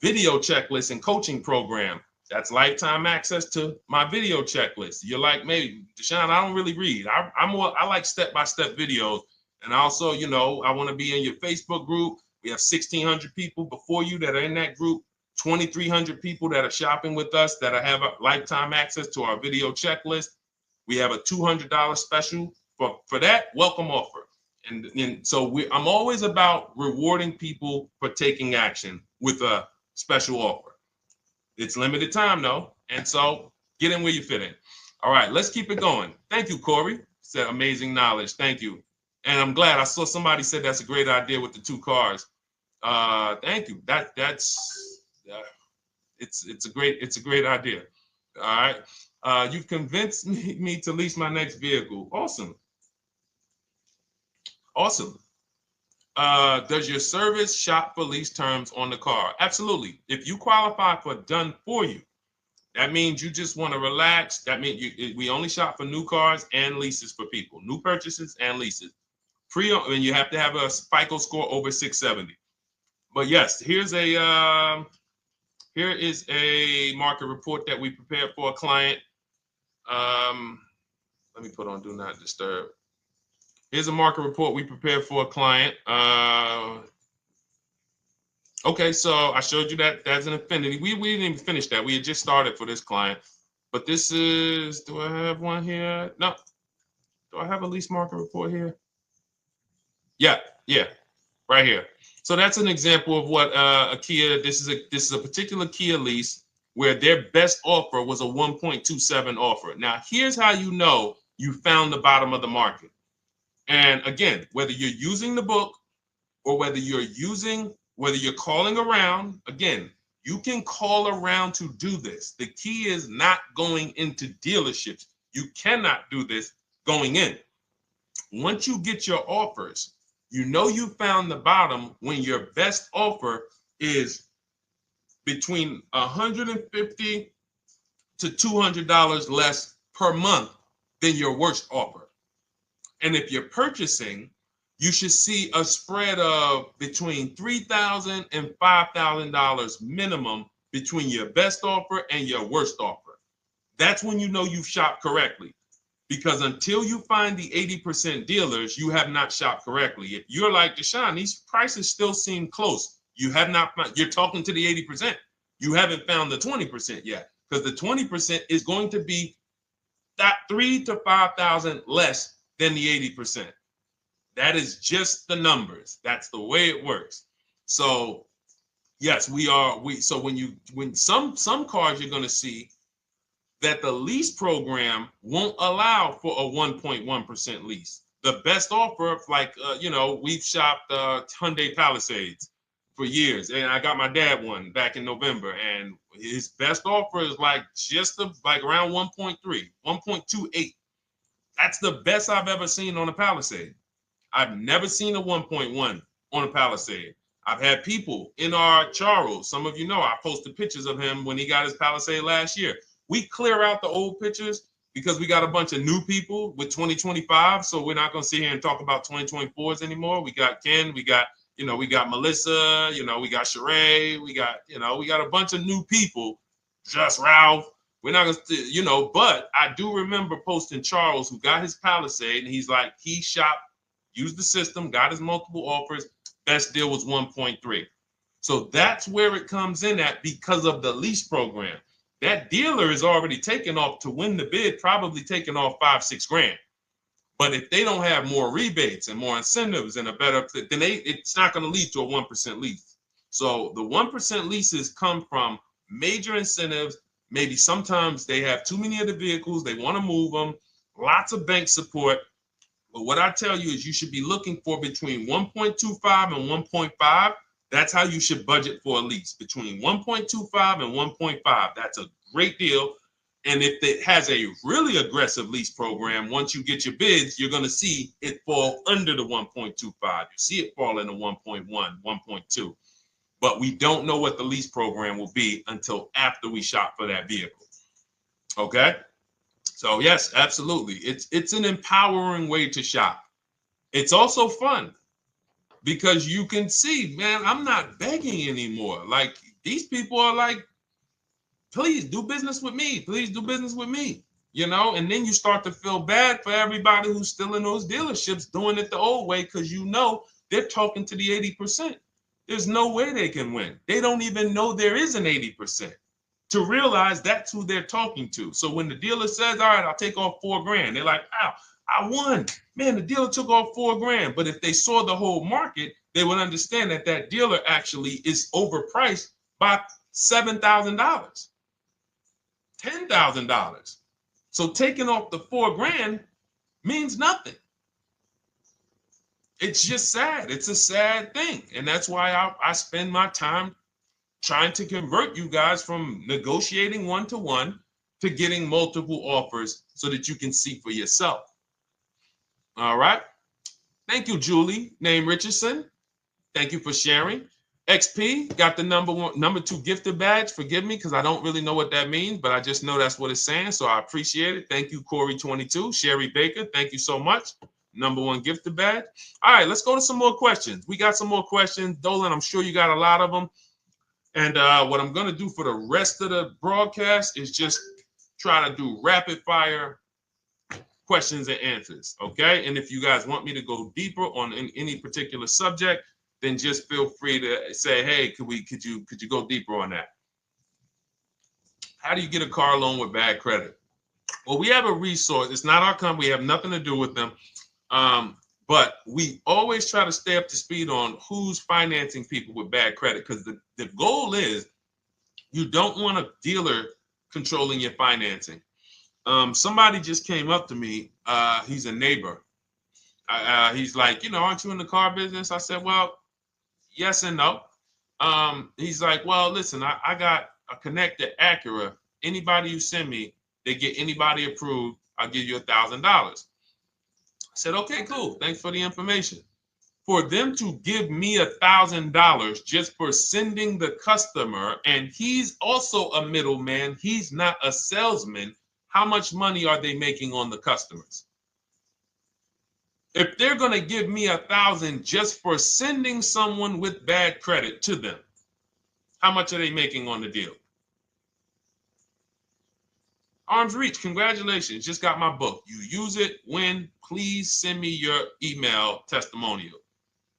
video checklist and coaching program? That's lifetime access to my video checklist. You're like, maybe Deshone, I don't really read. I like step-by-step videos. And also, I want to be in your Facebook group. We have 1,600 people before you that are in that group, 2,300 people that are shopping with us that have a lifetime access to our video checklist. We have a $200 special for that welcome offer. And so I'm always about rewarding people for taking action with a special offer. It's limited time though. And so get in where you fit in. All right, let's keep it going. Thank you, Corey. Said amazing knowledge. Thank you. And I'm glad I saw somebody said that's a great idea with the 2 cars. Thank you. It's a great idea. All right. You've convinced me to lease my next vehicle. Awesome. Awesome. Does your service shop for lease terms on the car? Absolutely. If you qualify for done for you, that means you just want to relax. That means we only shop for new cars and leases for people, new purchases and leases. And you have to have a FICO score over 670. But yes, here is a market report that we prepared for a client. Let me put on do not disturb. Here's a market report we prepared for a client. Okay, so I showed you that that's an affinity. We didn't even finish that. We had just started for this client. But this is, do I have one here? No. Do I have a lease market report here? Yeah, right here. So that's an example of what a Kia, this is a particular Kia lease where their best offer was a 1.27 offer. Now, here's how you know you found the bottom of the market. And again, whether you're using the book or whether you're calling around, again, you can call around to do this. The key is not going into dealerships. You cannot do this going in. Once you get your offers, you know you found the bottom when your best offer is between $150 to $200 less per month than your worst offer. And if you're purchasing, you should see a spread of between $3,000 and $5,000 minimum between your best offer and your worst offer. That's when you know you've shopped correctly. Because until you find the 80% dealers, you have not shopped correctly. If you're like Deshone, these prices still seem close. You have not found, you're talking to the 80%. You haven't found the 20% yet. Because the 20% is going to be that $3,000 to $5,000 less than the 80%. That is just the numbers. That's the way it works. So yes, so when some cars you're going to see that the lease program won't allow for a 1.1% lease. The best offer, like, we've shopped Hyundai Palisades for years. And I got my dad one back in November. And his best offer is like around 1.3, 1.28. That's the best I've ever seen on a Palisade. I've never seen a 1.1 on a Palisade. I've had people in our Charles. Some of you know I posted pictures of him when he got his Palisade last year. We clear out the old pictures because we got a bunch of new people with 2025. So we're not going to sit here and talk about 2024s anymore. We got Ken, we got Melissa, we got Sheree, we got a bunch of new people, just Ralph. We're not going to, but I do remember posting Charles who got his Palisade and he's like, he shopped, used the system, got his multiple offers. Best deal was 1.3. So that's where it comes in at because of the lease program. That dealer is already taken off to win the bid, probably taking off $5-6 grand. But if they don't have more rebates and more incentives and a better, then it's not going to lead to a 1% lease. So the 1% leases come from major incentives. Maybe sometimes they have too many of the vehicles. They want to move them. Lots of bank support. But what I tell you is you should be looking for between 1.25 and 1.5 That's how you should budget for a lease, between 1.25 and 1.5. That's a great deal. And if it has a really aggressive lease program, once you get your bids, you're going to see it fall under the 1.25. You see it fall into 1.1, 1.2. But we don't know what the lease program will be until after we shop for that vehicle. Okay? So yes, absolutely. It's an empowering way to shop. It's also fun because you can see, man, I'm not begging anymore. Like, these people are like, please do business with me. Please do business with me. You know, and then you start to feel bad for everybody who's still in those dealerships doing it the old way, because you know they're talking to the 80%. There's no way they can win. They don't even know there is an 80% to realize that's who they're talking to. So when the dealer says, all right, I'll take off $4,000, they're like, wow, I won. Man, the dealer took off $4,000. But if they saw the whole market, they would understand that that dealer actually is overpriced by $7,000, $10,000. So taking off the $4,000 means nothing. It's just sad. It's a sad thing. And that's why I spend my time trying to convert you guys from negotiating one-to-one to getting multiple offers so that you can see for yourself. All right. Thank you, Julie, name Richardson. Thank you for sharing. XP got the number 2 gifted badge. Forgive me because I don't really know what that means, but I just know that's what it's saying. So I appreciate it. Thank you, Corey22. Sherry Baker, thank you so much. Number 1 gifted badge. All right, let's go to some more questions. We got some more questions. Dolan, I'm sure you got a lot of them. And what I'm going to do for the rest of the broadcast is just try to do rapid fire questions and answers. Okay. And if you guys want me to go deeper on any particular subject, then just feel free to say, hey, could you go deeper on that? How do you get a car loan with bad credit? Well, we have a resource. It's not our company. We have nothing to do with them. But we always try to stay up to speed on who's financing people with bad credit, because the goal is you don't want a dealer controlling your financing. Somebody just came up to me. He's a neighbor. He's like, aren't you in the car business? I said, well, yes and no. He's like, well, listen, I got a connected Acura. Anybody you send me, they get anybody approved, I'll give you $1,000. I said, okay, cool. Thanks for the information. For them to give me $1,000 just for sending the customer, and he's also a middleman, he's not a salesman, how much money are they making on the customers? If they're going to give me $1,000 just for sending someone with bad credit to them, how much are they making on the deal? Arms Reach, congratulations. Just got my book. You use it when, please send me your email testimonial.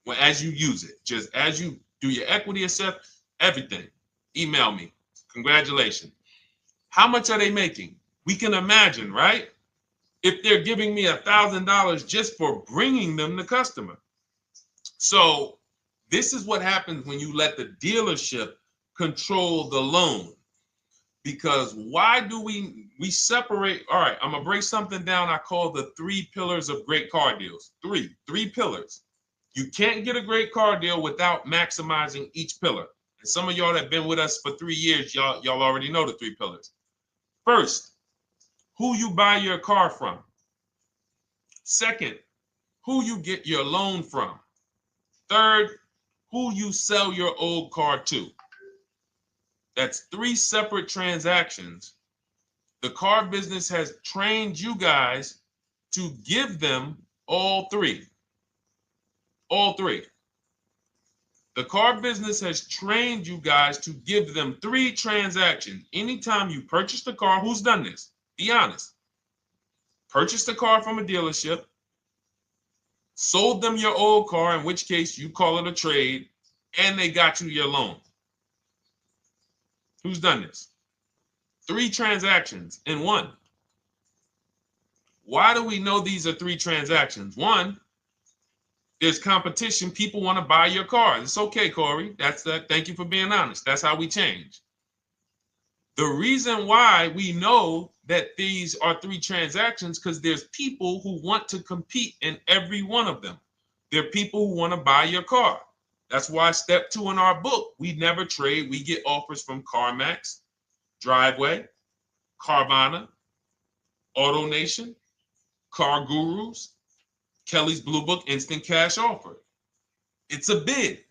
Well, as you use it, just as you do your equity assessment, everything, email me. Congratulations. How much are they making? We can imagine, right? If they're giving me $1,000 just for bringing them the customer. So this is what happens when you let the dealership control the loan. Because why do we separate? All right, I'm going to break something down I call the 3 pillars of great car deals. Three pillars. You can't get a great car deal without maximizing each pillar. And some of y'all that have been with us for 3 years, y'all already know the 3 pillars. First, who you buy your car from. Second, who you get your loan from. Third, who you sell your old car to. That's 3 separate transactions. The car business has trained you guys to give them all 3. All 3. The car business has trained you guys to give them 3 transactions. Anytime you purchase the car, who's done this? Be honest. Purchased the car from a dealership, sold them your old car, in which case you call it a trade, and they got you your loan. Who's done this? 3 transactions in one. Why do we know these are 3 transactions? One, there's competition. People want to buy your car. It's okay, Corey. That's that. Thank you for being honest. That's how we change. The reason why we know that these are 3 transactions, because there's people who want to compete in every one of them. There are people who want to buy your car. That's why step 2 in our book, we never trade. We get offers from CarMax, Driveway, Carvana, AutoNation, Car Gurus, Kelly's Blue Book Instant Cash Offer. It's a bid.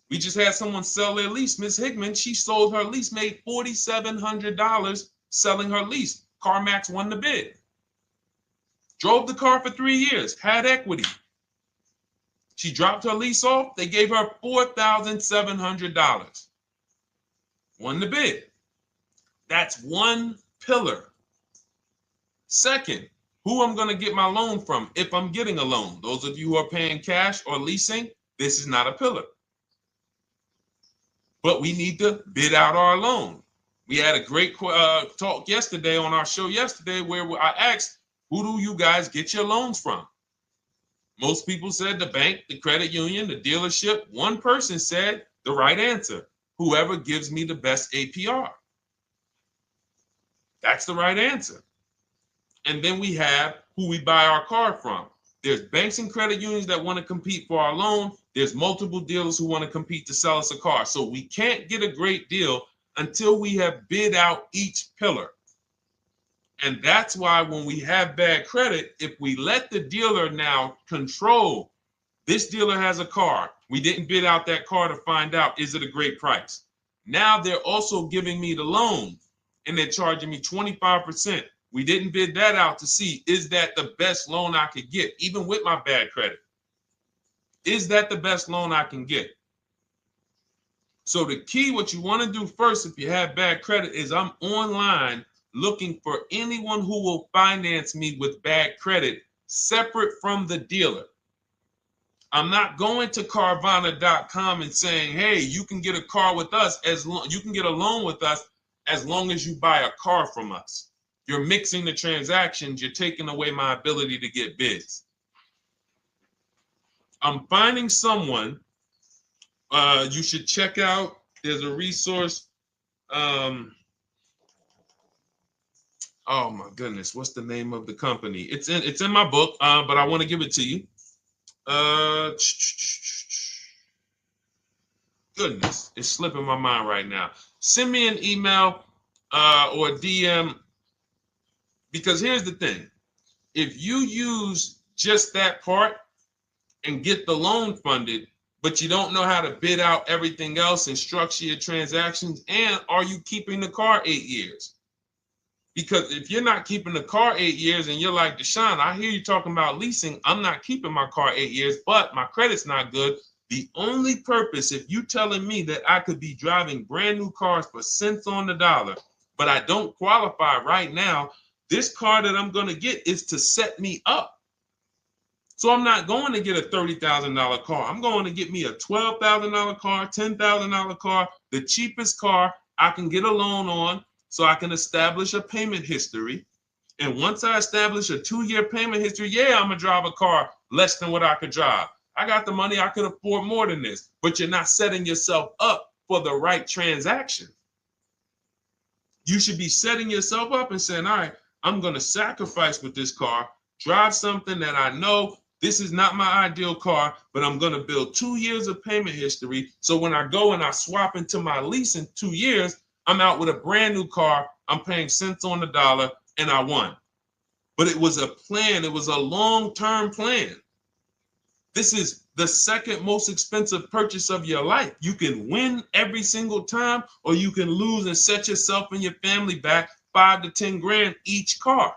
We just had someone sell their lease. Miss Hickman, she sold her lease, made $4,700 selling her lease. CarMax won the bid. Drove the car for 3 years, had equity. She dropped her lease off. They gave her $4,700. Won the bid. That's one pillar. Second, who I'm going to get my loan from if I'm getting a loan. Those of you who are paying cash or leasing, this is not a pillar. But we need to bid out our loan. We had a great talk yesterday on our show yesterday where I asked, who do you guys get your loans from? Most people said the bank, the credit union, the dealership. One person said the right answer, whoever gives me the best APR. That's the right answer. And then we have who we buy our car from. There's banks and credit unions that want to compete for our loan. There's multiple dealers who want to compete to sell us a car. So we can't get a great deal until we have bid out each pillar. And that's why when we have bad credit, if we let the dealer now control, this dealer has a car. We didn't bid out that car to find out, is it a great price? Now they're also giving me the loan and they're charging me 25%. We didn't bid that out to see, is that the best loan I could get, even with my bad credit? Is that the best loan I can get? So the key, what you want to do first if you have bad credit is I'm online looking for anyone who will finance me with bad credit separate from the dealer. I'm not going to Carvana.com and saying, hey, you can get a car with us you can get a loan with us as long as you buy a car from us. You're mixing the transactions. You're taking away my ability to get bids. I'm finding someone you should check out. There's a resource. Oh my goodness, what's the name of the company? It's in my book, but I want to give it to you. Goodness, it's slipping my mind right now. Send me an email or a DM. Because here's the thing, if you use just that part and get the loan funded, but you don't know how to bid out everything else and structure your transactions, and are you keeping the car 8 years? Because if you're not keeping the car 8 years and you're like, Deshone, I hear you talking about leasing, I'm not keeping my car 8 years, but my credit's not good. The only purpose, if you telling me that I could be driving brand new cars for cents on the dollar, but I don't qualify right now, this car that I'm going to get is to set me up. So I'm not going to get a $30,000 car. I'm going to get me a $12,000 car, $10,000 car, the cheapest car I can get a loan on so I can establish a payment history. And once I establish a 2-year payment history, yeah, I'm going to drive a car less than what I could drive. I got the money. I could afford more than this. But you're not setting yourself up for the right transaction. You should be setting yourself up and saying, all right, I'm going to sacrifice with this car, drive something that I know this is not my ideal car, but I'm going to build 2 years of payment history. So when I go and I swap into my lease in 2 years, I'm out with a brand new car. I'm paying cents on the dollar and I won. But it was a plan. It was a long-term plan. This is the second most expensive purchase of your life. You can win every single time, or you can lose and set yourself and your family back 5 to 10 grand each car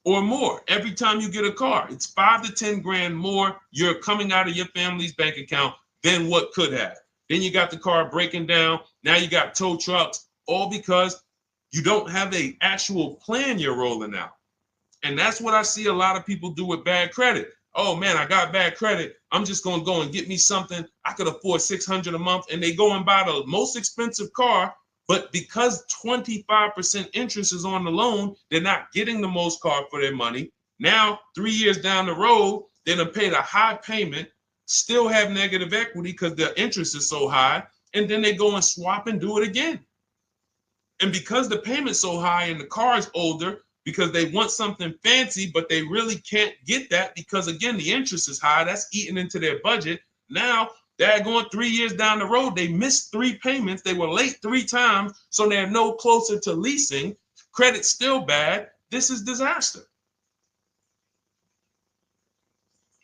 or more. Every time you get a car, it's 5 to 10 grand more you're coming out of your family's bank account than what could have. Then you got the car breaking down. Now you got tow trucks, all because you don't have an actual plan you're rolling out. And that's what I see a lot of people do with bad credit. Oh man, I got bad credit. I'm just going to go and get me something. I could afford $600 a month. And they go and buy the most expensive car. But because 25% interest is on the loan, they're not getting the most car for their money. Now, 3 years down the road, they're going to pay the high payment, still have negative equity because the interest is so high. And then they go and swap and do it again. And because the payment's so high and the car is older, because they want something fancy, but they really can't get that because, again, the interest is high. That's eating into their budget. Now they're going 3 years down the road. They missed 3 payments. They were late 3 times, so they're no closer to leasing. Credit's still bad. This is disaster.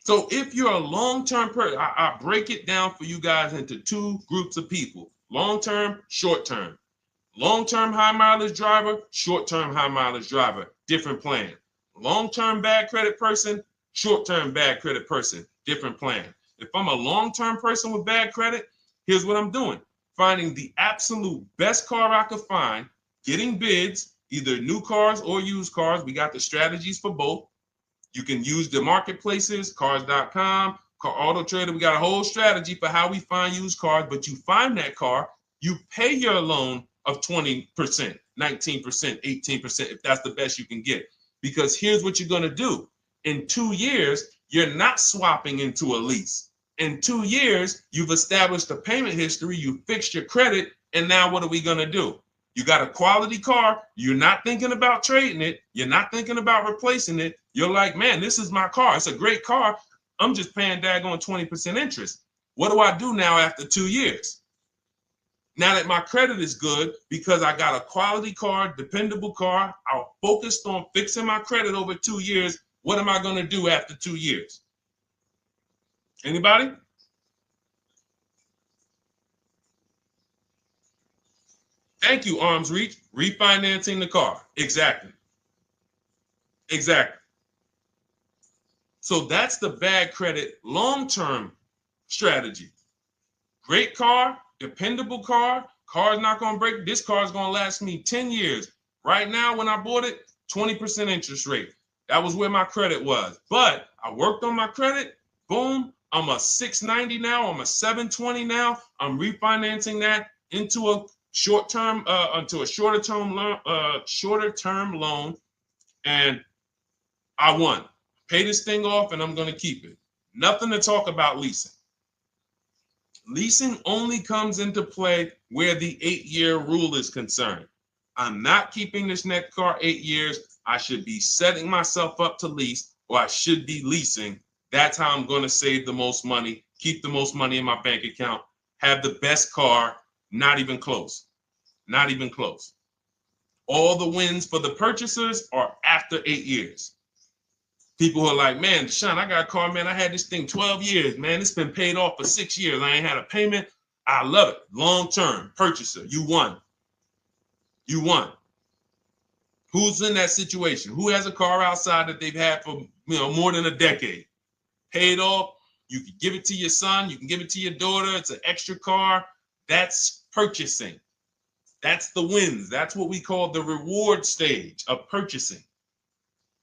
So if you're a long-term person, I break it down for you guys into 2 groups of people: long-term, short-term. Long-term high mileage driver, short-term high mileage driver, different plan. Long-term bad credit person, short-term bad credit person, different plan. If I'm a long-term person with bad credit, here's what I'm doing: finding the absolute best car I could find, getting bids, either new cars or used cars. We got the strategies for both. You can use the marketplaces, cars.com, Car Auto Trader. We got a whole strategy for how we find used cars, but you find that car, you pay your loan of 20%, 19%, 18%, if that's the best you can get. Because here's what you're going to do. In 2 years, you're not swapping into a lease. In 2 years, you've established a payment history, you fixed your credit, and now what are we going to do? You got a quality car. You're not thinking about trading it. You're not thinking about replacing it. You're like, man, this is my car. It's a great car. I'm just paying daggone 20% interest. What do I do now after 2 years? Now that my credit is good because I got a quality car, dependable car, I focused on fixing my credit over 2 years. What am I going to do after 2 years? Anybody? Thank you, Arms Reach. Refinancing the car. Exactly. Exactly. So that's the bad credit long-term strategy. Great car, dependable car, car's not going to break. This car is going to last me 10 years. Right now, when I bought it, 20% interest rate. That was where my credit was. But I worked on my credit. Boom. I'm a 690 now. I'm a 720 now. I'm refinancing that into a short-term, into a shorter-term loan, and I won. Pay this thing off, and I'm going to keep it. Nothing to talk about leasing. Leasing only comes into play where the 8-year rule is concerned. I'm not keeping this next car 8 years. I should be setting myself up to lease, or I should be leasing. That's how I'm going to save the most money, keep the most money in my bank account, have the best car. Not even close. Not even close. All the wins for the purchasers are after 8 years. People who are like, man, Deshone, I got a car, man. I had this thing 12 years, man. It's been paid off for 6 years. I ain't had a payment. I love it. Long-term purchaser. You won. You won. Who's in that situation? Who has a car outside that they've had for more than a decade? Paid off. You can give it to your son. You can give it to your daughter. It's an extra car. That's purchasing. That's the wins. That's what we call the reward stage of purchasing.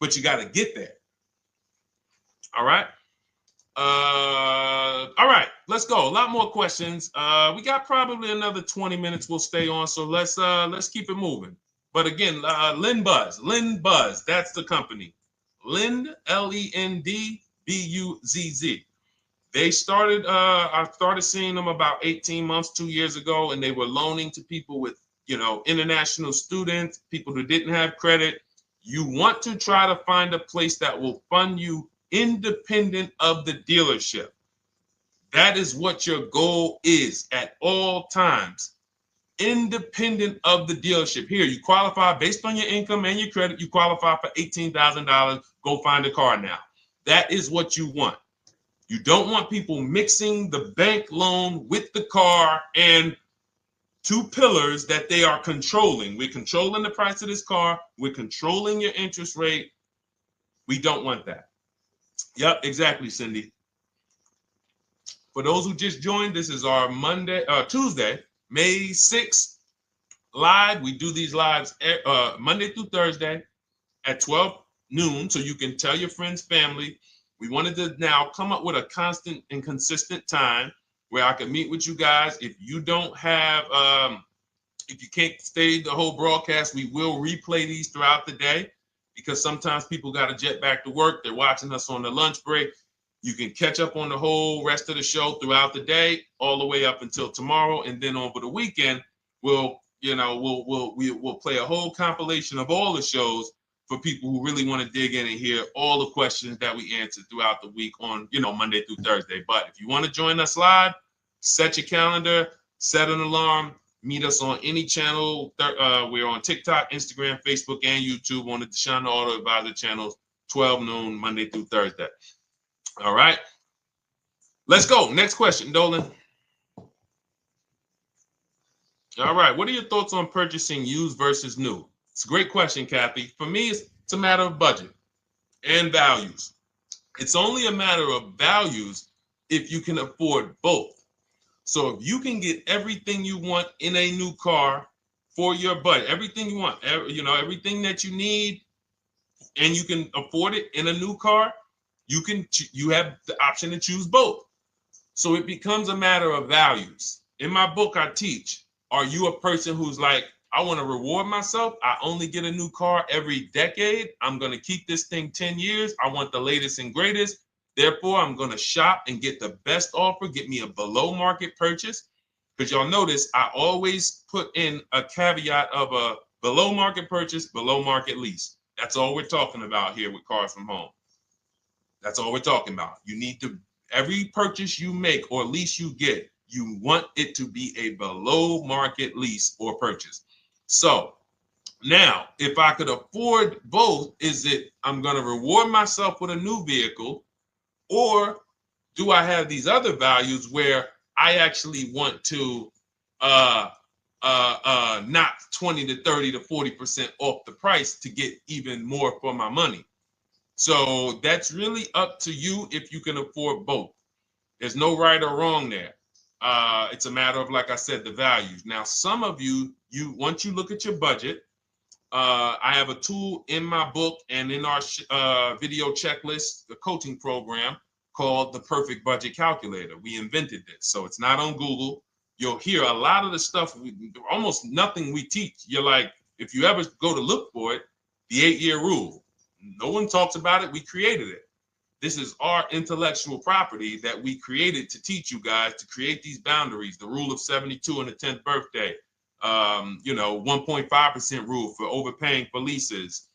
But you got to get there. All right. All right. Let's go. A lot more questions. We got probably another 20 minutes. We'll stay on. So let's keep it moving. But again, Lynn Buzz. That's the company. Lind, Lendbuzz. They started, I started seeing them about 18 months, 2 years ago, and they were loaning to people with, international students, people who didn't have credit. You want to try to find a place that will fund you independent of the dealership. That is what your goal is at all times. Independent of the dealership. Here, you qualify based on your income and your credit. You qualify for $18,000. Go find a car now. That is what you want. You don't want people mixing the bank loan with the car and two pillars that they are controlling. We're controlling the price of this car. We're controlling your interest rate. We don't want that. Yep, exactly, Cindy. For those who just joined, this is our Tuesday, May 6th live. We do these lives Monday through Thursday at 12 noon, so you can tell your friends, family. We wanted to now come up with a constant and consistent time where I can meet with you guys. If you don't have, if you can't stay the whole broadcast, we will replay these throughout the day because sometimes people got to jet back to work. They're watching us on the lunch break. You can catch up on the whole rest of the show throughout the day, all the way up until tomorrow, and then over the weekend, we'll play a whole compilation of all the shows for people who really want to dig in and hear all the questions that we answer throughout the week on, Monday through Thursday. But if you want to join us live, set your calendar, set an alarm, meet us on any channel. We're on TikTok, Instagram, Facebook, and YouTube on the Deshone the Auto Advisor channels, 12 noon, Monday through Thursday. All right. Let's go. Next question, Dolan. All right. What are your thoughts on purchasing used versus new? It's a great question, Kathy. For me, it's a matter of budget and values. It's only a matter of values if you can afford both. So if you can get everything you want in a new car for your budget, everything you want, everything that you need, and you can afford it in a new car, you have the option to choose both. So it becomes a matter of values. In my book, I teach, are you a person who's like, I want to reward myself. I only get a new car every decade. I'm going to keep this thing 10 years. I want the latest and greatest. Therefore, I'm going to shop and get the best offer, get me a below market purchase. Because y'all notice I always put in a caveat of a below market purchase, below market lease. That's all we're talking about here with Cars from Home. That's all we're talking about. You need to, every purchase you make or lease you get, you want it to be a below market lease or purchase. So now, if I could afford both, is it I'm going to reward myself with a new vehicle, or do I have these other values where I actually want to knock 20 to 30 to 40% off the price to get even more for my money? So that's really up to you if you can afford both. There's no right or wrong there. It's a matter of, like I said, the values. Now, some of you once you look at your budget, I have a tool in my book and in our video checklist, the coaching program called the Perfect Budget Calculator. We invented this, so it's not on Google. You'll hear a lot of the stuff, almost nothing we teach. You're like, if you ever go to look for it, the 8-year rule. No one talks about it. We created it. This is our intellectual property that we created to teach you guys to create these boundaries, the rule of 72 and the 10th birthday, 1.5% rule for overpaying for leases.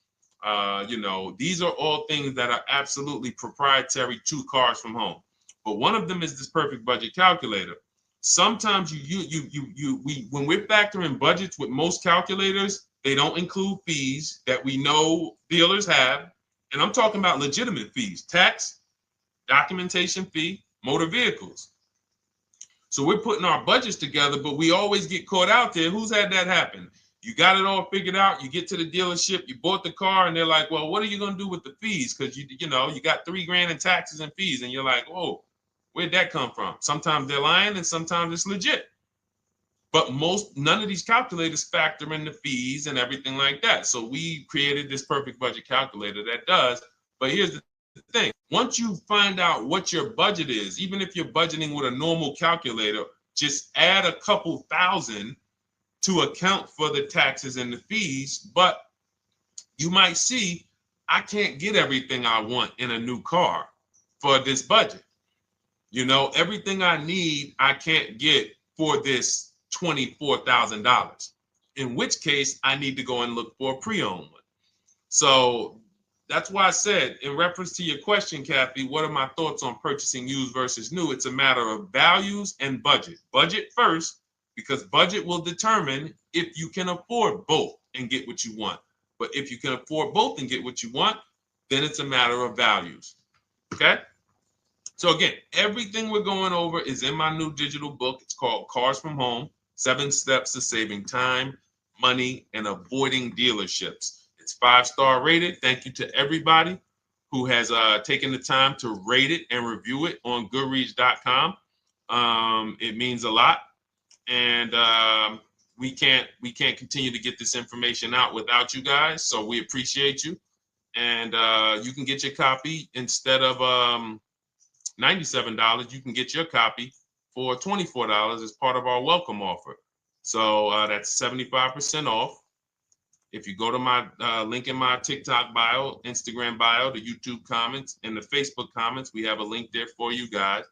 These are all things that are absolutely proprietary to Cars from Home. But one of them is this Perfect Budget Calculator. Sometimes when we're factoring budgets with most calculators, they don't include fees that we know dealers have. And I'm talking about legitimate fees, tax, documentation fee, motor vehicles. So we're putting our budgets together, but we always get caught out there. Who's had that happen? You got it all figured out. You get to the dealership, you bought the car, and they're like, well, what are you going to do with the fees? Because you got $3,000 in taxes and fees. And you're like, oh, where'd that come from? Sometimes they're lying and sometimes it's legit. But none of these calculators factor in the fees and everything like that. So we created this Perfect Budget Calculator that does. But here's the thing. Once you find out what your budget is, even if you're budgeting with a normal calculator, just add a couple thousand to account for the taxes and the fees. But you might see, I can't get everything I want in a new car for this budget. Everything I need, I can't get for this $24,000, in which case I need to go and look for a pre-owned one. So that's why I said, in reference to your question, Kathy, what are my thoughts on purchasing used versus new? It's a matter of values and budget. Budget first, because budget will determine if you can afford both and get what you want. But if you can afford both and get what you want, then it's a matter of values. Okay? So again, everything we're going over is in my new digital book. It's called Cars from Home, 7 Steps to Saving Time, Money, and Avoiding Dealerships. It's 5-star rated. Thank you to everybody who has taken the time to rate it and review it on Goodreads.com. It means a lot. And we can't continue to get this information out without you guys. So we appreciate you. And you can get your copy instead of $97. You can get your copy for $24 as part of our welcome offer. So that's 75% off. If you go to my link in my TikTok bio, Instagram bio, the YouTube comments, and the Facebook comments, we have a link there for you guys.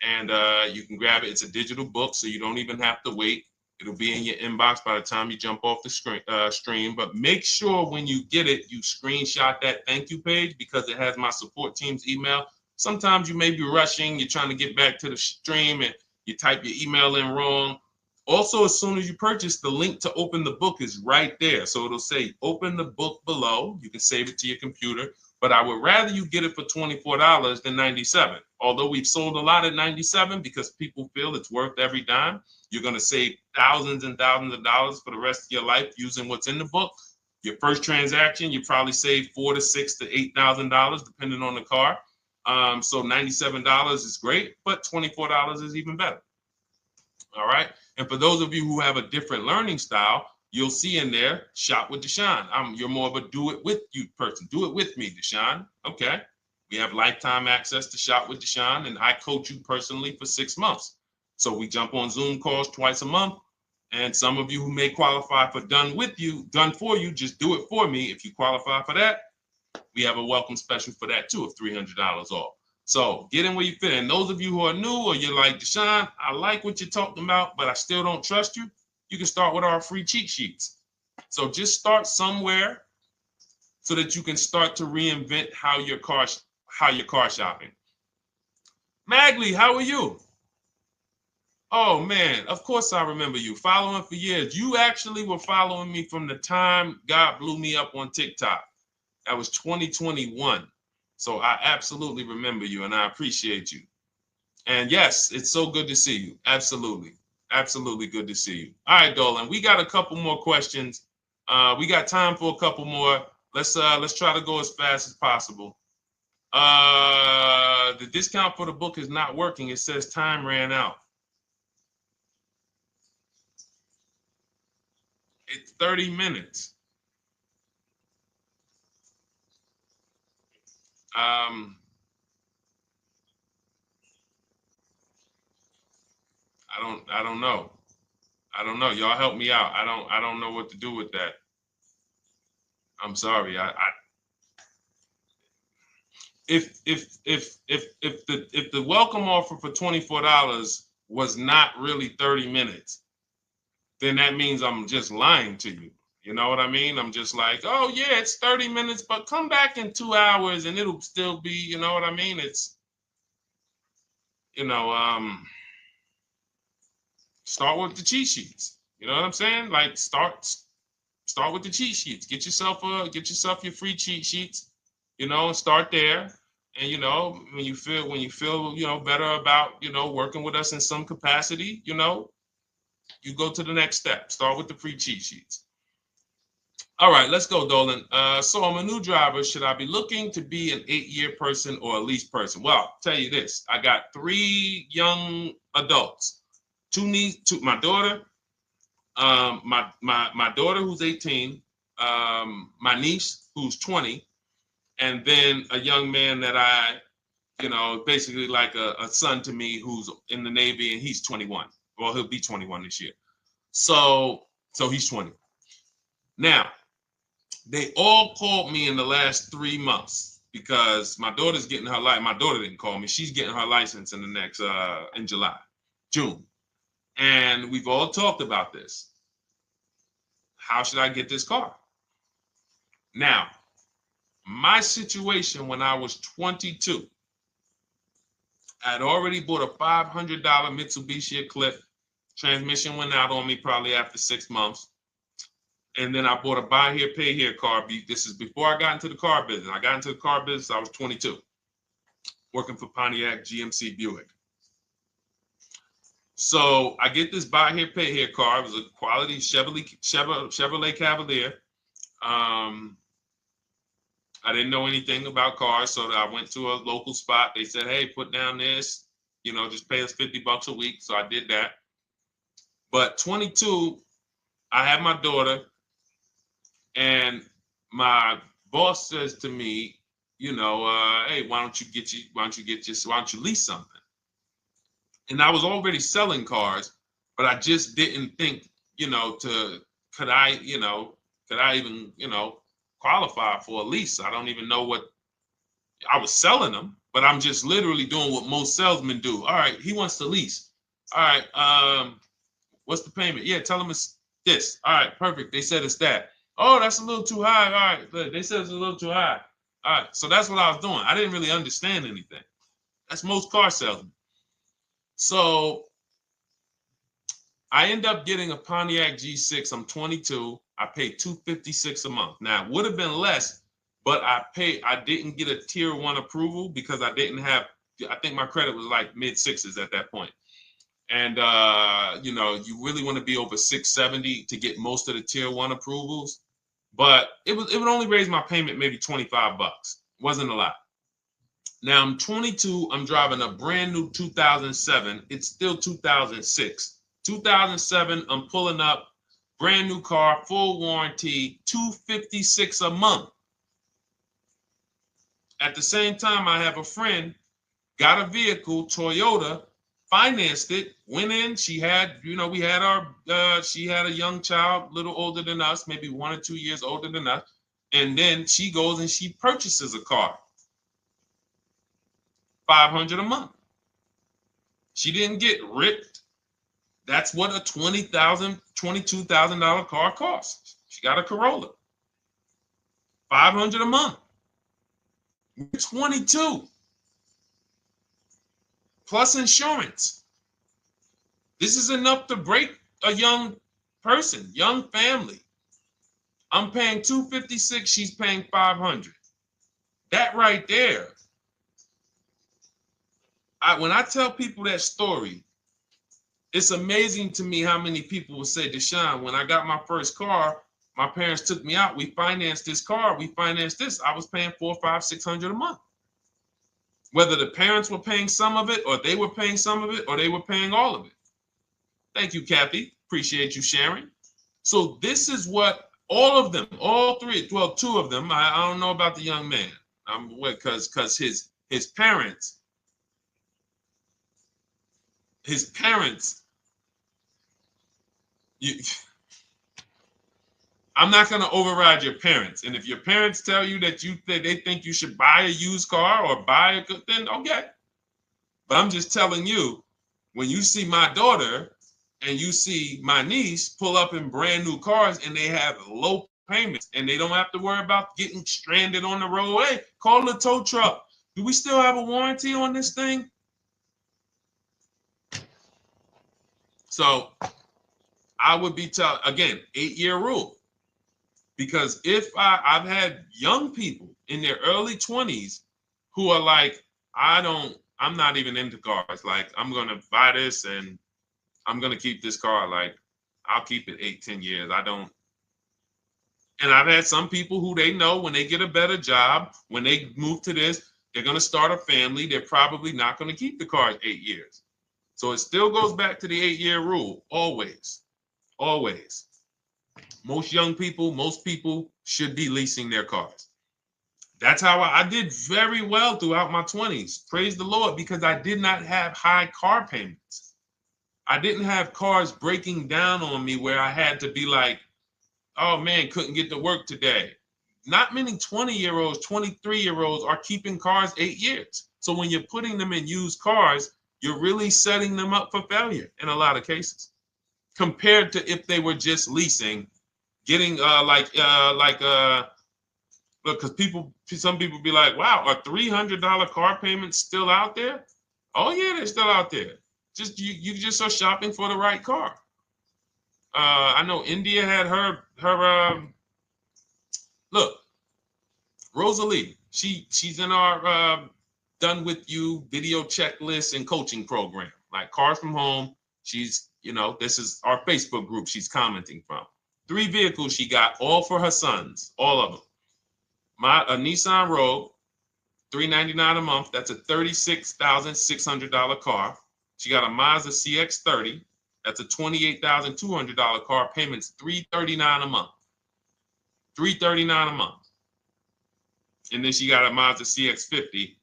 And you can grab it. It's a digital book, so you don't even have to wait. It'll be in your inbox by the time you jump off the stream. But make sure when you get it, you screenshot that thank you page because it has my support team's email. Sometimes you may be rushing, you're trying to get back to the stream and you type your email in wrong. Also, as soon as you purchase, the link to open the book is right there. So it'll say open the book below. You can save it to your computer. But I would rather you get it for $24 than $97. Although we've sold a lot at $97 because people feel it's worth every dime. You're going to save thousands and thousands of dollars for the rest of your life using what's in the book. Your first transaction, you probably save $4,000 to $6,000 to $8,000 depending on the car. So $97 is great, but $24 is even better. All right. And for those of you who have a different learning style, you'll see in there, shop with Deshone. You're more of a do it with you person. Do it with me, Deshone. Okay. We have lifetime access to shop with Deshone, and I coach you personally for 6 months. So we jump on Zoom calls twice a month. And some of you who may qualify for done for you, just do it for me. If you qualify for that, we have a welcome special for that too of $300 off. So get in where you fit. And those of you who are new or you're like, Deshone, I like what you're talking about, but I still don't trust you. You can start with our free cheat sheets. So just start somewhere so that you can start to reinvent how you're car shopping. Magley, how are you? Oh man, of course I remember you. Following for years. You actually were following me from the time God blew me up on TikTok. That was 2021. So I absolutely remember you and I appreciate you. And yes, it's so good to see you. Absolutely. Absolutely good to see you. All right, Dolan, we got a couple more questions. We got time for a couple more. Let's try to go as fast as possible. The discount for the book is not working. It says time ran out. It's 30 minutes. I don't know. I don't know. Y'all help me out. I don't know what to do with that. I'm sorry. If the welcome offer for $24 was not really 30 minutes, then that means I'm just lying to you. You know what I mean? I'm just like, oh yeah, it's 30 minutes, but come back in 2 hours and it'll still be, you know what I mean? It's, start with the cheat sheets. You know what I'm saying? Like start with the cheat sheets. Get yourself your free cheat sheets, and start there. And when you feel better about working with us in some capacity, you go to the next step. Start with the free cheat sheets. All right, let's go, Dolan. So I'm a new driver. Should I be looking to be an 8-year person or a lease person? Well, I'll tell you this. I got 3 young adults. 2 my daughter, my daughter who's 18, my niece who's 20, and then a young man that I, basically like a son to me who's in the Navy and he's 21. Well, he'll be 21 this year. So he's 20. Now, they all called me in the last 3 months because my daughter's getting her license. My daughter didn't call me. She's getting her license in the next, in June. And we've all talked about this. How should I get this car? Now, my situation when I was 22, I'd already bought a $500 Mitsubishi Eclipse. Transmission went out on me probably after 6 months. And then I bought a buy here, pay here car. This is before I got into the car business. I got into the car business, I was 22, working for Pontiac GMC Buick. So I get this buy here, pay here car. It was a quality Chevrolet Cavalier. I didn't know anything about cars, so I went to a local spot. They said, hey, put down this, just pay us $50 a week. So I did that. But 22, I had my daughter, and my boss says to me, hey, why don't you lease something? And I was already selling cars, but I just didn't think, could I even, qualify for a lease? I don't even know what I was selling them, but I'm just literally doing what most salesmen do. All right, he wants to lease. All right, What's the payment? Yeah, tell them it's this. All right, perfect. They said it's that. Oh, that's a little too high. All right, they said it's a little too high. All right, so that's what I was doing. I didn't really understand anything. That's most car salesmen. So I end up getting a Pontiac G6. I'm 22. I paid $256 a month. Now it would have been less, but I didn't get a tier 1 approval because I didn't have, I think my credit was like mid sixes at that point. And you know, you really want to be over 670 to get most of the tier 1 approvals. But it would only raise my payment maybe 25 bucks. Wasn't a lot. Now I'm 22. I'm driving a brand new 2007. It's still 2006. 2007. I'm pulling up, brand new car, full warranty, $256 a month. At the same time, I have a friend, got a vehicle, Toyota, financed it, went in. She had, you know, we had she had a young child, a little older than us, maybe 1 or 2 years older than us. And then she goes and she purchases a car. $500 a month. She didn't get ripped. That's what a $20,000, $22,000 car costs. She got a Corolla. $500 a month. We're 22. Plus insurance. This is enough to break a young person, young family. I'm paying $256, she's paying $500. That right there. When I tell people that story, it's amazing to me how many people will say, Deshone, when I got my first car, my parents took me out. We financed this car. We financed this. I was paying $400, $500, $600 a month. Whether the parents were paying some of it, or they were paying some of it, or they were paying all of it. Thank you, Kathy. Appreciate you sharing. So this is what all of them, all three, well, 2 of them. I don't know about the young man. Because his parents. I'm not going to override your parents. And if your parents tell you that they think you should buy a used car or buy a good, then okay. But I'm just telling you, when you see my daughter and you see my niece pull up in brand new cars and they have low payments and they don't have to worry about getting stranded on the road, hey, call the tow truck. Do we still have a warranty on this thing? So I would be telling, again, 8-year rule. Because if I've had young people in their early 20s who are like, I'm not even into cars. Like, I'm going to buy this and I'm going to keep this car. Like, I'll keep it 8-10 years. And I've had some people who they know when they get a better job, when they move to this, they're going to start a family. They're probably not going to keep the car 8 years. So it still goes back to the 8-year rule. Always. Always. Most people should be leasing their cars. That's how I did very well throughout my 20s. Praise the Lord, because I did not have high car payments. I didn't have cars breaking down on me where I had to be like, oh man, couldn't get to work today. Not many 20-year-olds, 23-year-olds are keeping cars 8 years. So when you're putting them in used cars, you're really setting them up for failure in a lot of cases, compared to if they were just leasing, getting look, because some people be like, wow, are $300 car payments still out there? Oh yeah, they're still out there. Just you just are shopping for the right car. I know India had her look, Rosalie, she's in our done with you video checklist and coaching program, like Cars from Home. She's, this is our Facebook group she's commenting from. 3 vehicles she got, all for her sons, all of them. A Nissan Rogue, $399 a month. That's a $36,600 car. She got a Mazda CX-30. That's a $28,200 car. Payments $339 a month. $339 a month. And then she got a Mazda CX-50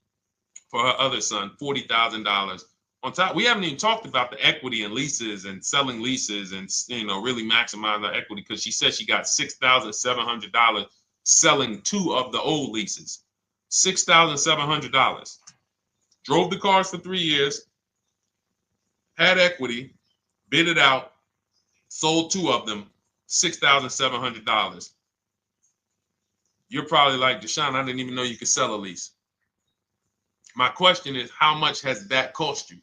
for her other son, $40,000. On top, we haven't even talked about the equity and leases and selling leases and really maximizing her equity, because she said she got $6,700 selling 2 of the old leases. $6,700. Drove the cars for 3 years, had equity, bid it out, sold 2 of them, $6,700. You're probably like, Deshone, I didn't even know you could sell a lease. My question is, how much has that cost you?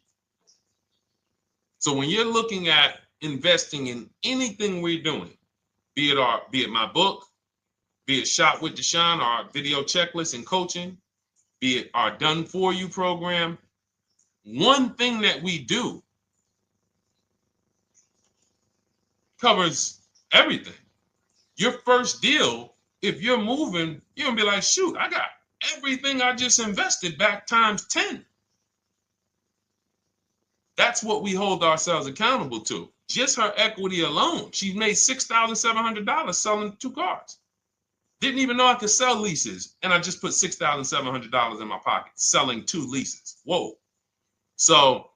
So when you're looking at investing in anything we're doing, be it my book, be it Shop with Deshone, our video checklist and coaching, be it our Done For You program, one thing that we do covers everything. Your first deal, if you're moving, you're gonna be like, shoot, I got everything I just invested back times 10. That's what we hold ourselves accountable to. Just her equity alone, she made $6,700 selling 2 cars. Didn't even know I could sell leases, and I just put $6,700 in my pocket selling 2 leases. Whoa. So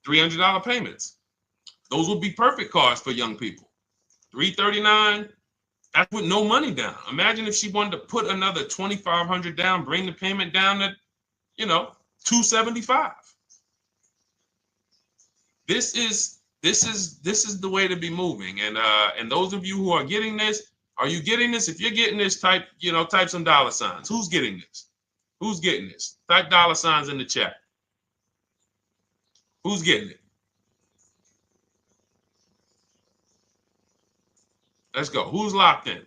$300 payments. Those would be perfect cars for young people. $339, that's with no money down. Imagine if she wanted to put another $2,500 down, bring the payment down to, $275. This is the way to be moving. And those of you who are getting this, are you getting this? If you're getting this, type some dollar signs. Who's getting this? Who's getting this? Type dollar signs in the chat. Who's getting it? Let's go. Who's locked in?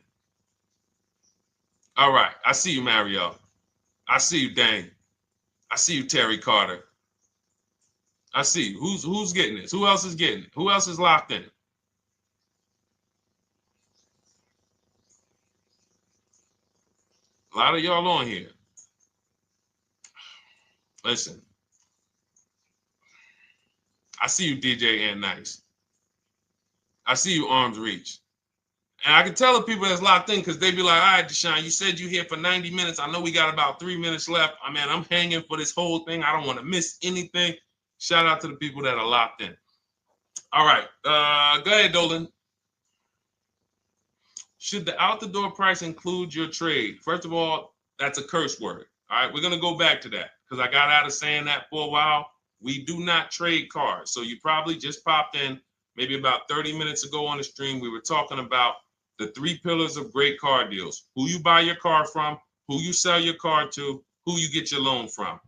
All right. I see you, Mario. I see you, Dane. I see you, Terry Carter. I see you. Who's getting this? Who else is getting it? Who else is locked in? A lot of y'all on here. Listen. I see you, DJ and Nice. I see you, Arms Reach. And I can tell the people that's locked in because they be like, all right, Deshone, you said you're here for 90 minutes. I know we got about 3 minutes left. I'm hanging for this whole thing. I don't want to miss anything. Shout out to the people that are locked in. All right. Go ahead, Dolan. Should the out-the-door price include your trade? First of all, that's a curse word. All right. We're going to go back to that because I got out of saying that for a while. We do not trade cars. So you probably just popped in maybe about 30 minutes ago on the stream. We were talking about the 3 pillars of great car deals: who you buy your car from, who you sell your car to, who you get your loan from.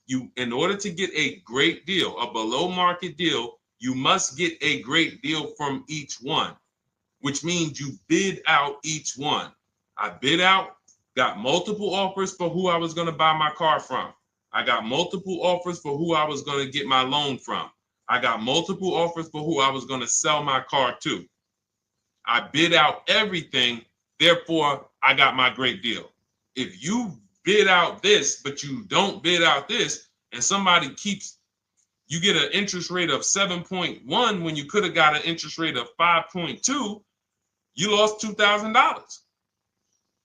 You in order to get a great deal, a below market deal, you must get a great deal from each one, which means you bid out each one. I bid out, got multiple offers for who I was going to buy my car from. I got multiple offers for who I was going to get my loan from. I got multiple offers for who I was going to sell my car to. I bid out everything, therefore I got my great deal. If you bid out this, but you don't bid out this, and somebody you get an interest rate of 7.1 when you could have got an interest rate of 5.2, you lost $2,000.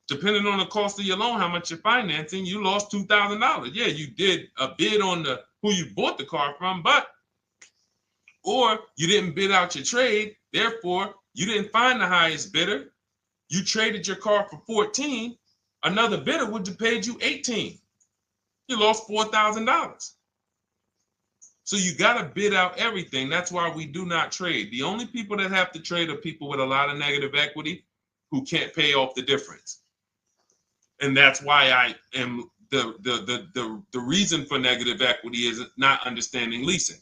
Depending on the cost of your loan, how much you're financing, you lost $2,000. Yeah, you did a bid on who you bought the car from, or you didn't bid out your trade, therefore you didn't find the highest bidder. You traded your car for 14. Another bidder would have paid you 18. You lost $4,000. So you got to bid out everything. That's why we do not trade. The only people that have to trade are people with a lot of negative equity who can't pay off the difference. And that's why I am the reason for negative equity is not understanding leasing.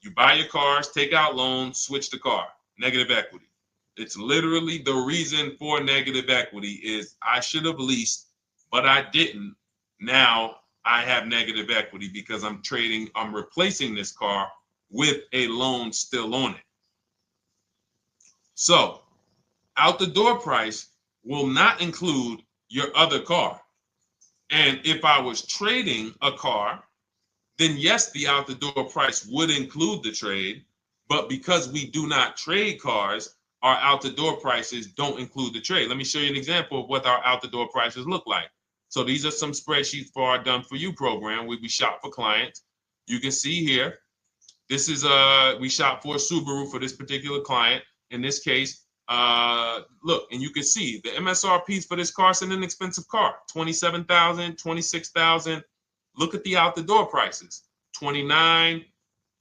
You buy your cars, take out loans, switch the car. Negative equity. It's literally the reason for negative equity is I should have leased, but I didn't. Now I have negative equity because I'm replacing this car with a loan still on it. So out the door price will not include your other car. And if I was trading a car, then yes, the out the door price would include the trade. But because we do not trade cars, our out the door prices don't include the trade. Let me show you an example of what our out the door prices look like. So these are some spreadsheets for our Done For You program where we shop for clients. You can see here, this is we shop for a Subaru for this particular client. In this case, look, and you can see the MSRPs for this car. It's an inexpensive car, $27,000, $26,000. Look at the out the door prices, 29,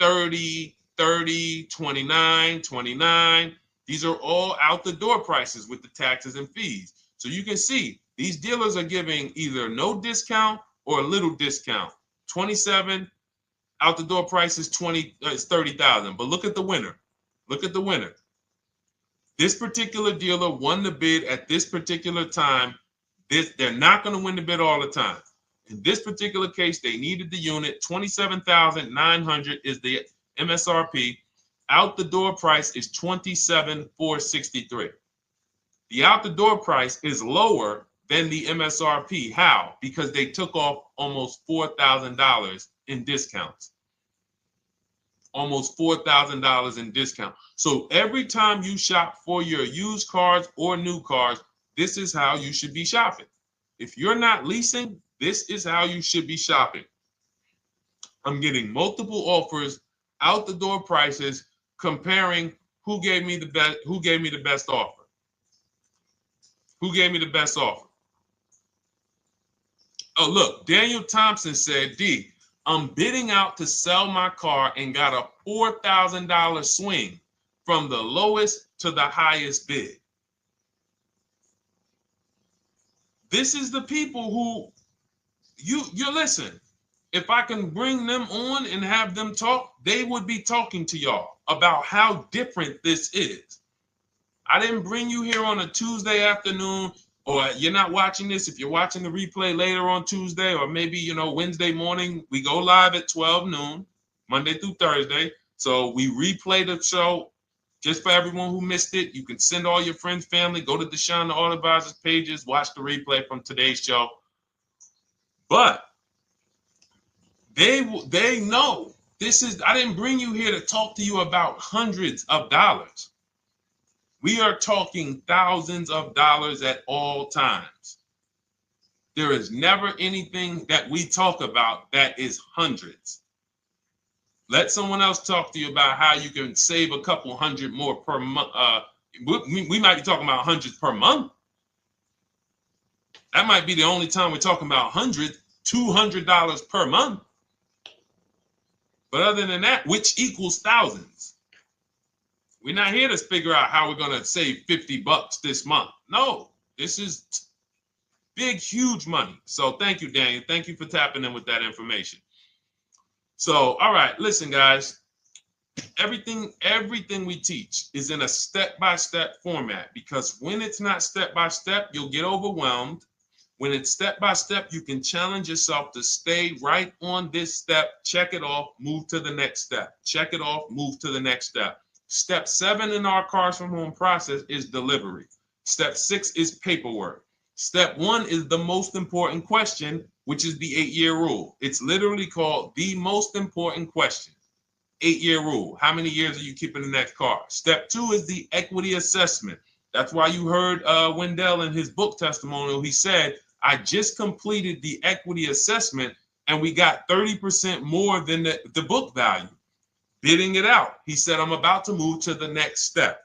30, 30, 29, 29. These are all out the door prices with the taxes and fees. So you can see these dealers are giving either no discount or a little discount. 27 out the door price is 30,000. But look at the winner. Look at the winner. This particular dealer won the bid at this particular time. They're not going to win the bid all the time. In this particular case, they needed the unit. 27,900 is the MSRP. Out the door price is 27,463. The out the door price is lower than the MSRP. How? Because they took off almost $4,000 in discounts. Almost $4,000 in discount. So every time you shop for your used cars or new cars, this is how you should be shopping. If you're not leasing, this is how you should be shopping. I'm getting multiple offers, out the door prices, comparing who gave me the best offer. Who gave me the best offer? Oh, look, Daniel Thompson said, D, I'm bidding out to sell my car and got a $4,000 swing from the lowest to the highest bid. This is the people who you listen. If I can bring them on and have them talk, they would be talking to y'all about how different this is. I didn't bring you here on a Tuesday afternoon, or you're not watching this. If you're watching the replay later on Tuesday, or maybe, Wednesday morning, we go live at 12 noon, Monday through Thursday. So we replay the show just for everyone who missed it. You can send all your friends, family, go to Deshone the Auto Advisor's pages, watch the replay from today's show. But they know this is, I didn't bring you here to talk to you about hundreds of dollars. We are talking thousands of dollars at all times. There is never anything that we talk about that is hundreds. Let someone else talk to you about how you can save a couple hundred more per month. We might be talking about hundreds per month. That might be the only time we're talking about hundreds, $200 per month. But other than that, which equals thousands. We're not here to figure out how we're going to save $50 this month. No, this is big, huge money. So thank you, Daniel. Thank you for tapping in with that information. So, all right, listen, guys. Everything we teach is in a step-by-step format, because when it's not step-by-step, you'll get overwhelmed. When it's step-by-step, you can challenge yourself to stay right on this step, check it off, move to the next step. Check it off, move to the next step. Step 7 in our Cars from Home process is delivery. Step 6 is paperwork. Step 1 is the most important question, which is the 8-year rule. It's literally called the most important question. 8-year rule. How many years are you keeping the next car? Step 2 is the equity assessment. That's why you heard Wendell in his book testimonial. He said, I just completed the equity assessment and we got 30% more than the book value. Bidding it out. He said, I'm about to move to the next step.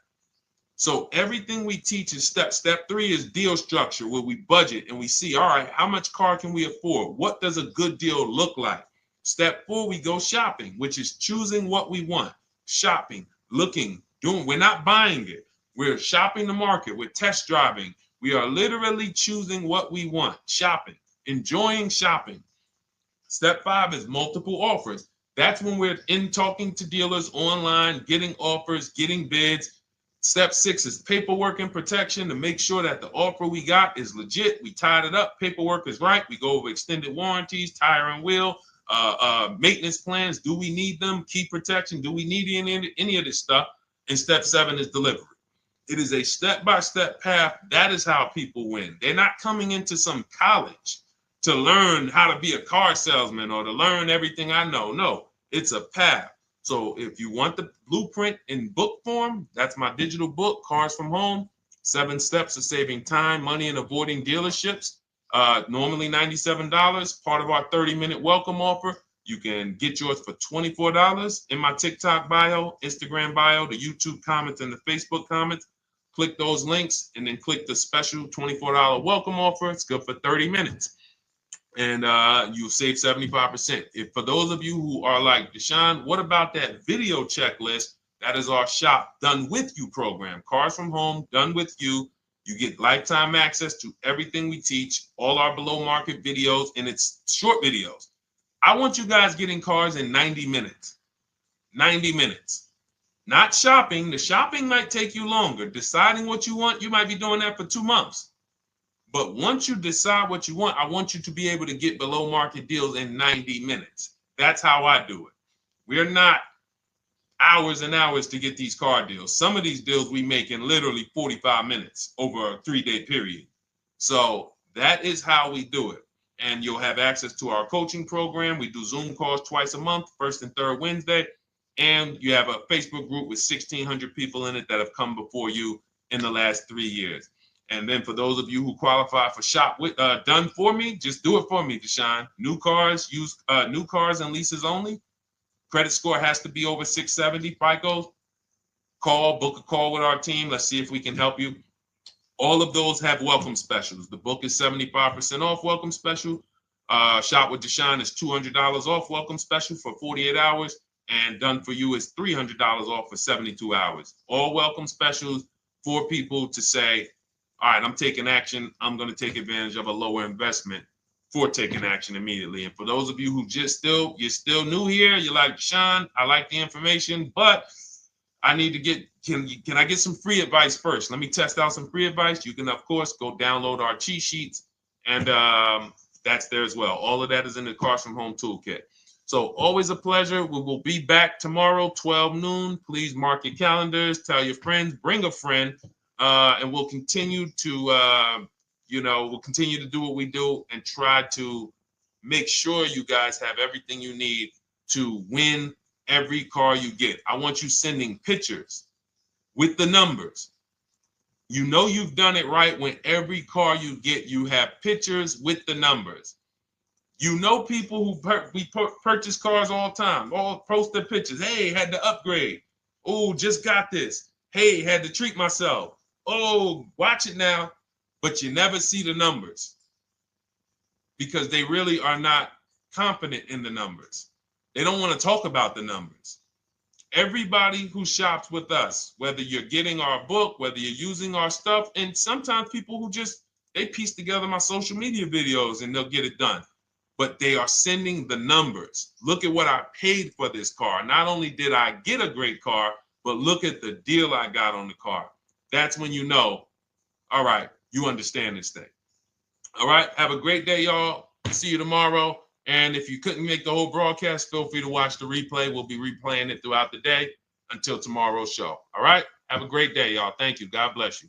So everything we teach is step. Step 3 is deal structure, where we budget and we see, all right, how much car can we afford? What does a good deal look like? Step 4, we go shopping, which is choosing what we want. Shopping, looking, doing. We're not buying it. We're shopping the market. We're test driving. We are literally choosing what we want. Shopping, enjoying shopping. Step 5 is multiple offers. That's when we're in talking to dealers online, getting offers, getting bids. Step 6 is paperwork and protection to make sure that the offer we got is legit. We tied it up. Paperwork is right. We go over extended warranties, tire and wheel, maintenance plans. Do we need them? Key protection. Do we need any of this stuff? And step 7 is delivery. It is a step-by-step path. That is how people win. They're not coming into some college to learn how to be a car salesman or to learn everything I know. No, it's a path. So if you want the blueprint in book form, that's my digital book, Cars from Home, 7 Steps of Saving Time, Money, and Avoiding Dealerships. Normally $97, part of our 30-minute welcome offer. You can get yours for $24 in my TikTok bio, Instagram bio, the YouTube comments, and the Facebook comments. Click those links and then click the special $24 welcome offer. It's good for 30 minutes. And you'll save 75%. If for those of you who are like, Deshone, what about that video checklist? That is our shop done with you program. Cars from home, done with you. You get lifetime access to everything we teach, all our below market videos, and it's short videos. I want you guys getting cars in 90 minutes. 90 minutes. Not shopping. The shopping might take you longer. Deciding what you want, you might be doing that for 2 months. But once you decide what you want, I want you to be able to get below market deals in 90 minutes. That's how I do it. We're not hours and hours to get these car deals. Some of these deals we make in literally 45 minutes over a 3-day period. So that is how we do it. And you'll have access to our coaching program. We do Zoom calls twice a month, first and third Wednesday. And you have a Facebook group with 1,600 people in it that have come before you in the last 3 years. And then for those of you who qualify for shop with done for me, just do it for me, Deshone. New cars and leases only. Credit score has to be over 670 FICO. Book a call with our team. Let's see if we can help you. All of those have welcome specials. The book is 75% off welcome special. Shop with Deshone is $200 off welcome special for 48 hours. And done for you is $300 off for 72 hours. All welcome specials for people to say, all right, I'm taking action. I'm going to take advantage of a lower investment for taking action immediately. And for those of you who you're still new here, you're like, Deshone, I like the information, but I need to get, can I get some free advice first? Let me test out some free advice. You can, of course, go download our cheat sheets, and that's there as well. All of that is in the Cars from Home Toolkit. So always a pleasure. We will be back tomorrow, 12 noon. Please mark your calendars, tell your friends, bring a friend, and we'll continue to, we'll continue to do what we do and try to make sure you guys have everything you need to win every car you get. I want you sending pictures with the numbers. You know you've done it right when every car you get, you have pictures with the numbers. You know people who purchase cars all the time, all post their pictures. Hey, had to upgrade. Oh, just got this. Hey, had to treat myself. Oh, watch it now. But you never see the numbers because they really are not confident in the numbers. They don't want to talk about the numbers. Everybody who shops with us, whether you're getting our book, whether you're using our stuff, and sometimes people who they piece together my social media videos and they'll get it done. But they are sending the numbers. Look at what I paid for this car. Not only did I get a great car, but look at the deal I got on the car. That's when you know, all right, you understand this thing. All right, have a great day, y'all. See you tomorrow. And if you couldn't make the whole broadcast, feel free to watch the replay. We'll be replaying it throughout the day until tomorrow's show. All right, have a great day, y'all. Thank you. God bless you.